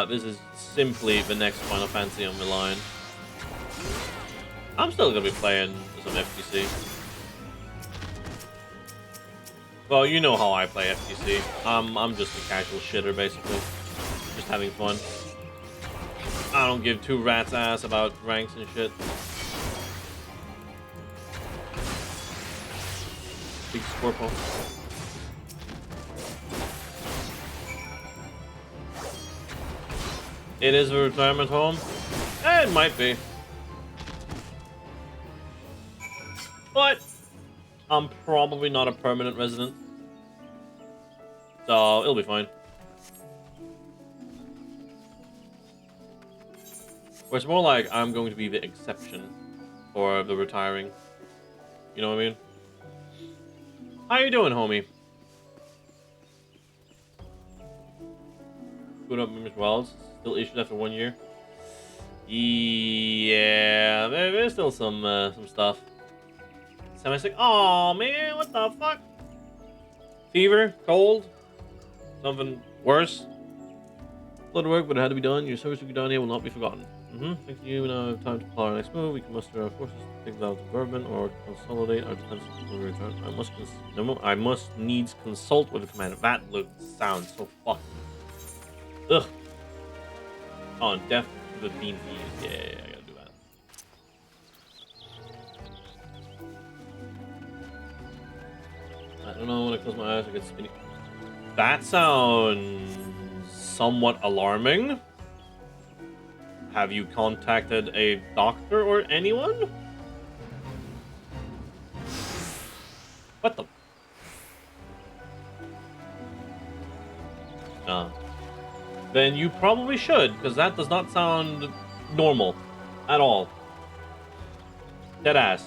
This is simply the next Final Fantasy on the line. I'm still gonna be playing some FTC. Well, you know how I play FTC. I'm just a casual shitter, basically. Just having fun. I don't give two rats' ass about ranks and shit. Big Scorpo. It is a retirement home? It might be. But I'm probably not a permanent resident. So it'll be fine. Or it's more like I'm going to be the exception for the retiring. You know what I mean? How you doing, homie? Good up, Mr. Wells. Still issued after 1 year. Yeah, there's still some stuff. Semi-sick. Aw, man, what the fuck? Fever, cold, something worse. A lot of work, but it had to be done. Your service to Gudania will not be forgotten. Thank you. We now have time to plan our next move. We can muster our forces to take out the government or consolidate our defense before we return. I must needs consult with the commander. That sounds so fucking. Ugh. Oh, death to the beam fees. Yeah, I gotta do that. I don't know when I close my eyes, I get spinny. That sounds somewhat alarming. Have you contacted a doctor or anyone? What the? Then you probably should, because that does not sound normal at all. Deadass.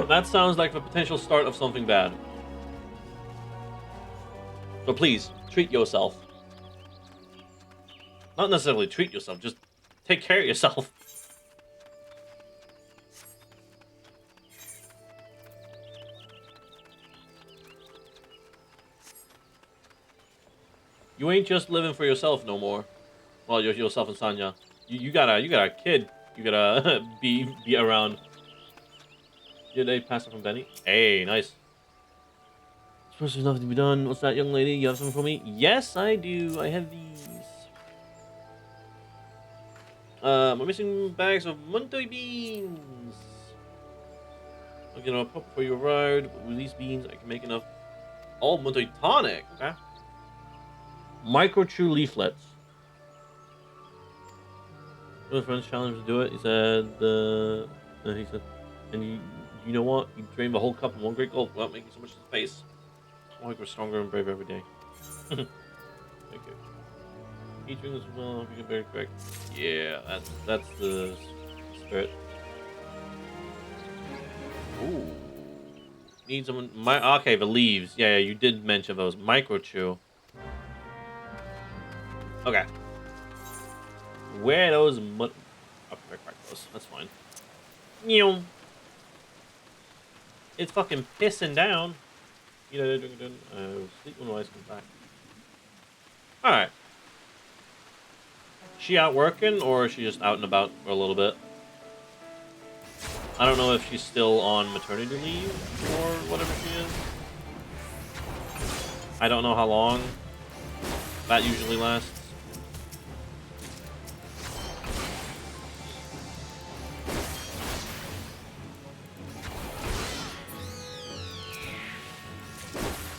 That sounds like the potential start of something bad. So please, treat yourself. Not necessarily treat yourself, just take care of yourself. You ain't just living for yourself no more. Well, yourself and Sanya. You got a kid. You gotta be around. Did they pass it from Benny? Hey, nice. Suppose there's nothing to be done. What's that, young lady? You have something for me? Yes, I do. I have these. I'm missing bags of Montoy beans. I'll get a pop for your ride. But with these beans, I can make enough. Oh, Montoy tonic. Okay. Micro Chew leaflets. One of the friends challenged to do it. He said, and you know what? You drain the whole cup in one great gulp without making so much space. I think we're stronger and braver every day. Thank you. Eat drink as well. If you can very correct. Yeah, that's the spirit. Ooh. Need someone. Okay, the leaves. Yeah, you did mention those. Micro Chew. Okay. Where are those I'll crack those. That's fine. It's fucking pissing down. Eat it, drink it, sleep when Wise comes back. Alright. She out working, or is she just out and about for a little bit? I don't know if she's still on maternity leave, or whatever she is. I don't know how long that usually lasts.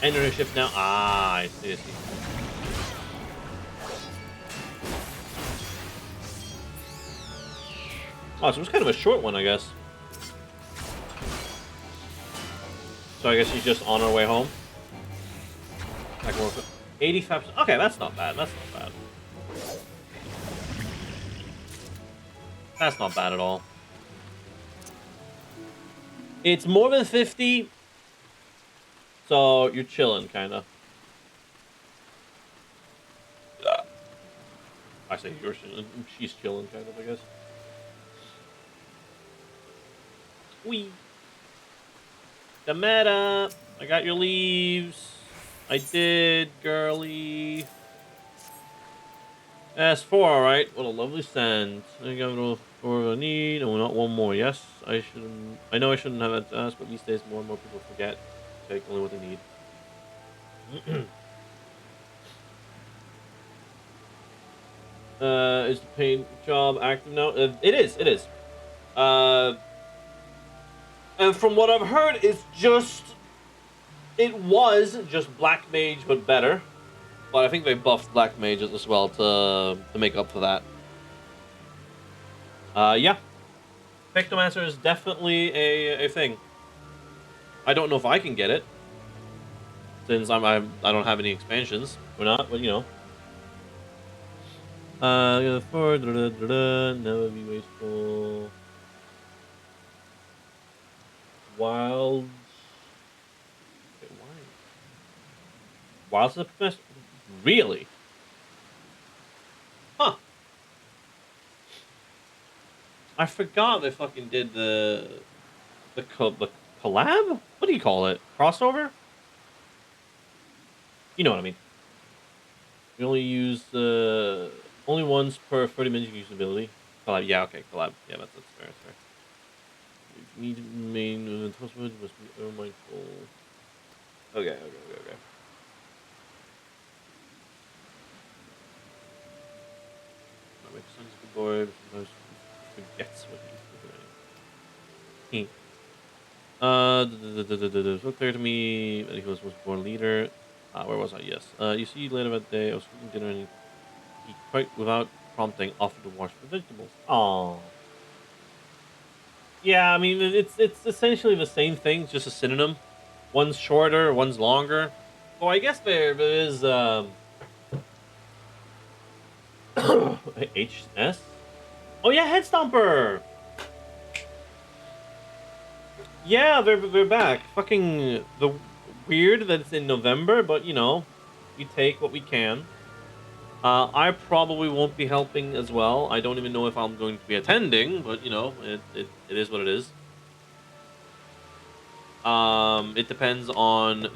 Enter a ship now. Ah, I see, I see. Oh, so it was kind of a short one, I guess. So I guess she's just on her way home. 85%. Okay, that's not bad. That's not bad. That's not bad at all. It's more than 50. So you're chilling, kind of. I say you're chilling. She's chilling, kind of, I guess. Wee. The meta. I got your leaves. I did, girly. S4, alright. What a lovely send. I got a little for a need. Oh, not one more. Yes, I shouldn't. I know I shouldn't have had to ask, but these days more and more people forget to take only what they need. Is the paint job active now? It is. It is. And from what I've heard, it's just. It was just Black Mage, but better. But I think they buffed Black Mages as well to make up for that. Yeah. Pictomancer is definitely a thing. I don't know if I can get it. Since I don't have any expansions. Or not, but you know. For never be wasteful. Wild. Wait, why? Wild's the best. Really? Huh. I forgot they fucking did the collab. What do you call it? Crossover? You know what I mean. We only use only once per 30 minutes usability. Collab. Yeah. Okay. Collab. Yeah. That's fair. That's fair. Need main password must be mindful. Okay. That makes sense. Good boy. Sometimes forgets what he's doing. So clear to me that he was born leader. Where was I? Yes. You see, later that day, I was cooking dinner and he quite without prompting offered to wash the vegetables. Oh. Yeah, I mean it's essentially the same thing, just a synonym. One's shorter, one's longer. Oh, I guess there is HS. Oh yeah, Head Stomper. Yeah, they're back. Fucking the weird that it's in November, but you know, we take what we can. I probably won't be helping as well. I don't even know if I'm going to be attending, but you know, it is what it is. It depends on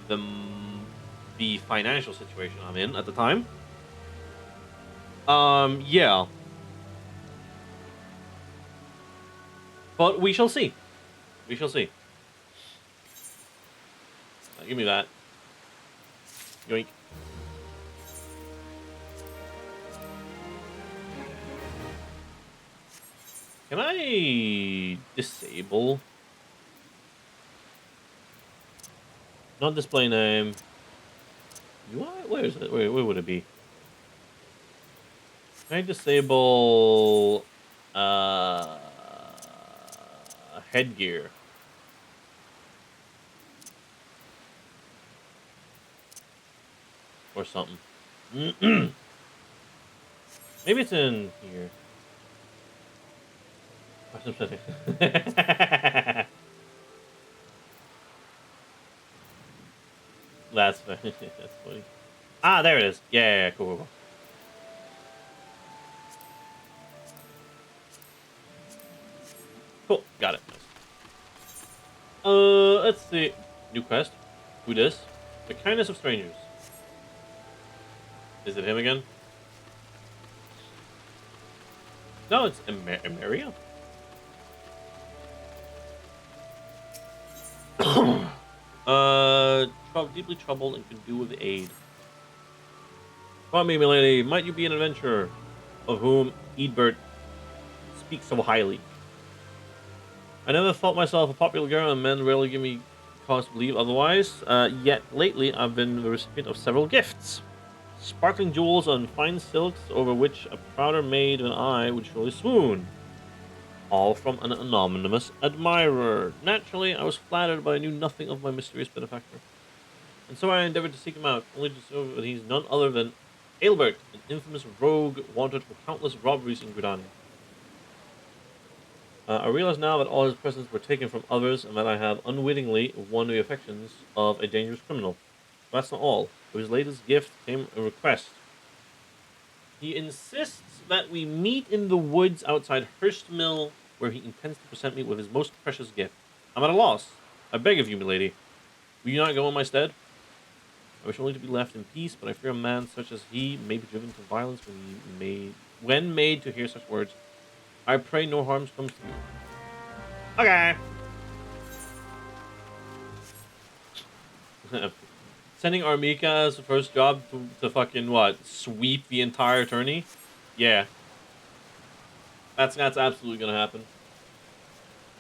the financial situation I'm in at the time. Yeah, but we shall see. We shall see. Give me that. Yoink. Can I disable? Not display name. Do I? Where is it? Where would it be? Can I disable headgear? Or something. Maybe it's in here. That's funny. That's funny. Ah, there it is. Yeah, cool. Cool. Got it. Nice. Let's see. New quest. Who this? The kindness of strangers. Is it him again? No, it's Emeria. Deeply troubled and could do with aid. Come me, milady, might you be an adventurer, of whom Eadbert speaks so highly? I never thought myself a popular girl, and men rarely give me cause to believe otherwise. Yet lately, I've been the recipient of several gifts. Sparkling jewels and fine silks over which a prouder maid than I would surely swoon. All from an anonymous admirer. Naturally, I was flattered, but I knew nothing of my mysterious benefactor. And so I endeavored to seek him out, only to discover that he's none other than Aelbert, an infamous rogue wanted for countless robberies in Gridania. I realize now that all his presents were taken from others, and that I have unwittingly won the affections of a dangerous criminal. But that's not all. With his latest gift came a request. He insists that we meet in the woods outside Hurst Mill, where he intends to present me with his most precious gift. I'm at a loss. I beg of you, milady. Will you not go in my stead? I wish only to be left in peace, but I fear a man such as he may be driven to violence when made to hear such words. I pray no harm comes to you. Okay. Sending Armika as the first job to fucking what? Sweep the entire tourney? Yeah. That's absolutely gonna happen.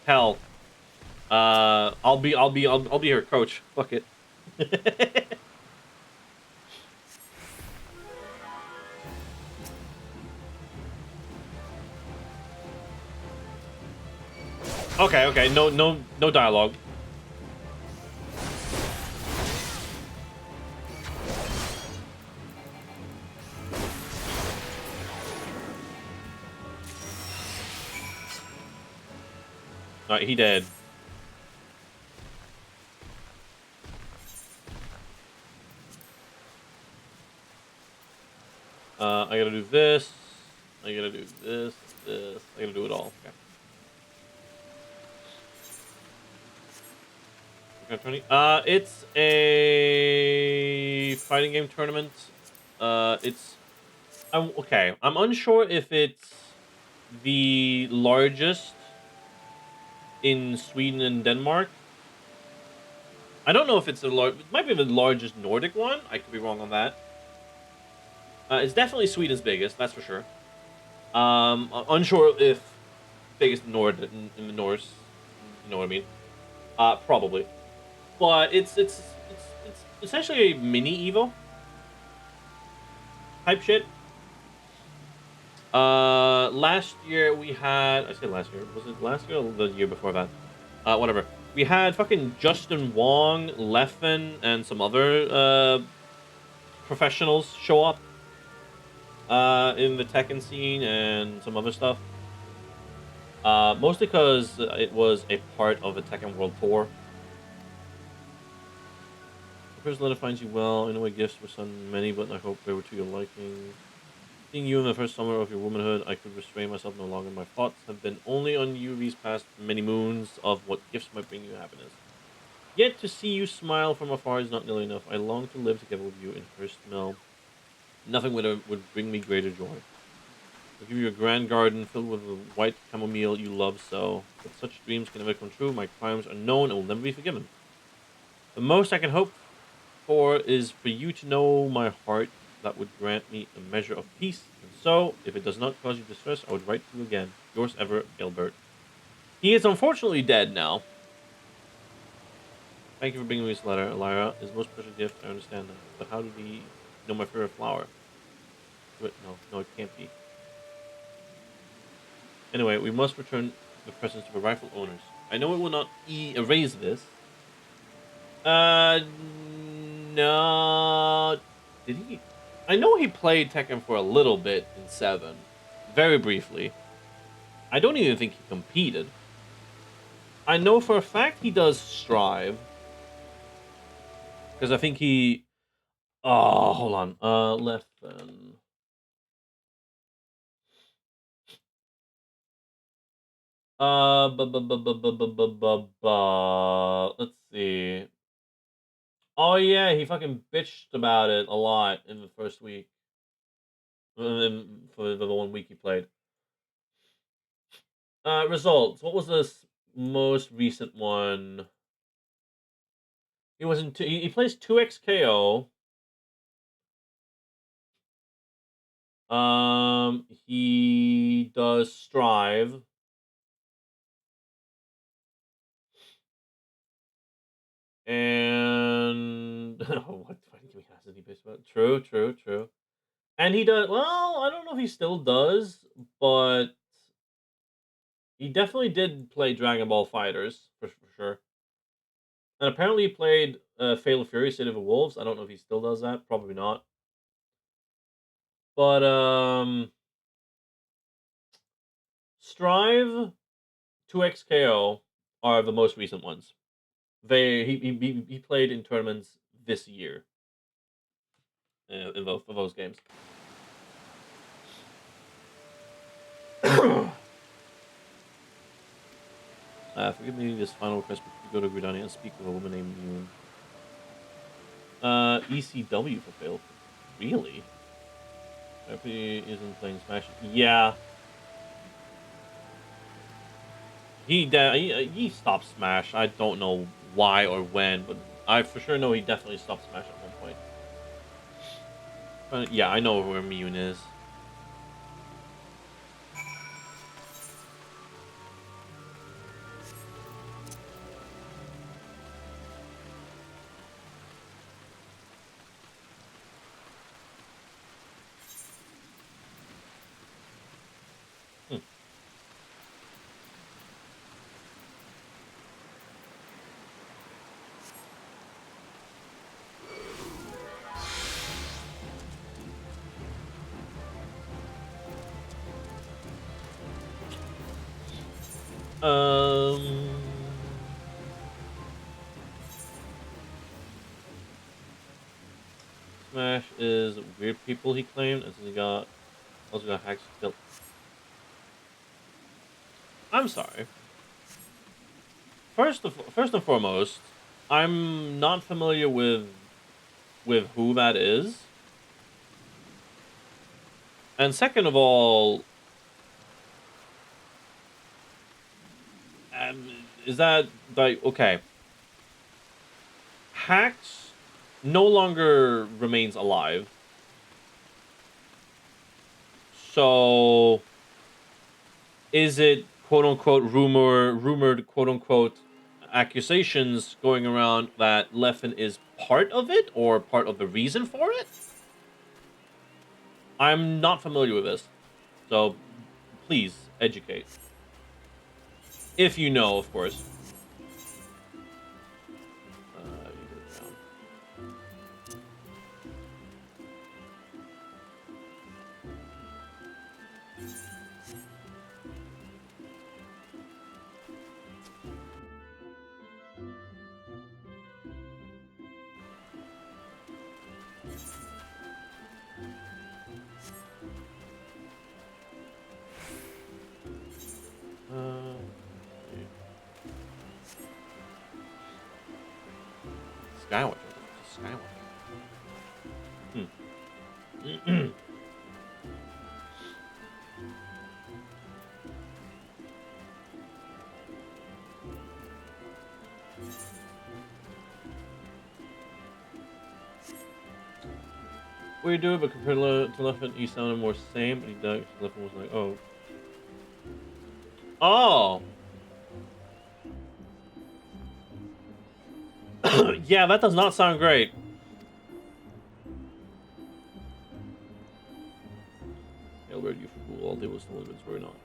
Hell. I'll be her coach. Fuck it. Okay. No dialogue. Alright, he dead. I gotta do this. I gotta do this. I gotta do it all. Okay. It's a fighting game tournament. I'm okay. I'm unsure if it's the largest in Sweden and Denmark. I don't know if it's it might be the largest Nordic one. I could be wrong on that. It's definitely Sweden's biggest, that's for sure. Unsure if biggest Nord in the Norse. You know what I mean? Probably. But it's essentially a mini Evo type shit. Last year we had. I say last year. Was it last year or the year before that? Whatever. We had fucking Justin Wong, Leffen, and some other professionals show up in the Tekken scene and some other stuff. Mostly because it was a part of the Tekken World Tour. The first letter finds you well. I know my gifts were sent many, but I hope they were to your liking. Seeing you in the first summer of your womanhood, I could restrain myself no longer. My thoughts have been only on you these past many moons of what gifts might bring you happiness. Yet to see you smile from afar is not nearly enough. I long to live together with you in Hurst Mill. Nothing would bring me greater joy. I'll give you a grand garden filled with the white chamomile you love so. But such dreams can never come true. My crimes are known and will never be forgiven. The most I can hope for is for you to know my heart that would grant me a measure of peace. And so, if it does not cause you distress, I would write to you again. Yours ever, Gilbert. He is unfortunately dead now. Thank you for bringing me this letter, Elira. His most precious gift, I understand that. But how did he know my favorite flower? Wait, no, it can't be. Anyway, we must return the presents to the rightful owners. I know it will not erase this. No. Did he? I know he played Tekken for a little bit in 7. Very briefly. I don't even think he competed. I know for a fact he does Strive. Because I think he. Oh, hold on. Leffen. Let's see. Oh yeah, he fucking bitched about it a lot in the first week. For the 1 week he played. Results. What was this most recent one? He was in he plays 2XKO. He does Strive. And what game hasn't he bitched about? True, true, true. And he does well, I don't know if he still does, but he definitely did play Dragon Ball Fighters for sure. And apparently he played Fatal Fury City of the Wolves. I don't know if he still does that. Probably not. But Strive 2XKO are the most recent ones. He played in tournaments this year in both of those games. Forgive me this final request, but could you go to Gridania and speak with a woman named Moon? ECW for fail. Really? Therapy isn't playing Smash. Yeah, he stopped Smash. I don't know why or when, but I for sure know he definitely stopped Smash at one point. Yeah, I know where Miyun is. Hmm. Um, Smash is weird people he claimed, and he got also got hacks killed. I'm sorry. First and foremost, I'm not familiar with who that is. And second of all, is that like okay? Hacks no longer remains alive, so is it quote unquote rumored quote unquote accusations going around that Leffen is part of it or part of the reason for it? I'm not familiar with this, so please educate if you know, of course. You go down. Let's see. Skywatcher. What the fuck is Skywatcher? Hmm. We do, but compared to Leffen, he sounded more same, but he died. Leffen was like, oh. Oh! Yeah, that does not sound great. Albert, you fool. All day was the limits were not.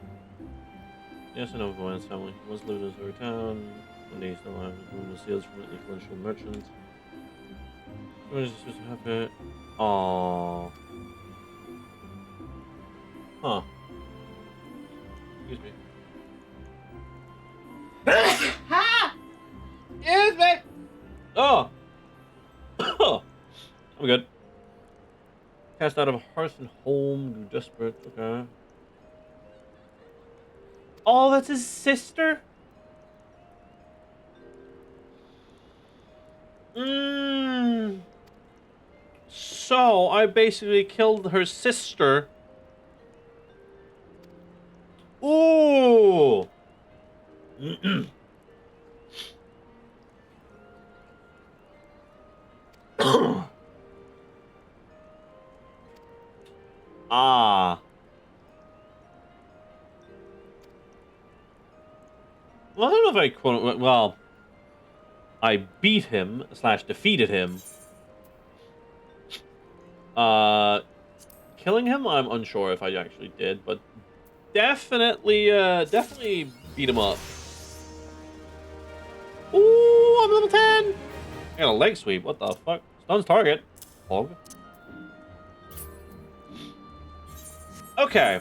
Yes, I know of Boyan's family. He once lived in his town. One day he still had room of sales from an influential merchant. When is this supposed to happen? Aww. Huh. Excuse me. Excuse me! Oh! I'm good. Cast out of hearth and home, grew desperate. Okay. Oh, that's his sister? Mm. So I basically killed her sister. Ooh. Ah. Well, I don't know if I quote. Well, I beat him slash defeated him. Uh, Killing him, I'm unsure if I actually did, but definitely beat him up. Ooh, I'm level 10. I got a leg sweep. What the fuck? Stuns target. Hog. Okay.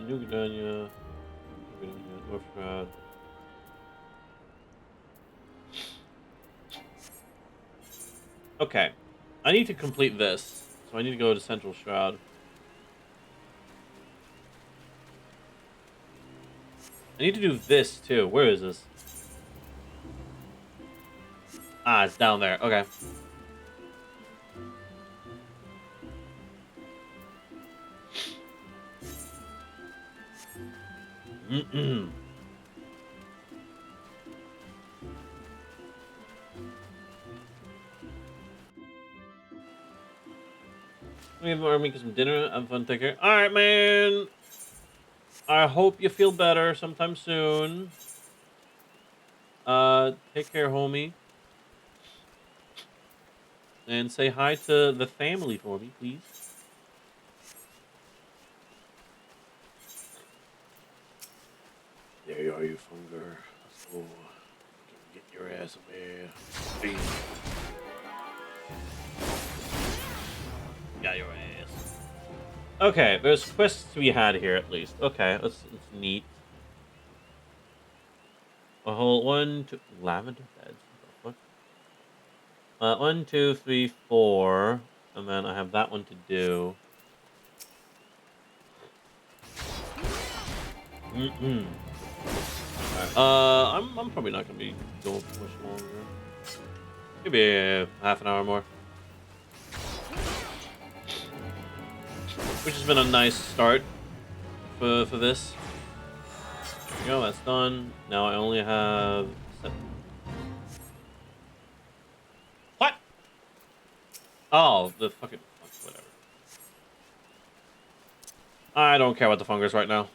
New Gdania, North Shroud. Okay. I need to complete this. So I need to go to Central Shroud. I need to do this too. Where is this? Ah, it's down there. Okay. We're making some dinner. Have fun. Take care. All right, man. I hope you feel better sometime soon. Take care, homie. And say hi to the family for me, please. There you are, you funger. Let's go. Get your ass up here. Bing. Got your ass. Okay, there's quests to be had here at least. Okay, that's neat. A whole one, two, lavender beds. What the fuck? 1, 2, 3, 4, and then I have that one to do. Alright, I'm probably not gonna be going for much longer. Maybe half an hour more. Which has been a nice start for this. There we go, that's done. Now I only have 7. What? Oh, the fucking whatever. I don't care about the fungus right now.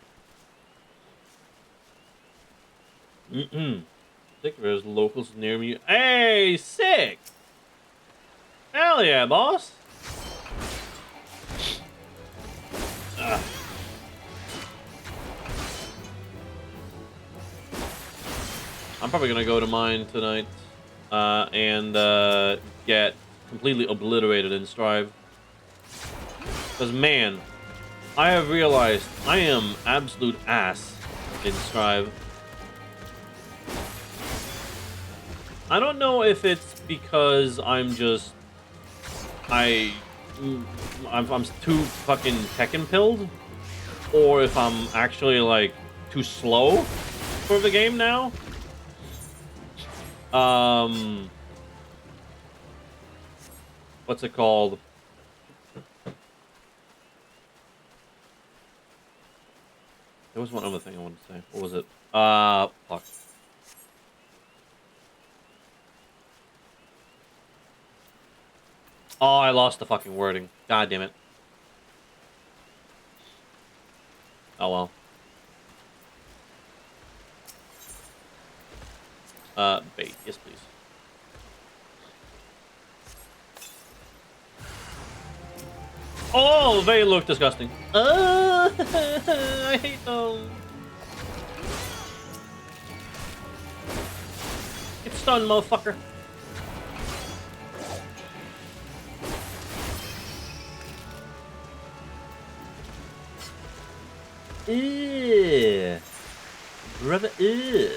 I think there's locals near me. Hey, sick! Hell yeah, boss! Ugh. I'm probably gonna go to mine tonight and get completely obliterated in Strive. Because, man, I have realized I am absolute ass in Strive. I don't know if it's because I'm just... I'm too fucking Tekken pilled, or if I'm actually, like, too slow for the game now. What's it called? There was one other thing I wanted to say. What was it? Fuck. Oh, I lost the fucking wording. God damn it. Oh well. Bait. Yes, please. Oh, they look disgusting. I hate them. Get stunned, motherfucker. Ew. Brother, ew.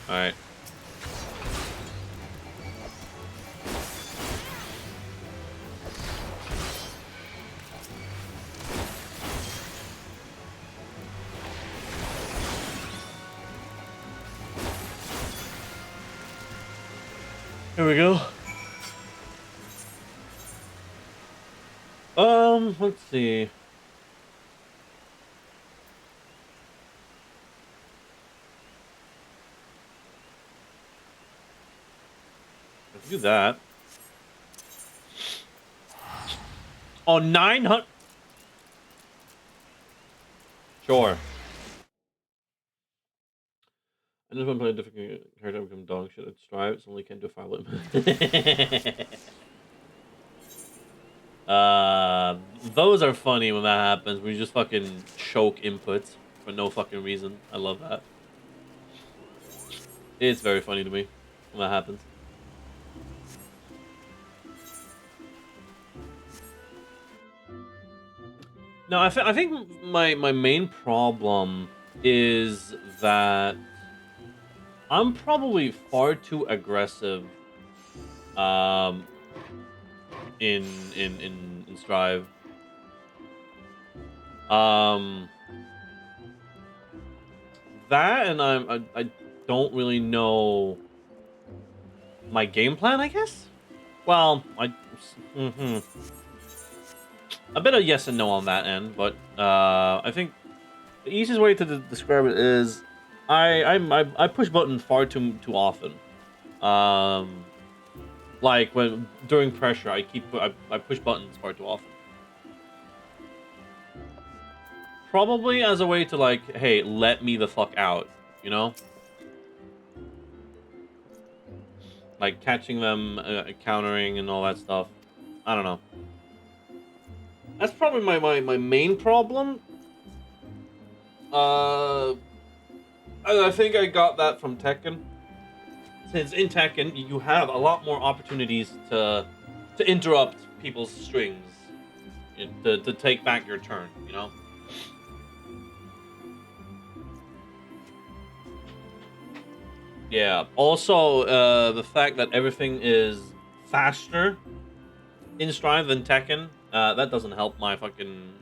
Alright. Here we go. Let's see. I can do that. Oh, 900. Sure. I just want to play a different character. Become dog shit at Strive. It's only can do 5 limit. Those are funny when that happens. We just fucking choke inputs for no fucking reason. I love that. It's very funny to me when that happens. No, I think my main problem is that I'm probably far too aggressive um in Strive. Um that and I don't really know my game plan, I guess. Well, mhm. A bit of yes and no on that end, but I think the easiest way to describe it is I push button far too often. Um, like when during pressure, I push buttons far too often. Probably as a way to like, hey, let me the fuck out, you know, like catching them, countering and all that stuff. I don't know. That's probably my main problem. Uh, I think I got that from Tekken. Since in Tekken you have a lot more opportunities to interrupt people's strings, to take back your turn, you know. Yeah. Also, the fact that everything is faster in Strive than Tekken, that doesn't help my fucking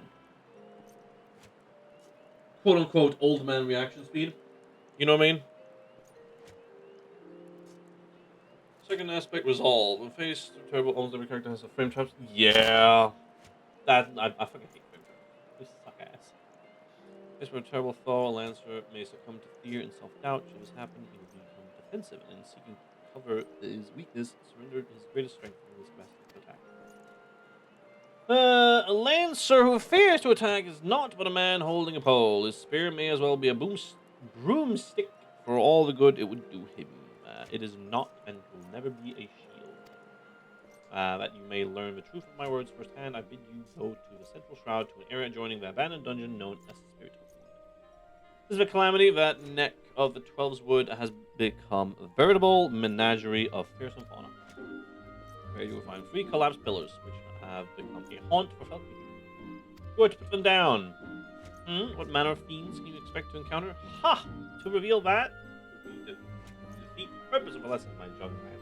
quote unquote old man reaction speed. You know what I mean? Second aspect resolve. When faced turbo, almost every character has a frame traps. Yeah, that I fucking hate frame traps. They suck ass. Faced with a terrible foe, a Lancer may succumb to fear and self-doubt. Should this happen, he will become defensive, and in seeking to cover his weakness, surrender his greatest strength and his capacity to attack. A Lancer who fears to attack is not but a man holding a pole. His spear may as well be a broomstick for all the good it would do him. It is not and will never be a shield. That you may learn the truth of my words firsthand, I bid you go to the central shroud to an area adjoining the abandoned dungeon known as the Spirit of Wood. This is a calamity. That neck of the Twelves Wood has become a veritable menagerie of fearsome fauna. Where you will find 3 collapsed pillars, which have become a haunt for fell creatures. Go to put them down. What manner of fiends can you expect to encounter? Ha! To reveal that, would be to defeat the purpose of a lesson, my young man.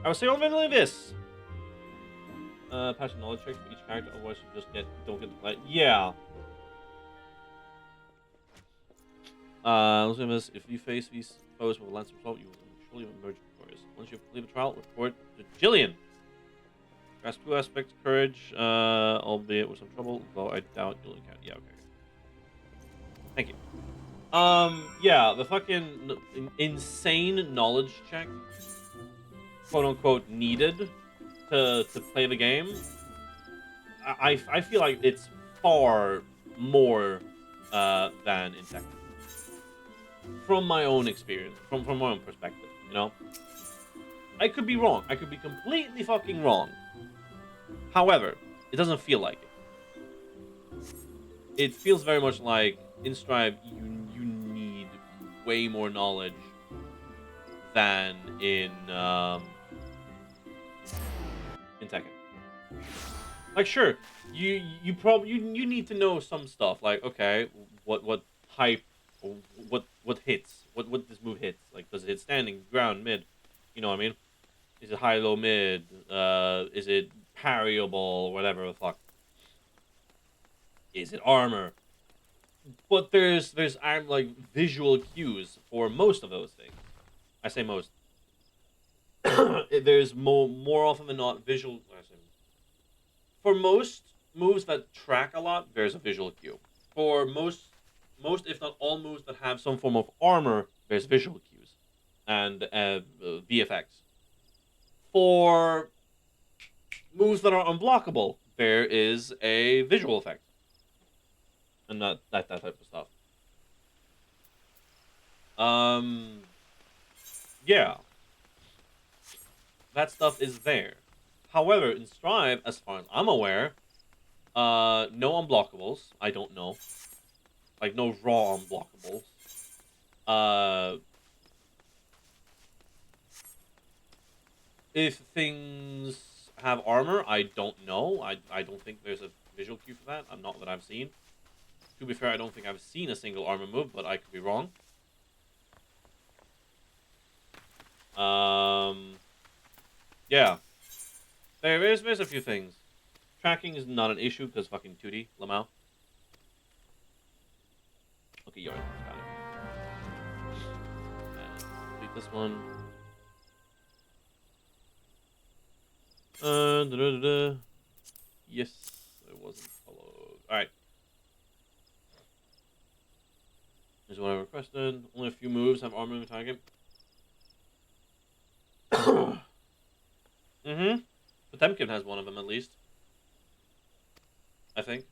I will say only this. Passion knowledge checks for each character, otherwise you just don't get to play. Yeah. Listen to this. If you face these foes with a lance of assault, you will surely emerge victorious. Once you complete the trial, report to Jillian. Grasp 2 aspects, courage, albeit with some trouble, though I doubt you'll encounter. Yeah, okay. Thank you. Yeah, the fucking insane knowledge check, quote unquote, needed to play the game. I feel like it's far more than in Tekken. From my own experience, from my own perspective, you know? I could be wrong. I could be completely fucking wrong. However, it doesn't feel like it. It feels very much like in Strive, you need way more knowledge than in Tekken. Like, sure, you probably you need to know some stuff. Like, okay, what type, what hits, what this move hits. Like, does it hit standing, ground, mid? You know what I mean? Is it high, low, mid? Is it parryable, whatever the fuck? Is it armor? But there's like visual cues for most of those things. I say most. there's more often than not visual. For most moves that track a lot, there's a visual cue. For most if not all moves that have some form of armor, there's visual cues and VFX. For moves that are unblockable, there is a visual effect, and that type of stuff. Um, yeah, that stuff is there. However, in Strive, as far as I'm aware, no unblockables. I don't know, like no raw unblockables. Uh, if things have armor, I don't know. I don't think there's a visual cue for that. Not that I've seen. To be fair, I don't think I've seen a single armor move, but I could be wrong. Um, yeah, there's a few things. Tracking is not an issue because fucking 2D Lamau. Okay, you're got it. Delete this one. Da-da-da-da. Yes, it wasn't followed. All right. Here's what I requested. Only a few moves have armor in the target. Mm-hmm. Potemkin has one of them at least. I think.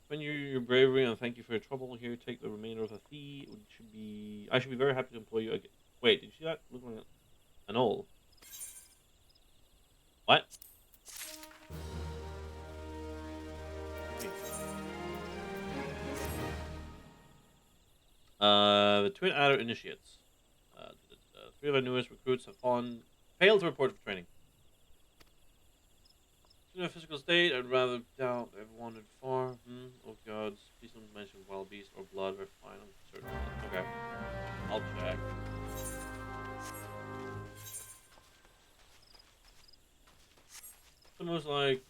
When your bravery and thank you for your trouble. Here, take the remainder of the fee. It should be. I should be very happy to employ you again. Wait, did you see that? Look like an old. What? The Twin Adder Initiates. Three of our newest recruits have failed to report for training. In their physical state, I'd rather doubt they've wandered far. Oh gods, please don't mention wild beast or blood. We're fine, I'm certain. Okay, I'll check. It's almost like,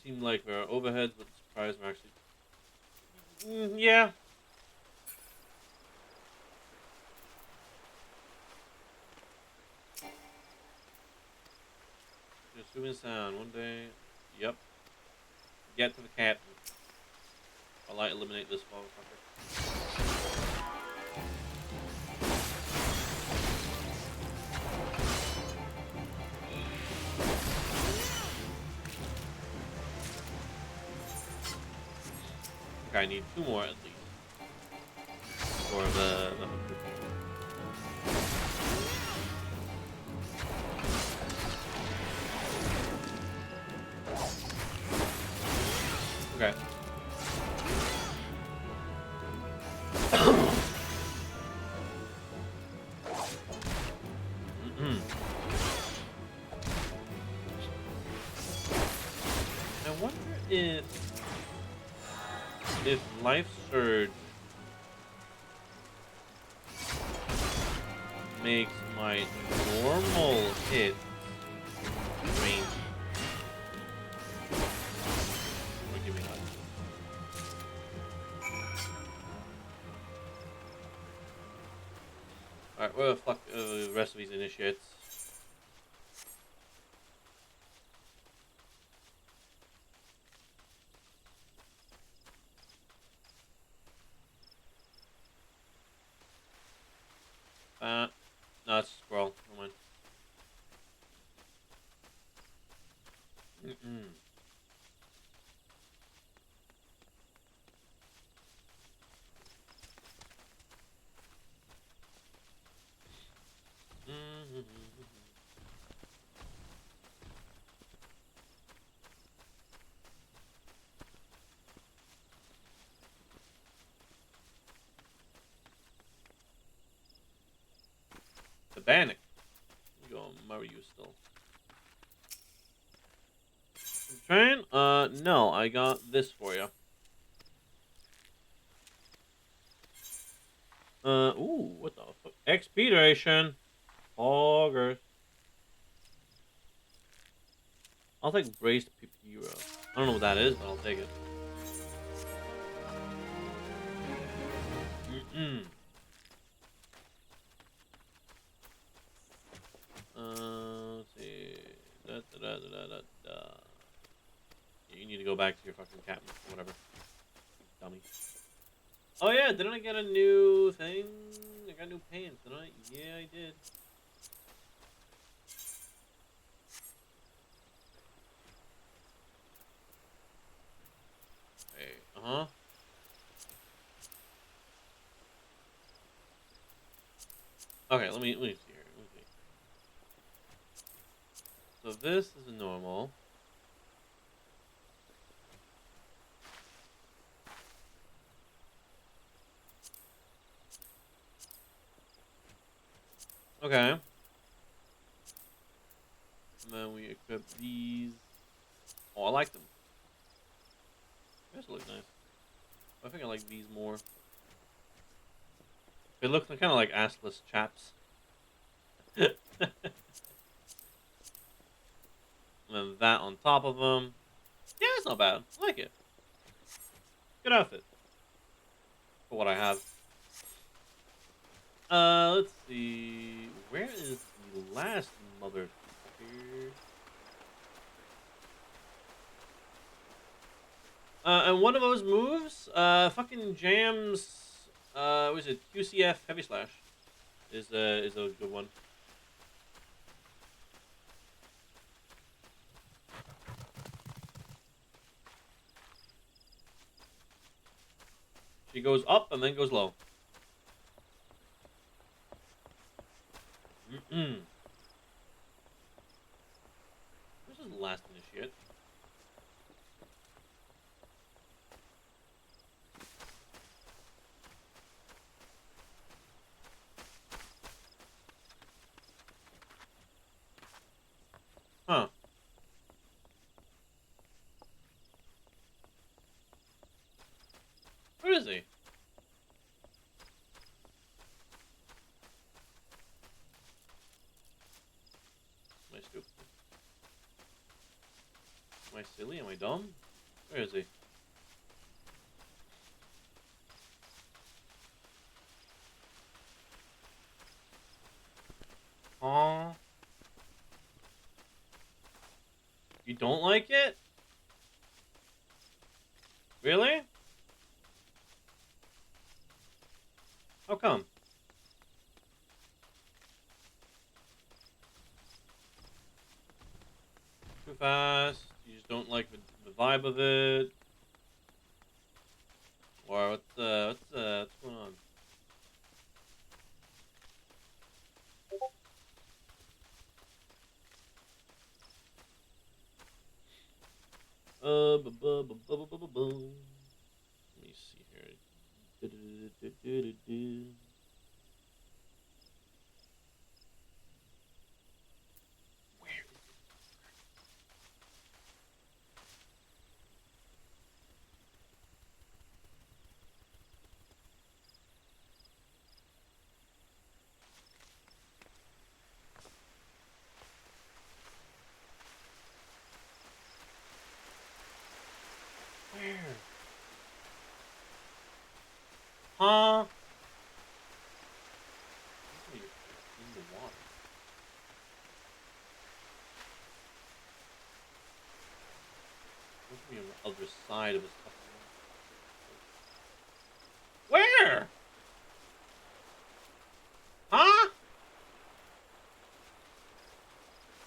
seemed like there are overheads, but surprise, we're actually. Yeah. Just zoom in sound. One day. Yep. Get to the captain. I'll eliminate this motherfucker. Okay, I need 2 more at least. For the okay. I wonder if Life Surge makes my normal hit range. Give me that. Alright, where the fuck the rest of these initiates? No, it's a scroll. Never mind. The Bannock. You go, Mario still. Train? No, I got this for you. Ooh, what the fuck? XP duration. Augers. I'll take braced Pipira. I don't know what that is, but I'll take it. go back to your fucking cat or whatever. Dummy. Oh yeah, didn't I get a new thing? I got new pants, didn't I? Yeah, I did. Hey, uh-huh. Okay, let me see here. Let me see. So this is a normal. Okay. And then we equip these. Oh, I like them. These look nice. I think I like these more. They look kind of like assless chaps. And then that on top of them. Yeah, it's not bad. I like it. Good outfit for what I have. Let's see. Where is the last motherfucker? And one of those moves, fucking jams. Was it QCF Heavy Slash? Is a good one. She goes up and then goes low. Mm-mm. This is the last initiate. Huh. Where is he? Am I stupid? Am I silly? Am I dumb? Where is he? Aw. You don't like it? Really? How come? Too fast? You just don't like the vibe of it? Or what's going on? Let me see here. Du-du-du-du-du-du-du. Where is it? Where? Huh? You're in the water. Supposed to be on the other side of this fucking water. Where? Huh?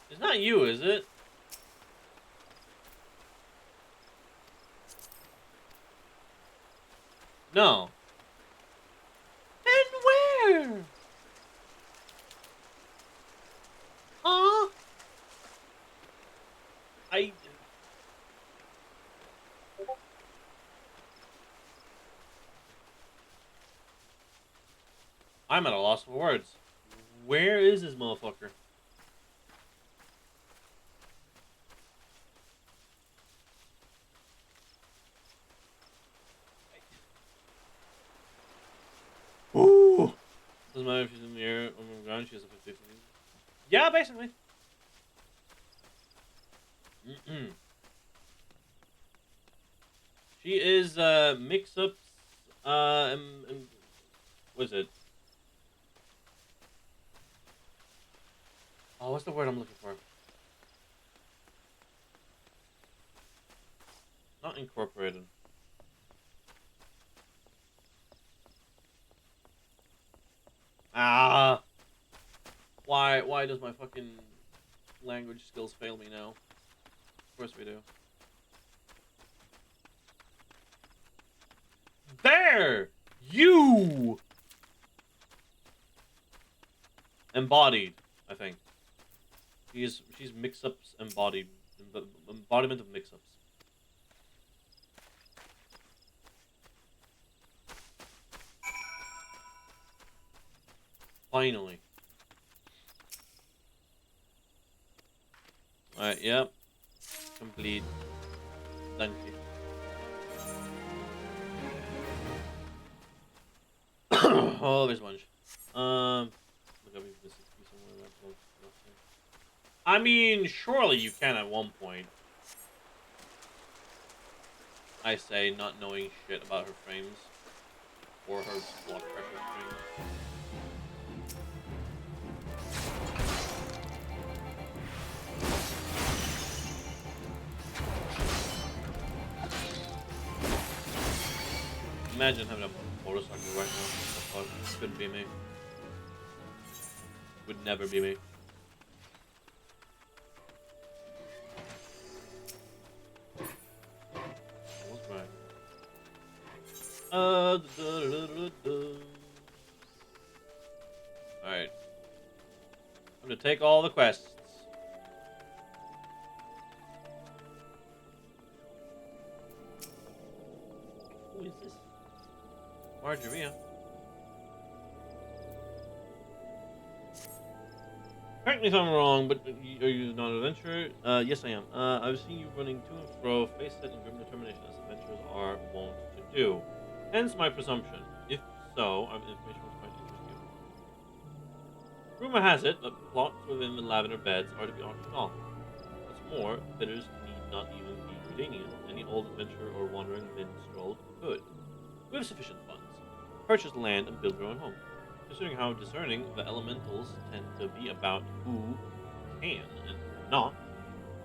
It's not you, is it? No. Then where? Huh? I. I'm at a loss for words. Where is this motherfucker? Ooh. Doesn't matter if she's in the air or on the ground. She has a 50. Yeah, basically. Mm-mm. She is mix-ups. What is it? Oh, what's the word I'm looking for? Not incorporated. Ah! Why does my fucking language skills fail me now? Of course we do. There! You! Embodied, I think. She's mix-ups embodied. Embodiment of mix-ups. Finally. Alright, yep. Complete. Thank you. Oh, there's lunch. Look up if this is somewhere that close. I mean, surely you can at one point. I say, not knowing shit about her frames. Or her blood pressure frames. Imagine having a motorcycle right now. That couldn't be me. Would never be me. Almost right. Alright. I'm gonna take all the quests. Who is this? Margarita. Correct me if I'm wrong, but are you not an adventurer? Yes, I am. I've seen you running to and fro, face set in grim determination, as adventurers are wont to do. Hence my presumption. If so, I have information which might interest you. Rumor has it that plots within the lavender beds are to be auctioned off. What's more, bidders need not even be Gridanian. Any old adventurer or wandering minstrel could. We have sufficient funds. Purchase land and build your own home. Considering how discerning the elementals tend to be about who can and not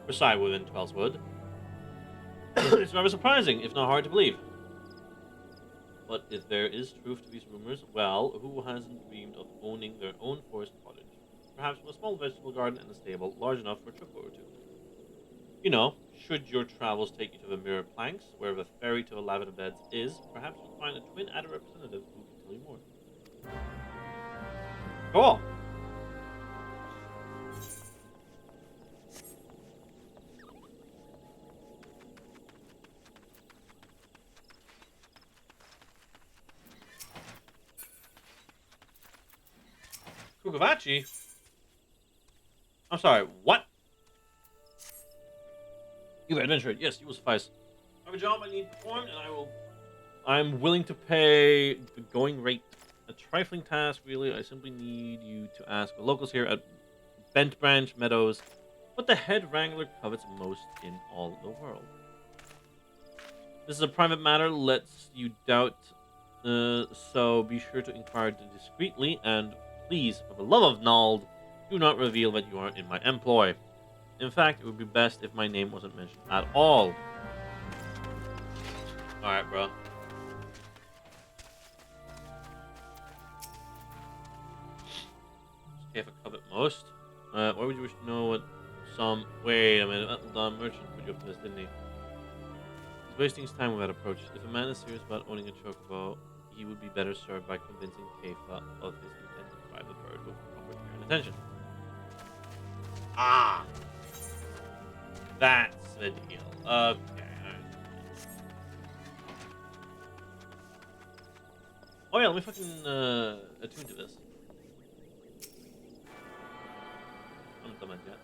reside within Twellswood, it's rather surprising, if not hard to believe. But if there is truth to these rumors, well, who hasn't dreamed of owning their own forest cottage? Perhaps with a small vegetable garden and a stable large enough for a choco or two. You know, should your travels take you to the Mirror Planks, where the ferry to the Lavender Beds is, perhaps you'll find a twin adder representative who can tell you more. Cool. Kukavachi? I'm sorry, what? You adventured. Yes, you will suffice. I have a job I need performed, and I'm willing to pay the going rate. A trifling task, really. I simply need you to ask the locals here at Bent Branch Meadows what the head wrangler covets most in all the world. This is a private matter, lets you doubt, so be sure to inquire discreetly, and please, for the love of Nald, do not reveal that you are in my employ. In fact, it would be best if my name wasn't mentioned at all. Alright, bro. Okay, if I covet most. Why would you wish to know what some... Wait a minute, the merchant put you up to this, didn't he? He's wasting his time with that approach. If a man is serious about owning a chocobo, he would be better served by convincing Keifa of his intent to buy the bird with proper care and attention. Ah! That's the deal. Okay. Oh yeah, let me fucking attune to this. I'm not done yet.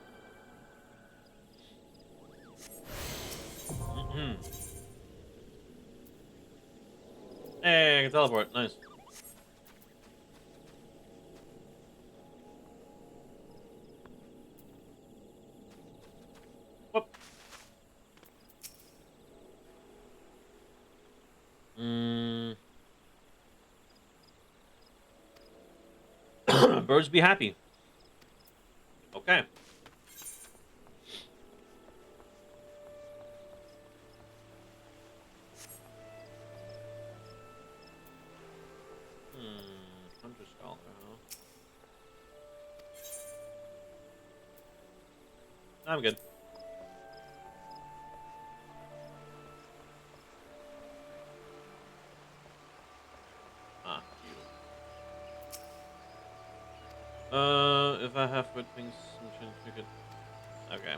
Hey, I can teleport. Nice. Whoop. Birds be happy. Okay. skull arrow. I'm good. Ah, you. If I have red things, I'm trying to figure. Okay.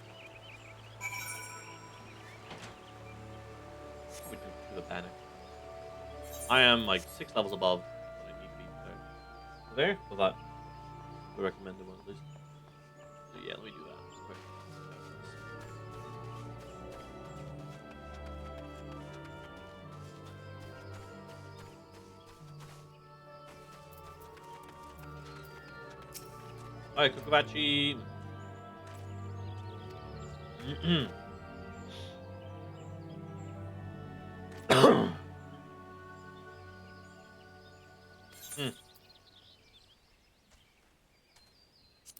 We do the panic. I am like 6 levels above what I need to be there. So that the recommended one at least. So yeah, let me do that. Quick. Alright, Kukubachi.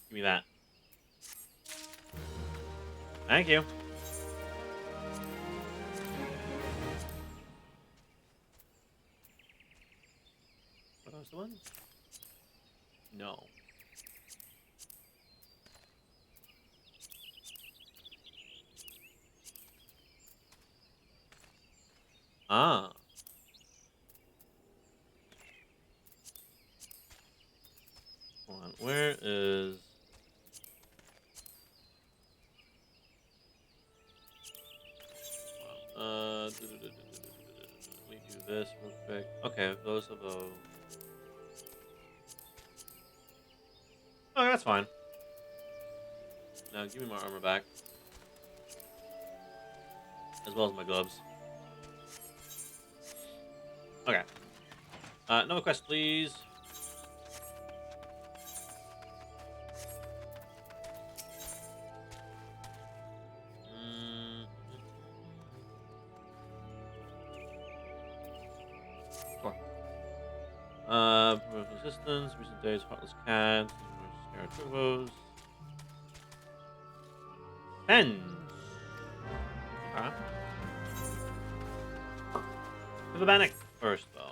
Give me that. Thank you. What was the one? No. Ah. Hold on. Where is... Let me do this real quick. Okay, those are the... Oh, that's fine. Now give me my armor back. As well as my gloves. Okay. No quest, please. Mm, sure. Promote resistance, recent days, heartless cats, scare turbos. Pens. Okay. To the Bannock first, though.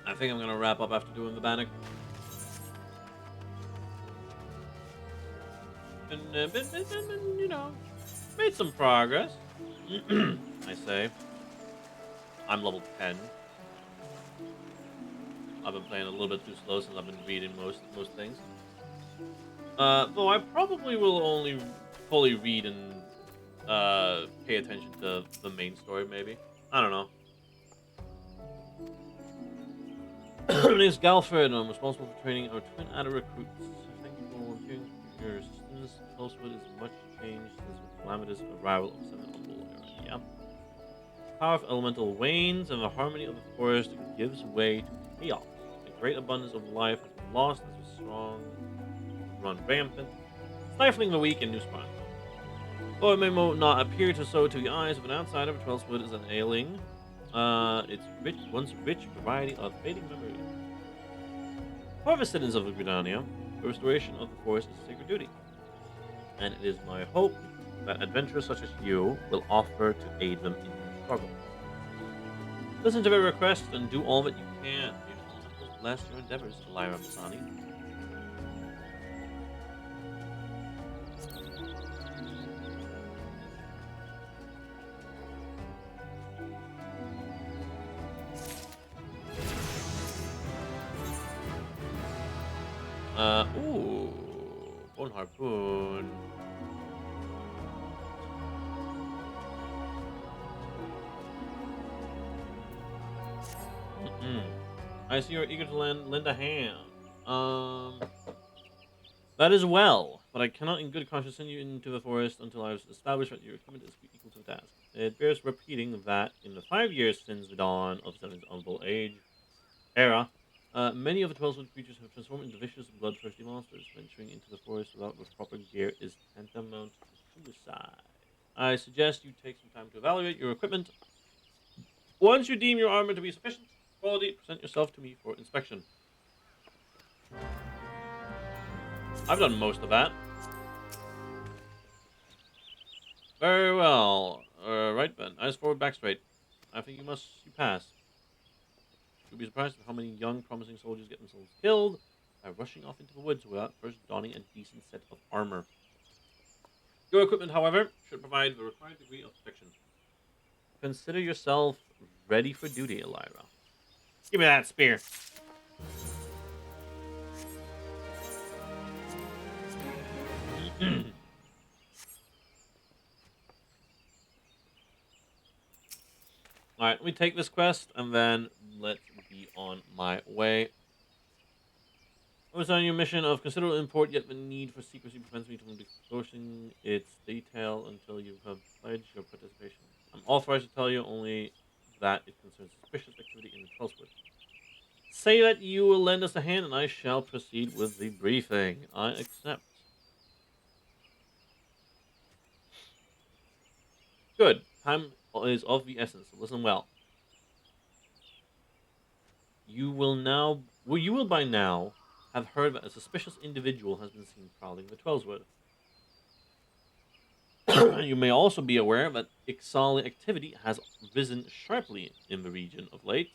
I think I'm gonna wrap up after doing the Bannock. And, you know, made some progress. I say. I'm level 10. I've been playing a little bit too slow since I've been reading most things. Though I probably will only fully read and pay attention to the main story, maybe. I don't know. My name is Galfred, and I'm responsible for training our twin adder recruits. Thank you for volunteering for your assistance. Tulswood is much changed since the calamitous arrival of Seven on Bull era. Yeah. The power of elemental wanes, and the harmony of the forest gives way to chaos. A great abundance of life has been lost as the strong run rampant, stifling the weak and new spawn. Though it may not appear to so to the eyes of an outsider, Twelvewood is an ailing. Its once rich variety of fading memories. For the citizens of Gridania, the restoration of the forest is a sacred duty, and it is my hope that adventurers such as you will offer to aid them in their struggle. Listen to their requests and do all that you can. Bless your endeavors, Lyra Masani. Ooh, Bone Harpoon. I see you're eager to lend a hand. That is well, but I cannot in good conscience send you into the forest until I've established that your equipment is equal to the task. It bears repeating that in the 5 years since the dawn of Seven's Honorable Age era, many of the 12-foot creatures have transformed into vicious, bloodthirsty monsters. Venturing into the forest without the proper gear is tantamount to suicide. I suggest you take some time to evaluate your equipment. Once you deem your armor to be sufficient quality, present yourself to me for inspection. I've done most of that. Very well. Right then. Eyes forward, back straight. I think you pass. You'll be surprised at how many young, promising soldiers get themselves killed by rushing off into the woods without first donning a decent set of armor. Your equipment, however, should provide the required degree of protection. Consider yourself ready for duty, Elira. Give me that spear. Alright, let me take this quest and then let's be on my way. I was on your mission of considerable import, yet the need for secrecy prevents me from disclosing its detail until you have pledged your participation. I'm authorized to tell you only that it concerns suspicious activity in the Trellswood. Say that you will lend us a hand, and I shall proceed with the briefing. I accept. Good. Time is of the essence, so listen well. You will by now have heard that a suspicious individual has been seen prowling the Trellswood. You may also be aware that Ixali activity has risen sharply in the region of late.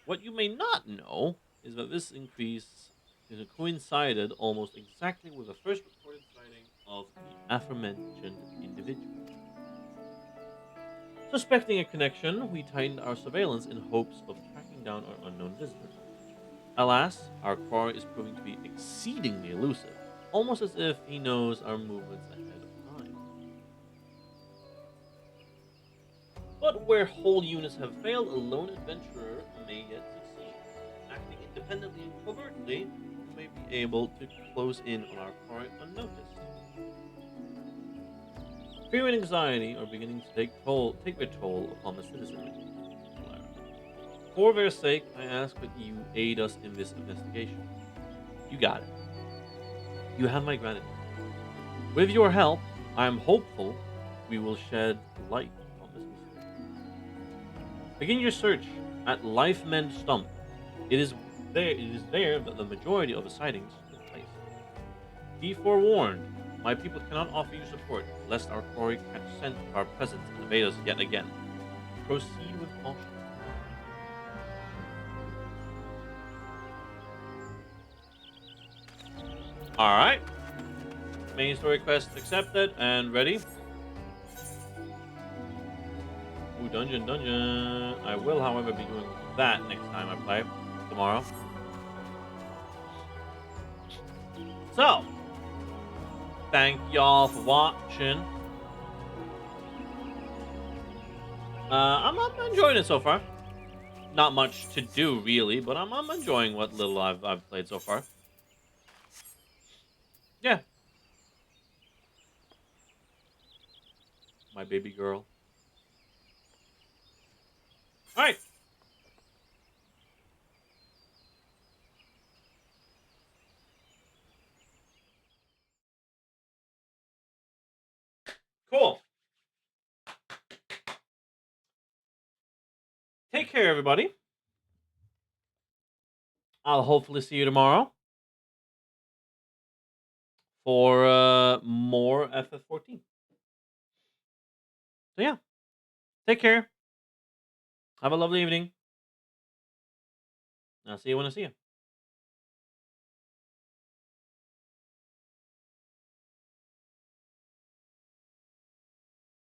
What you may not know is that this increase is coincided almost exactly with the first reported sighting of the aforementioned individual. Suspecting a connection, we tightened our surveillance in hopes of tracking down our unknown visitor. Alas, our quarry is proving to be exceedingly elusive, almost as if he knows our movements ahead of time. But where whole units have failed, a lone adventurer may yet succeed. Acting independently and covertly, you may be able to close in on our quarry unnoticed. Fear and anxiety are beginning to take their toll upon the citizenry. For their sake, I ask that you aid us in this investigation. You got it. You have my gratitude. With your help, I am hopeful we will shed light on this mystery. Begin your search at Life Mend Stump. It is there that the majority of the sightings took place. Be forewarned, my people cannot offer you support, lest our quarry catch scent of our presence and evade us yet again. Proceed with caution. Alright. Main story quest accepted and ready. Ooh, dungeon. I will, however, be doing that next time I play. Tomorrow. So, thank y'all for watching. I'm enjoying it so far. Not much to do, really, but I'm enjoying what little I've played so far. Yeah, my baby girl. Alright, cool. Take care, everybody. I'll hopefully see you tomorrow for more FF14. So yeah, take care. Have a lovely evening. I'll see you when I see you.